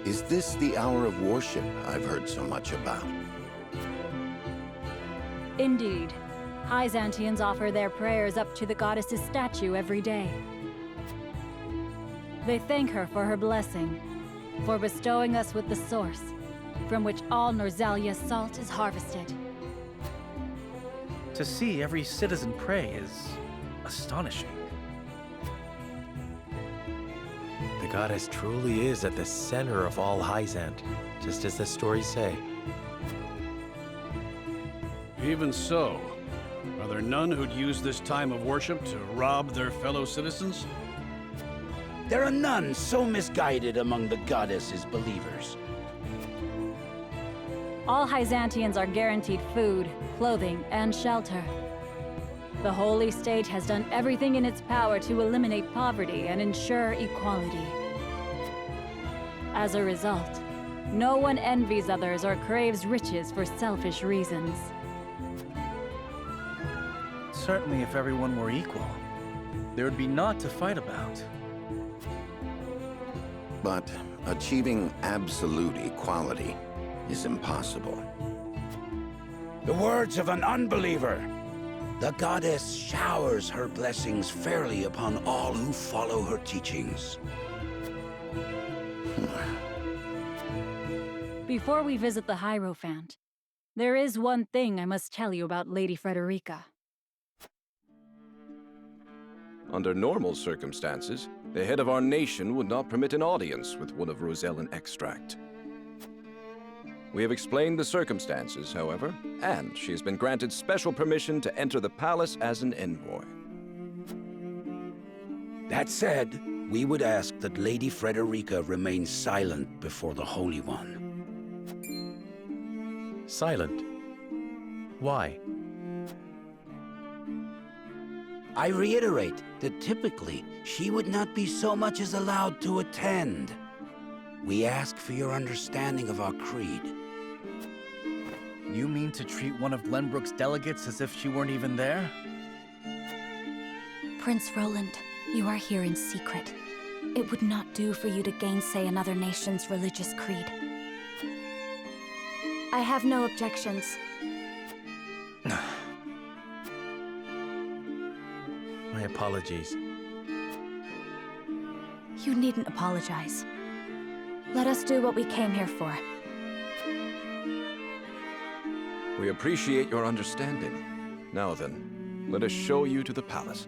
Is this the hour of worship I've heard so much about? Indeed. Heisentians offer their prayers up to the goddess's statue every day. They thank her for her blessing, for bestowing us with the source, from which all Norzalia's salt is harvested. To see every citizen pray is astonishing. The goddess truly is at the center of all Heisend, just as the stories say. Even so, are there none who'd use this time of worship to rob their fellow citizens? There are none so misguided among the goddess's believers. All Heisantians are guaranteed food, clothing, and shelter. The holy state has done everything in its power to eliminate poverty and ensure equality. As a result, no one envies others or craves riches for selfish reasons. Certainly if everyone were equal, there would be naught to fight about. But achieving absolute equality is impossible. The words of an unbeliever. The goddess showers her blessings fairly upon all who follow her teachings. Before we visit the Hierophant, there is one thing I must tell you about Lady Frederica. Under normal circumstances, the head of our nation would not permit an audience with one of Rosellan extract. We have explained the circumstances, however, and she has been granted special permission to enter the palace as an envoy. That said, we would ask that Lady Frederica remain silent before the Holy One. Silent? Why? I reiterate that typically she would not be so much as allowed to attend. We ask for your understanding of our creed. You mean to treat one of Glenbrook's delegates as if she weren't even there? Prince Roland, you are here in secret. It would not do for you to gainsay another nation's religious creed. I have no objections. My apologies. You needn't apologize. Let us do what we came here for. We appreciate your understanding. Now then, let us show you to the palace.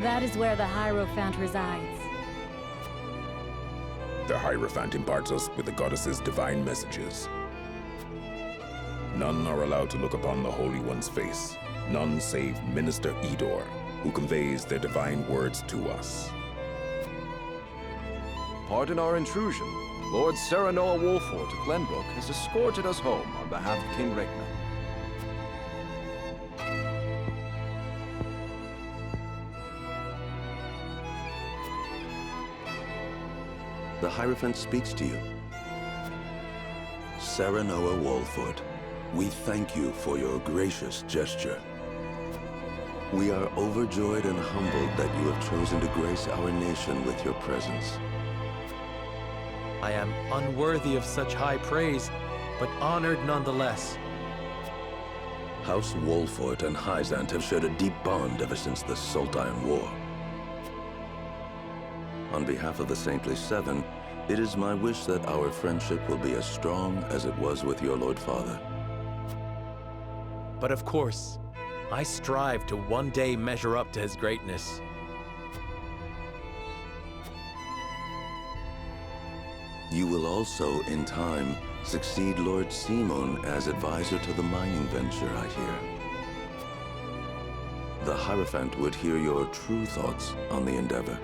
That is where the Hierophant resides. The Hierophant imparts us with the goddess's divine messages. None are allowed to look upon the Holy One's face. None save Minister Edor, who conveys their divine words to us. Pardon our intrusion. Lord Serenoa Wolford of Glenbrook has escorted us home on behalf of King Regna. The Hierophant speaks to you. Serenoa Wolford, we thank you for your gracious gesture. We are overjoyed and humbled that you have chosen to grace our nation with your presence. I am unworthy of such high praise, but honored nonetheless. House Wolford and Heisend have shared a deep bond ever since the Saltire War. On behalf of the Saintly Seven, it is my wish that our friendship will be as strong as it was with your Lord Father. But of course, I strive to one day measure up to his greatness. You will also, in time, succeed Lord Simon as advisor to the mining venture, I hear. The Hierophant would hear your true thoughts on the endeavor.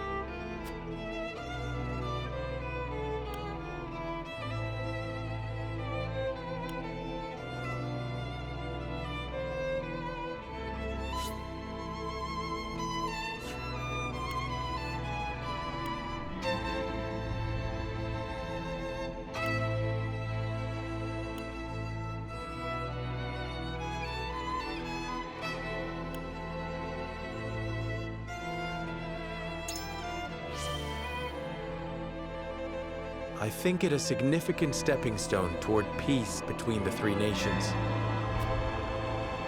I think it a significant stepping stone toward peace between the three nations.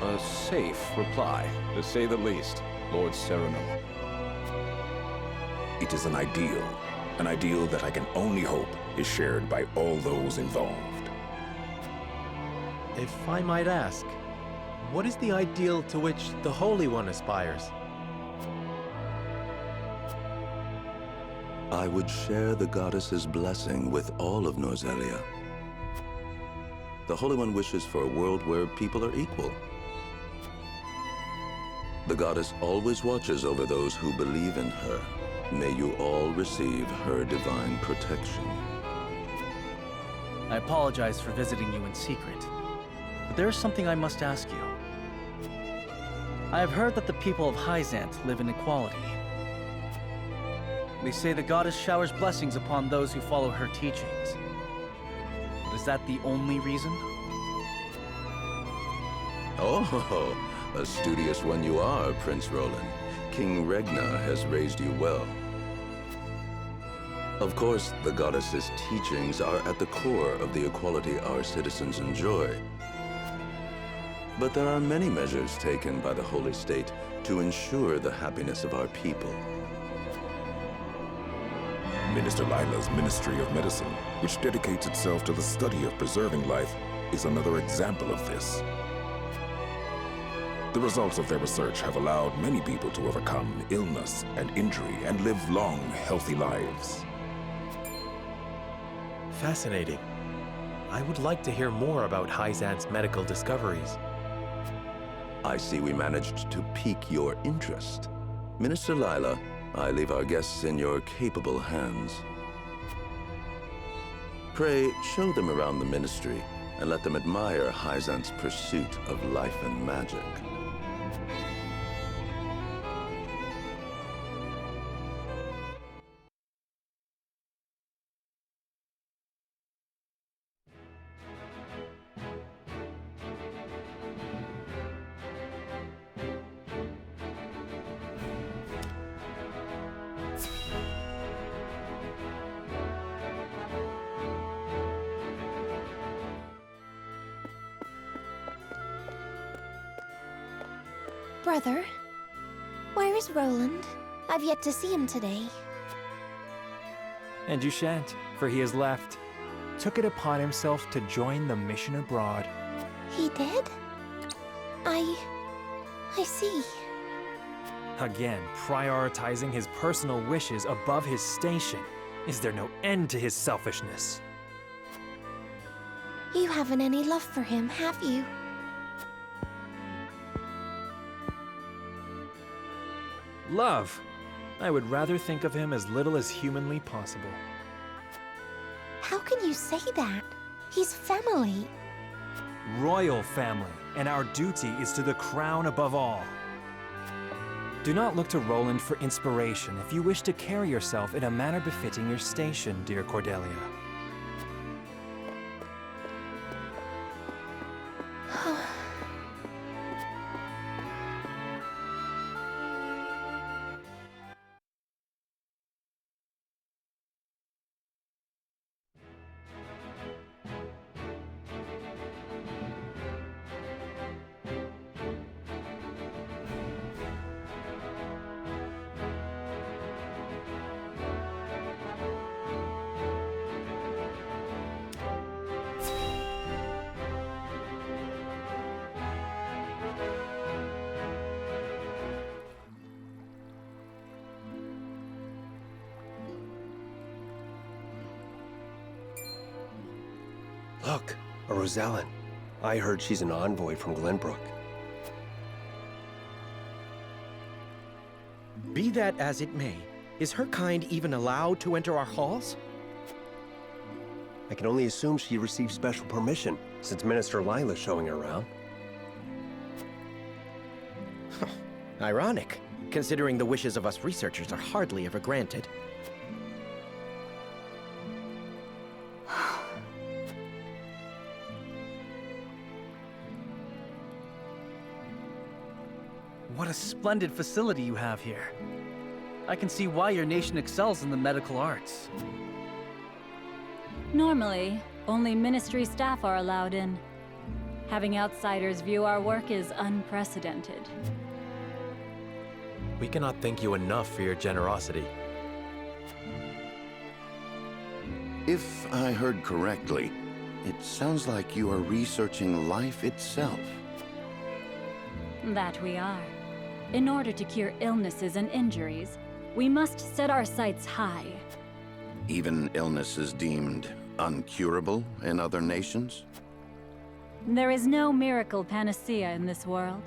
A safe reply, to say the least, Lord Serenoa. It is an ideal that I can only hope is shared by all those involved. If I might ask, what is the ideal to which the Holy One aspires? I would share the goddess's blessing with all of Norzelia. The Holy One wishes for a world where people are equal. The goddess always watches over those who believe in her. May you all receive her divine protection. I apologize for visiting you in secret, but there is something I must ask you. I have heard that the people of Heisend live in equality. They say the goddess showers blessings upon those who follow her teachings. But is that the only reason? Oh, a studious one you are, Prince Roland. King Regna has raised you well. Of course, the goddess's teachings are at the core of the equality our citizens enjoy. But there are many measures taken by the Holy State to ensure the happiness of our people. Minister Lila's Ministry of Medicine, which dedicates itself to the study of preserving life, is another example of this. The results of their research have allowed many people to overcome illness and injury and live long, healthy lives. Fascinating. I would like to hear more about Heisend's medical discoveries. I see we managed to pique your interest. Minister Lila, I leave our guests in your capable hands. Pray, show them around the ministry, and let them admire Heisend's pursuit of life and magic. Brother, where is Roland? I've yet to see him today. And you shan't, for he has left. Took it upon himself to join the mission abroad. He did? I see. Again, prioritizing his personal wishes above his station. Is there no end to his selfishness? You haven't any love for him, have you? Love. I would rather think of him as little as humanly possible. How can you say that? He's family. Royal family, and our duty is to the crown above all. Do not look to Roland for inspiration if you wish to carry yourself in a manner befitting your station, dear Cordelia. Look, a Rosellan. I heard she's an envoy from Glenbrook. Be that as it may, is her kind even allowed to enter our halls? I can only assume she received special permission, since Minister Lila's showing her around. Ironic, considering the wishes of us researchers are hardly ever granted. What a splendid facility you have here. I can see why your nation excels in the medical arts. Normally, only ministry staff are allowed in. Having outsiders view our work is unprecedented. We cannot thank you enough for your generosity. If I heard correctly, it sounds like you are researching life itself. That we are. In order to cure illnesses and injuries, we must set our sights high. Even illnesses deemed uncurable in other nations? There is no miracle panacea in this world,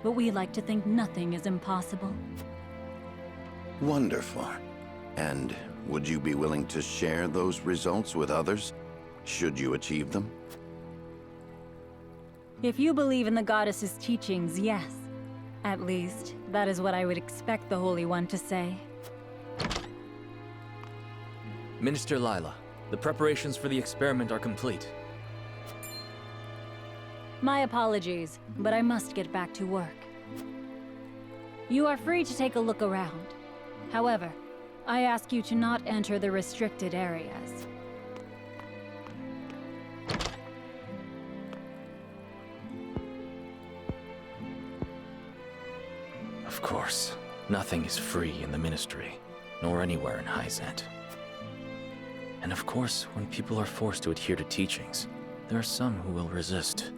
but we like to think nothing is impossible. Wonderful. And would you be willing to share those results with others, should you achieve them? If you believe in the goddess's teachings, yes. At least, that is what I would expect the Holy One to say. Minister Lila, the preparations for the experiment are complete. My apologies, but I must get back to work. You are free to take a look around. However, I ask you to not enter the restricted areas. Of course, nothing is free in the Ministry, nor anywhere in Heisend. And of course, when people are forced to adhere to teachings, there are some who will resist.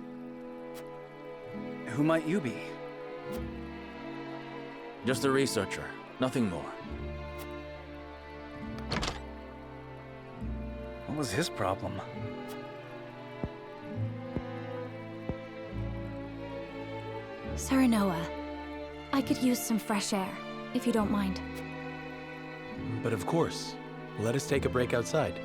Who might you be? Just a researcher, nothing more. What was his problem? Serenoa, I could use some fresh air, if you don't mind. But of course, let us take a break outside.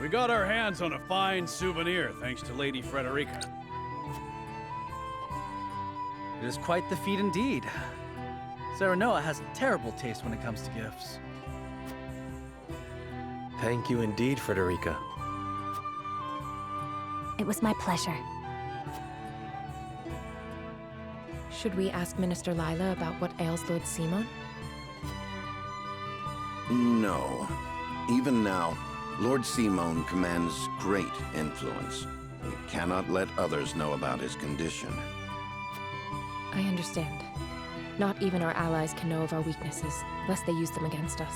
We got our hands on a fine souvenir thanks to Lady Frederica. It is quite the feat indeed. Serenoa has a terrible taste when it comes to gifts. Thank you indeed, Frederica. It was my pleasure. Should we ask Minister Lila about what ails Lord Simon? No. Even now, Lord Simon commands great influence. We cannot let others know about his condition. I understand. Not even our allies can know of our weaknesses, lest they use them against us.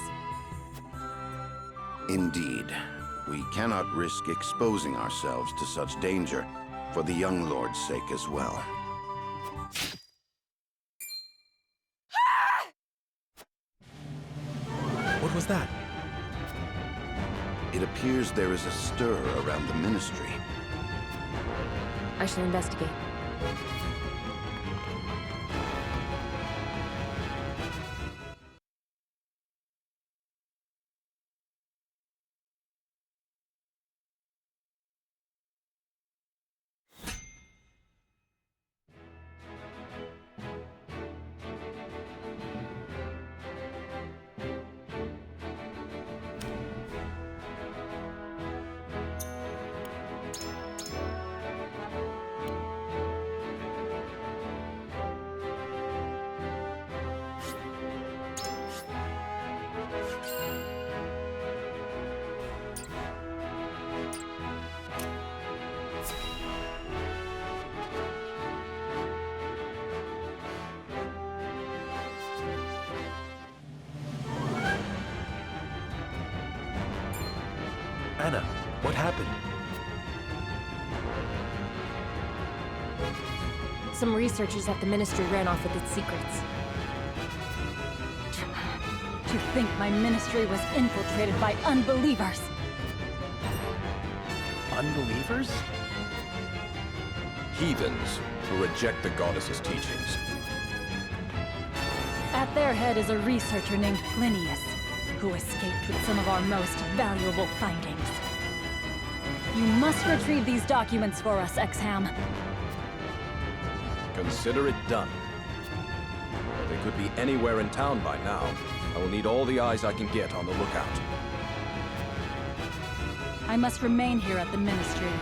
Indeed. We cannot risk exposing ourselves to such danger, for the young lord's sake as well. What was that? It appears there is a stir around the ministry. I shall investigate. Anna, what happened? Some researchers at the Ministry ran off with its secrets. To think my ministry was infiltrated by unbelievers! Unbelievers? Heathens who reject the goddess's teachings. At their head is a researcher named Plinius, who escaped with some of our most valuable findings. You must retrieve these documents for us, Exham. Consider it done. They could be anywhere in town by now. I will need all the eyes I can get on the lookout. I must remain here at the Ministry.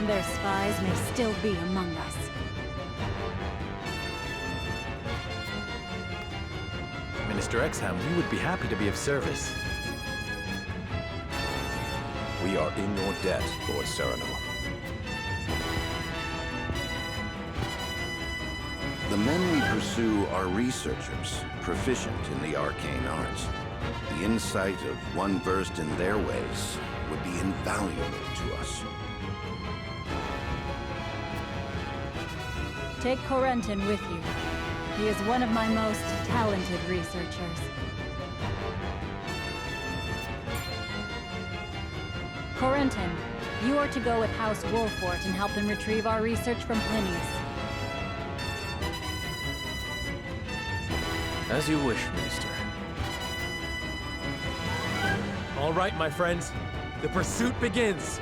Their spies may still be among us. Minister Exham, we would be happy to be of service. We are in your debt, Lord Serenoa. The men we pursue are researchers, proficient in the arcane arts. The insight of one versed in their ways would be invaluable to us. Take Corentin with you. He is one of my most talented researchers. Corentin, you are to go with House Wolfort and help them retrieve our research from Plinius. As you wish, Minister. All right, my friends. The pursuit begins!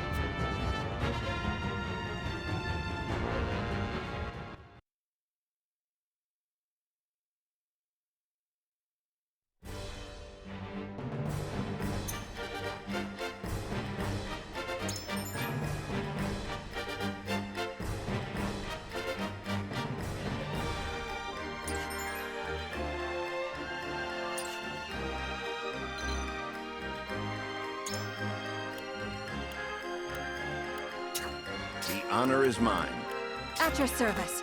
The honor is mine. At your service.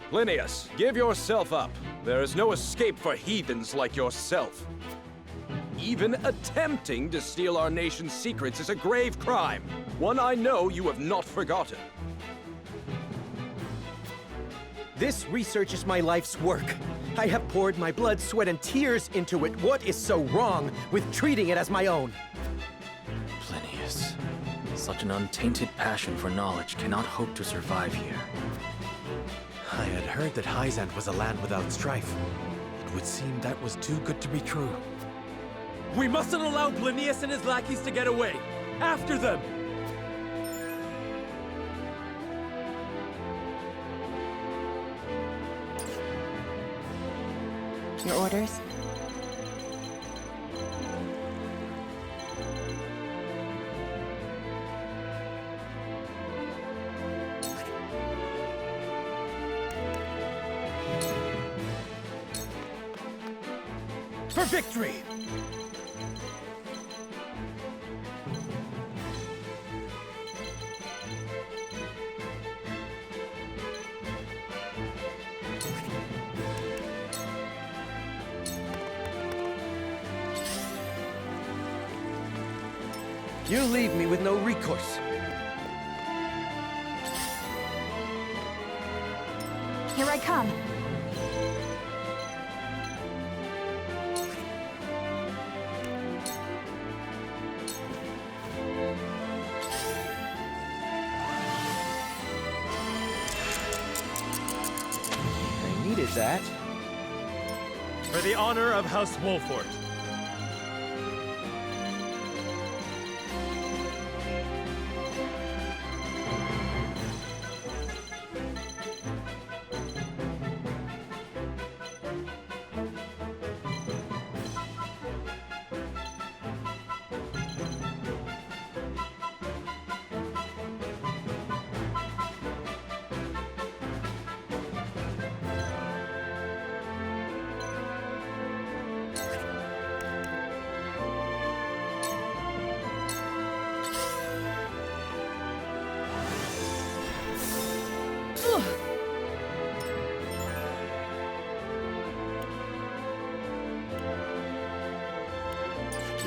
Plinius, give yourself up. There is no escape for heathens like yourself. Even attempting to steal our nation's secrets is a grave crime. One I know you have not forgotten. This research is my life's work. I have poured my blood, sweat, and tears into it. What is so wrong with treating it as my own? Plinius, such an untainted passion for knowledge cannot hope to survive here. I had heard that Heisend was a land without strife. It would seem that was too good to be true. We mustn't allow Plinius and his lackeys to get away! After them! Your orders? For victory! You leave me with no recourse. Here I come. I needed that. For the honor of House Wolfort.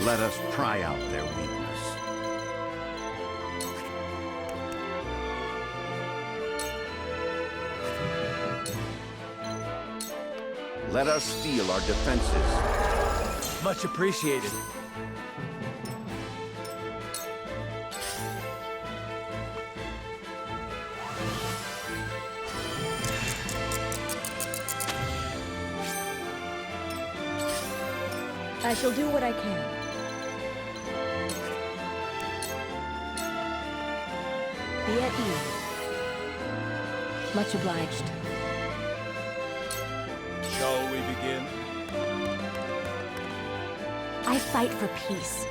Let us pry out their weakness. Let us steel our defenses. Much appreciated. I shall do what I can. Be at ease. Much obliged. Shall we begin? I fight for peace.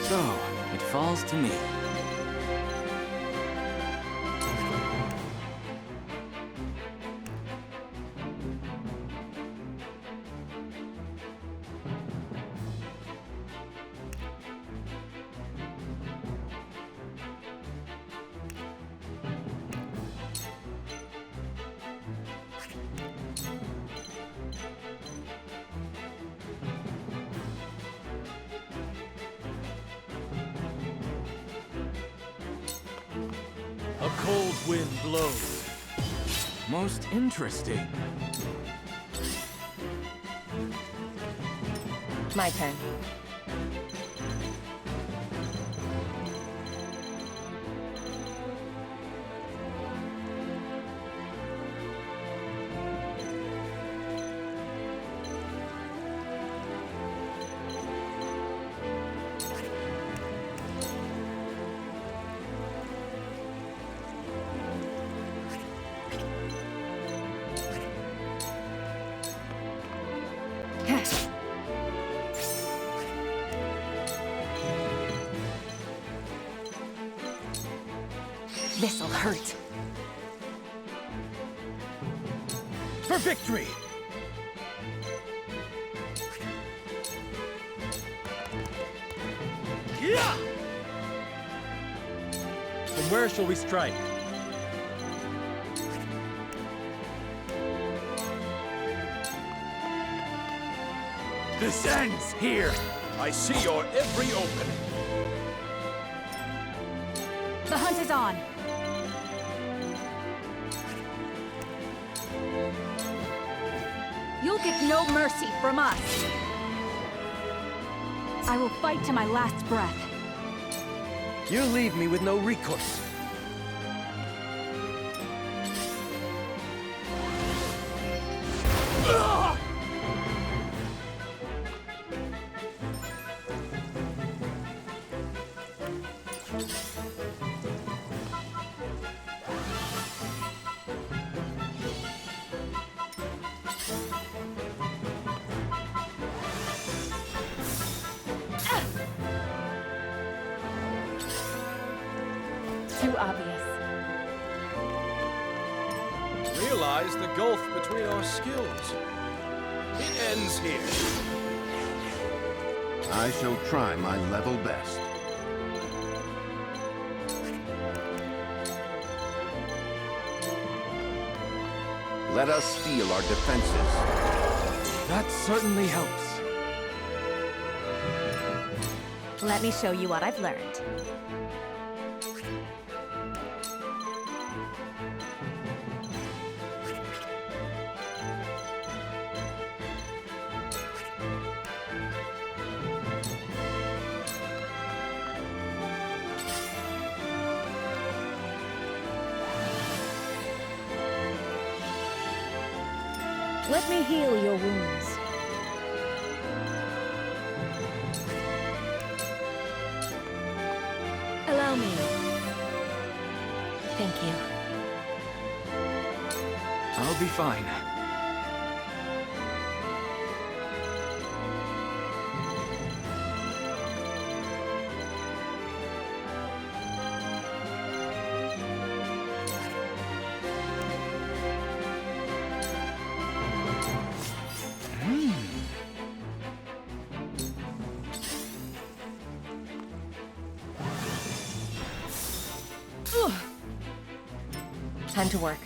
So, it falls to me. A cold wind blows. Most interesting. My turn. This'll hurt. For victory! From where shall we strike? This ends here! I see your every opening. The hunt is on. You'll get no mercy from us. I will fight to my last breath. You leave me with no recourse. Too obvious. Realize the gulf between our skills. It ends here. I shall try my level best. Let us steel our defenses. That certainly helps. Let me show you what I've learned. Let me heal your wounds. Allow me. Thank you. I'll be fine. Time to work.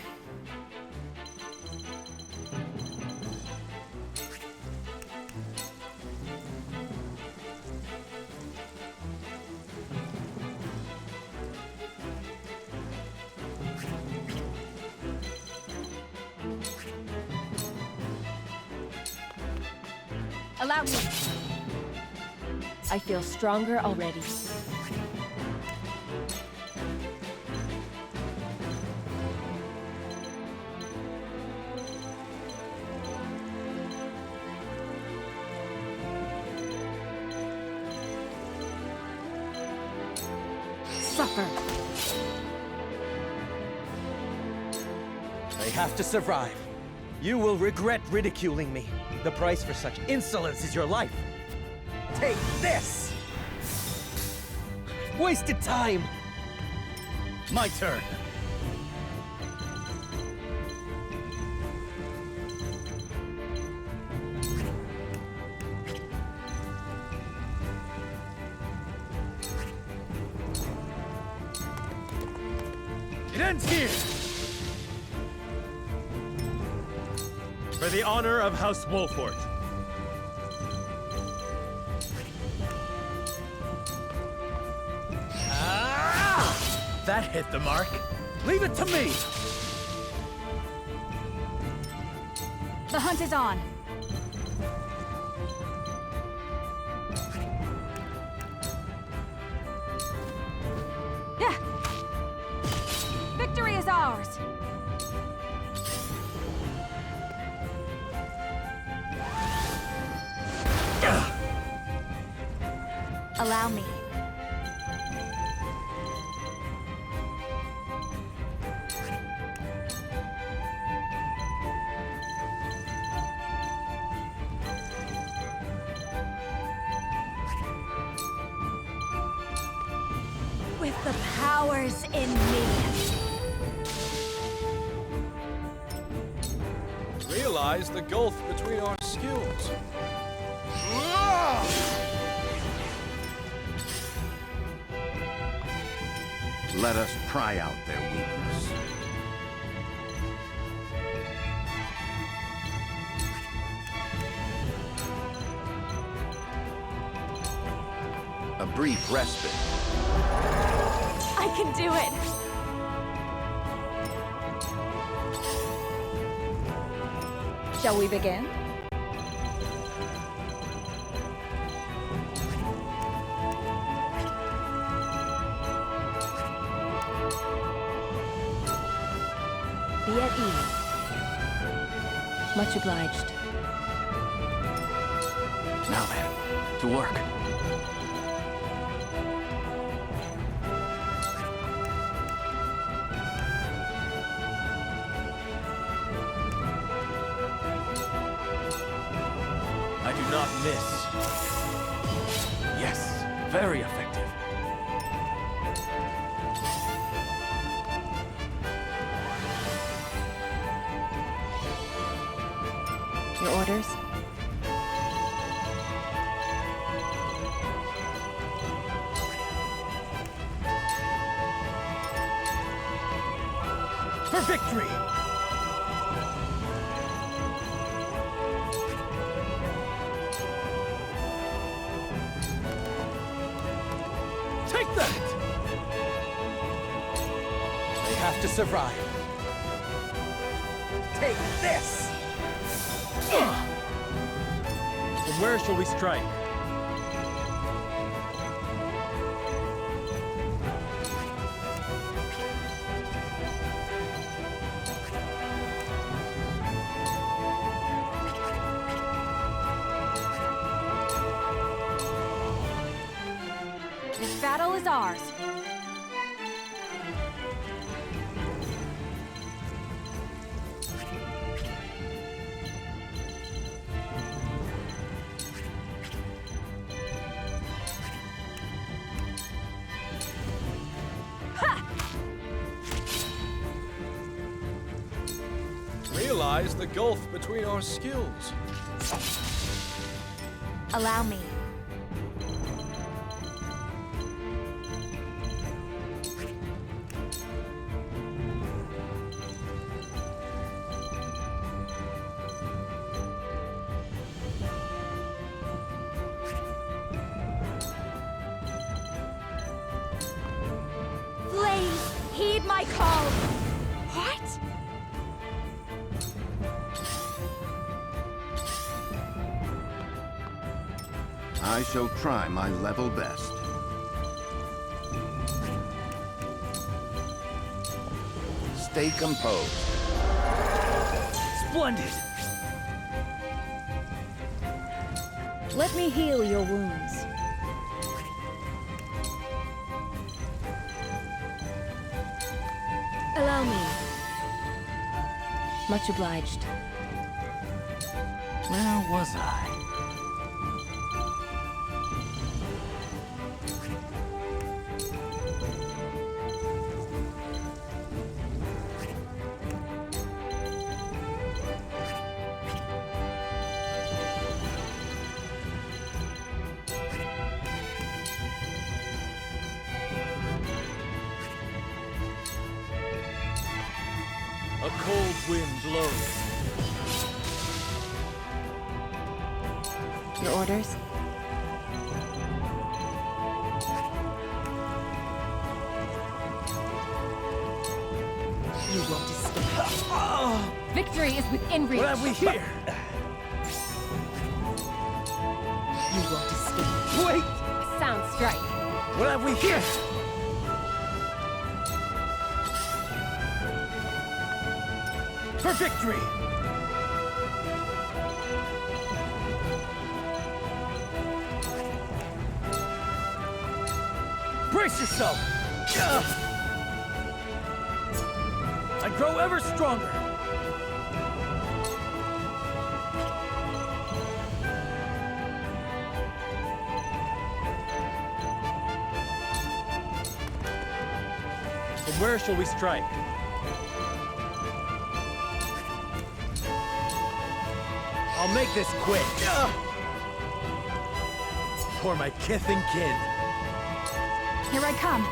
Allow me. I feel stronger already. Suffer. They have to survive. You will regret ridiculing me. The price for such insolence is your life. Take this! Wasted time! My turn. It ends here! For the honor of House Wolfort. That hit the mark. Leave it to me! The hunt is on. Yeah. Victory is ours. Allow me. With the powers in me. Realize the gulf between our skills. Let us pry out their weakness. A brief respite. I can do it! Shall we begin? Be at ease. Much obliged. Now then, to work. I do not miss. Yes, very effective. Your orders? For victory! Take that! They have to survive. Take this! From where shall we strike? This battle is ours. Realize the gulf between our skills. Allow me. Please, heed my call. What? I shall try my level best. Stay composed. Splendid! Let me heal your wounds. Allow me. Much obliged. Where was I? A cold wind blows. Your orders? You won't escape. Victory is within reach. What have we here? You won't escape. Wait! A sound strike. What have we here? For victory! Brace yourself! I grow ever stronger! And where shall we strike? I'll make this quick. For my kith and kin. Here I come.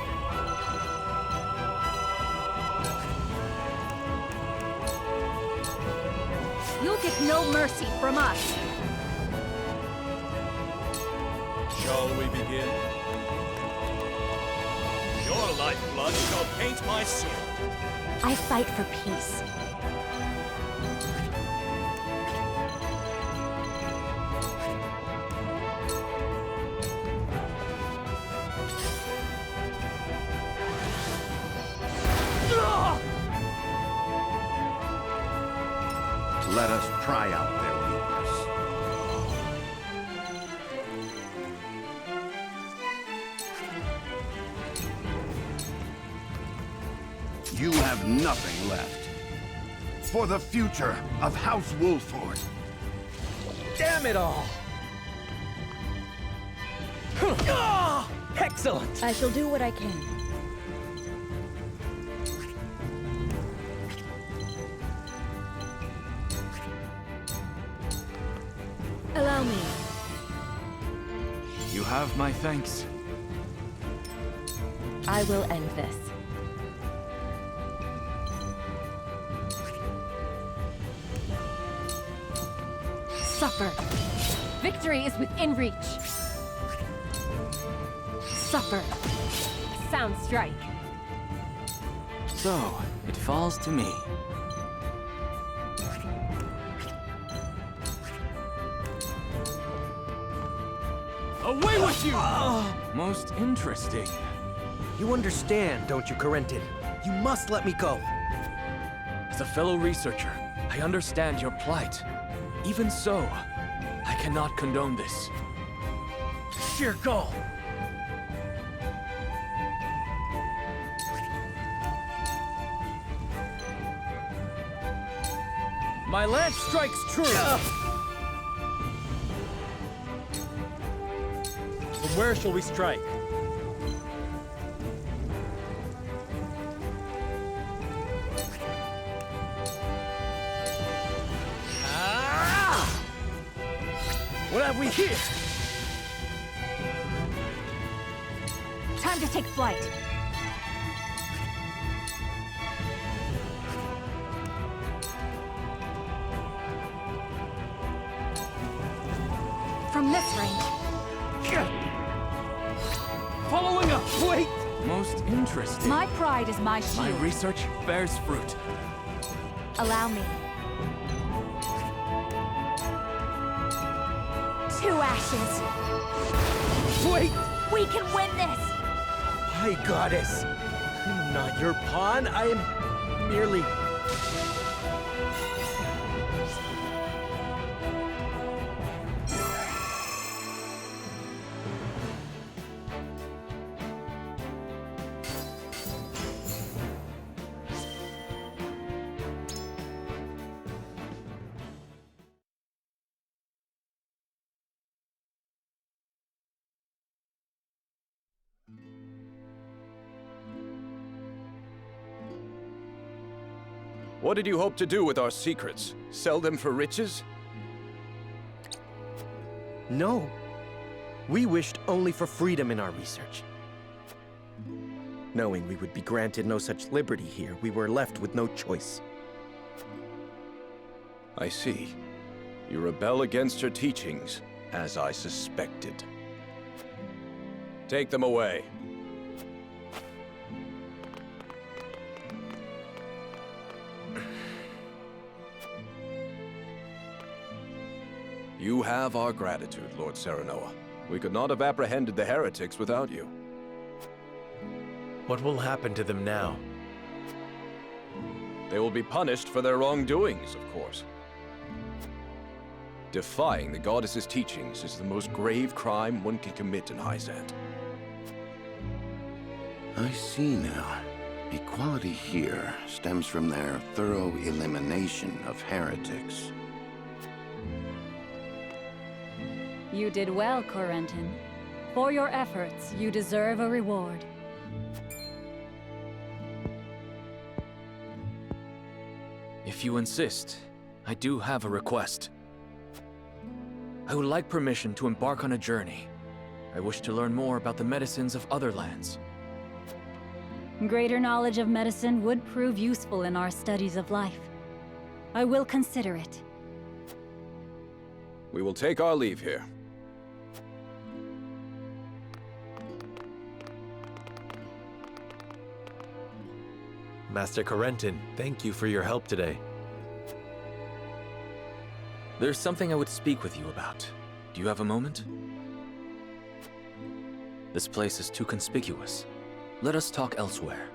Expect no mercy from us. Shall we begin? Your lifeblood shall paint my sword. I fight for peace. Let us pry out their weakness. You have nothing left. For the future of House Wolford. Damn it all! Excellent! I shall do what I can. Allow me. You have my thanks. I will end this. Suffer. Victory is within reach. Suffer. Sound strike. So, it falls to me. Away with you! Most interesting. You understand, don't you, Corentin? You must let me go. As a fellow researcher, I understand your plight. Even so, I cannot condone this. Sheer gall! My lance strikes true! From where shall we strike? What have we here? Time to take flight. From this range. Following up! Wait! Most interesting. My pride is my shield. My research bears fruit. Allow me. 2 ashes. Wait! We can win this! My goddess! I'm not your pawn, I am merely... What did you hope to do with our secrets? Sell them for riches? No. We wished only for freedom in our research. Knowing we would be granted no such liberty here, we were left with no choice. I see. You rebel against her teachings, as I suspected. Take them away. You have our gratitude, Lord Serenoa. We could not have apprehended the heretics without you. What will happen to them now? They will be punished for their wrongdoings, of course. Defying the goddess's teachings is the most grave crime one can commit in Heisend. I see now. Equality here stems from their thorough elimination of heretics. You did well, Corentin. For your efforts, you deserve a reward. If you insist, I do have a request. I would like permission to embark on a journey. I wish to learn more about the medicines of other lands. Greater knowledge of medicine would prove useful in our studies of life. I will consider it. We will take our leave here. Master Corentin, thank you for your help today. There's something I would speak with you about. Do you have a moment? This place is too conspicuous. Let us talk elsewhere.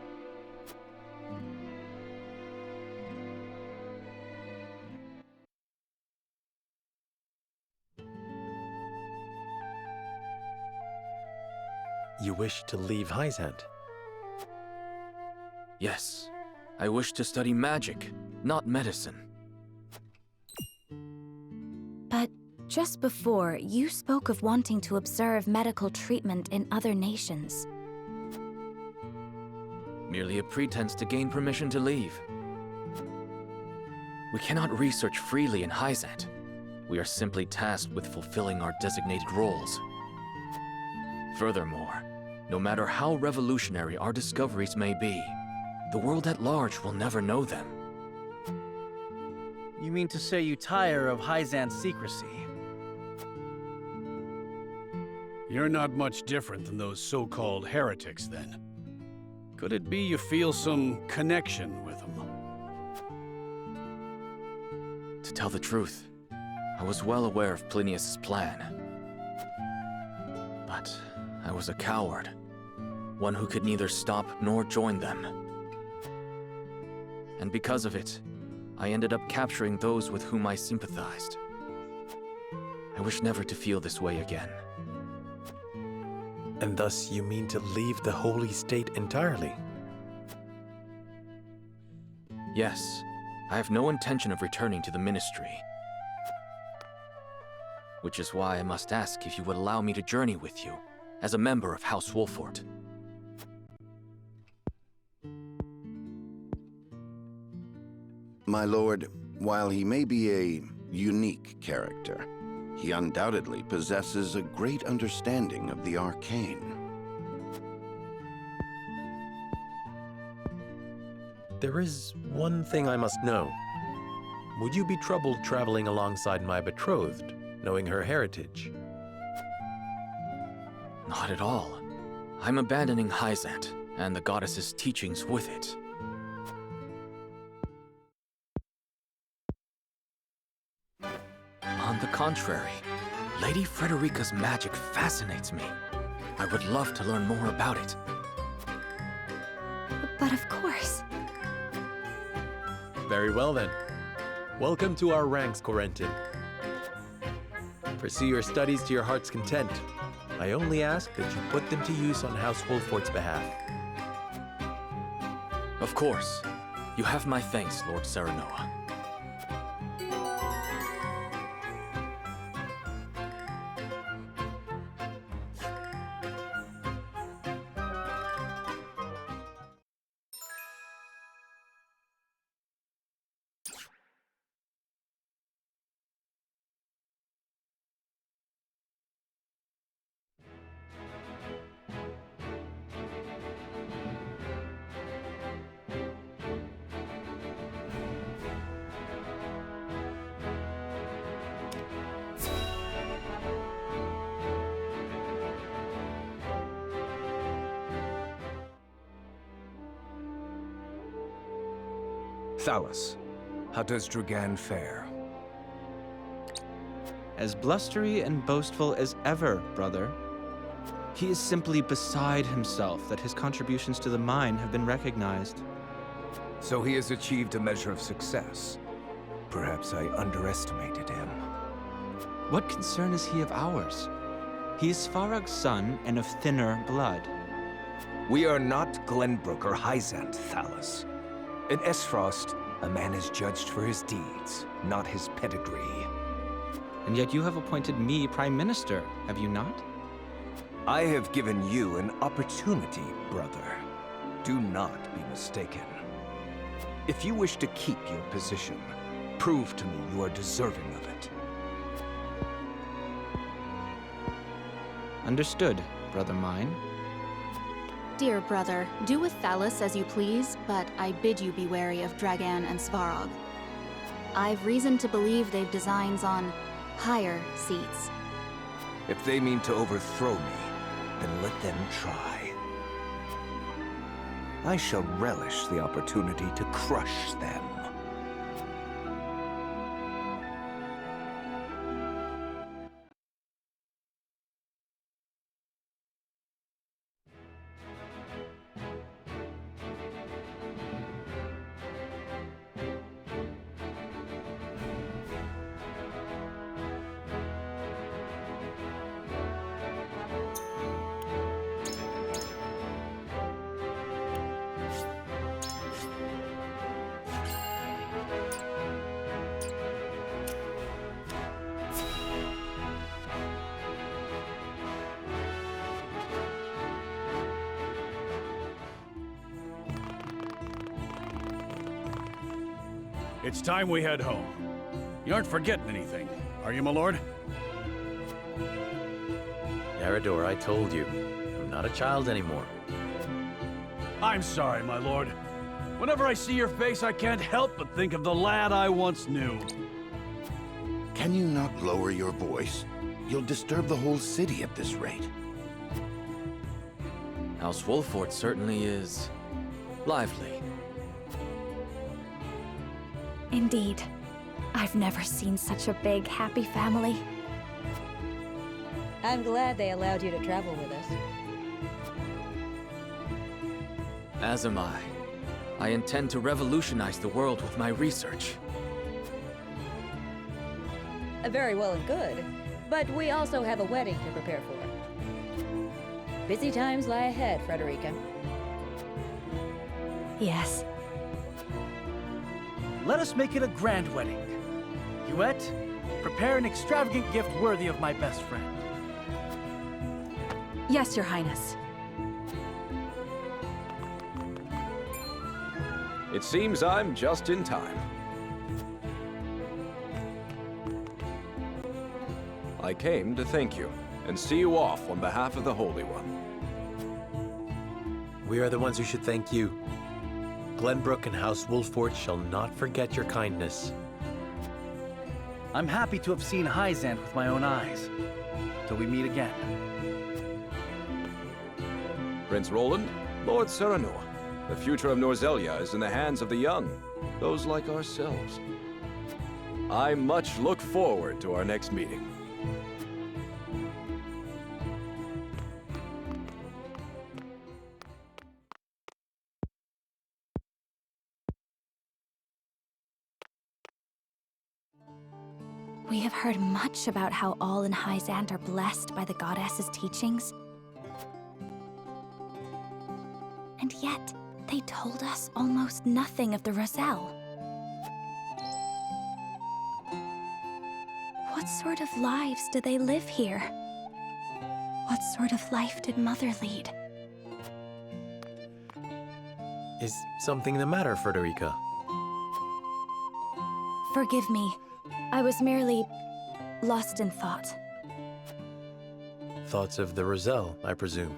You wish to leave Heisend? Yes. I wish to study magic, not medicine. But just before, you spoke of wanting to observe medical treatment in other nations. Merely a pretense to gain permission to leave. We cannot research freely in Heisend. We are simply tasked with fulfilling our designated roles. Furthermore, no matter how revolutionary our discoveries may be, the world at large will never know them. You mean to say you tire of Heisend's secrecy? You're not much different than those so-called heretics, then. Could it be you feel some connection with them? To tell the truth, I was well aware of Plinius' plan. But I was a coward, one who could neither stop nor join them. And because of it, I ended up capturing those with whom I sympathized. I wish never to feel this way again. And thus you mean to leave the Holy State entirely? Yes, I have no intention of returning to the Ministry. Which is why I must ask if you would allow me to journey with you, as a member of House Wolfort. My lord, while he may be a unique character, he undoubtedly possesses a great understanding of the arcane. There is one thing I must know. Would you be troubled traveling alongside my betrothed, knowing her heritage? Not at all. I'm abandoning Heisend, and the goddess's teachings with it. On the contrary, Lady Frederica's magic fascinates me. I would love to learn more about it. But of course. Very well then. Welcome to our ranks, Corentin. Pursue your studies to your heart's content. I only ask that you put them to use on House Wolfort's behalf. Of course. You have my thanks, Lord Serenoa. Thalus, how does Dragan fare? As blustery and boastful as ever, brother. He is simply beside himself that his contributions to the mine have been recognized. So he has achieved a measure of success. Perhaps I underestimated him. What concern is he of ours? He is Farag's son and of thinner blood. We are not Glenbrook or Heisend, Thalus. In Esfrost, a man is judged for his deeds, not his pedigree. And yet you have appointed me Prime Minister, have you not? I have given you an opportunity, brother. Do not be mistaken. If you wish to keep your position, prove to me you are deserving of it. Understood, brother mine. Dear brother, do with Thalus as you please, but I bid you be wary of Dragan and Svarog. I've reason to believe they've designs on higher seats. If they mean to overthrow me, then let them try. I shall relish the opportunity to crush them. It's time we head home. You aren't forgetting anything, are you, my lord? Eridor, I told you. I'm not a child anymore. I'm sorry, my lord. Whenever I see your face, I can't help but think of the lad I once knew. Can you not lower your voice? You'll disturb the whole city at this rate. House Wolfort certainly is lively. Indeed. I've never seen such a big, happy family. I'm glad they allowed you to travel with us. As am I. I intend to revolutionize the world with my research. Very well and good, but we also have a wedding to prepare for. Busy times lie ahead, Frederica. Yes. Let us make it a grand wedding. Huette, prepare an extravagant gift worthy of my best friend. Yes, Your Highness. It seems I'm just in time. I came to thank you and see you off on behalf of the Holy One. We are the ones who should thank you. Glenbrook and House Wolfort shall not forget your kindness. I'm happy to have seen Heisend with my own eyes. Till we meet again. Prince Roland, Lord Serenoa, the future of Norzelia is in the hands of the young, those like ourselves. I much look forward to our next meeting. We have heard much about how all in Heisend are blessed by the goddess's teachings. And yet, they told us almost nothing of the Roselle. What sort of lives do they live here? What sort of life did Mother lead? Is something the matter, Frederica? Forgive me. I was merely lost in thought. Thoughts of the Roselle, I presume.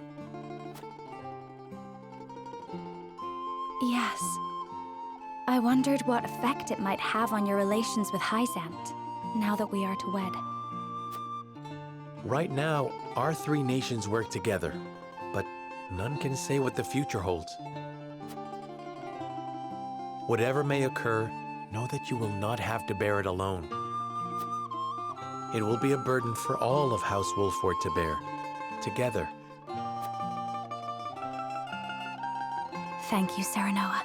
Yes. I wondered what effect it might have on your relations with Heisend, now that we are to wed. Right now, our three nations work together, but none can say what the future holds. Whatever may occur, know that you will not have to bear it alone. It will be a burden for all of House Wolfort to bear, together. Thank you, Serenoa.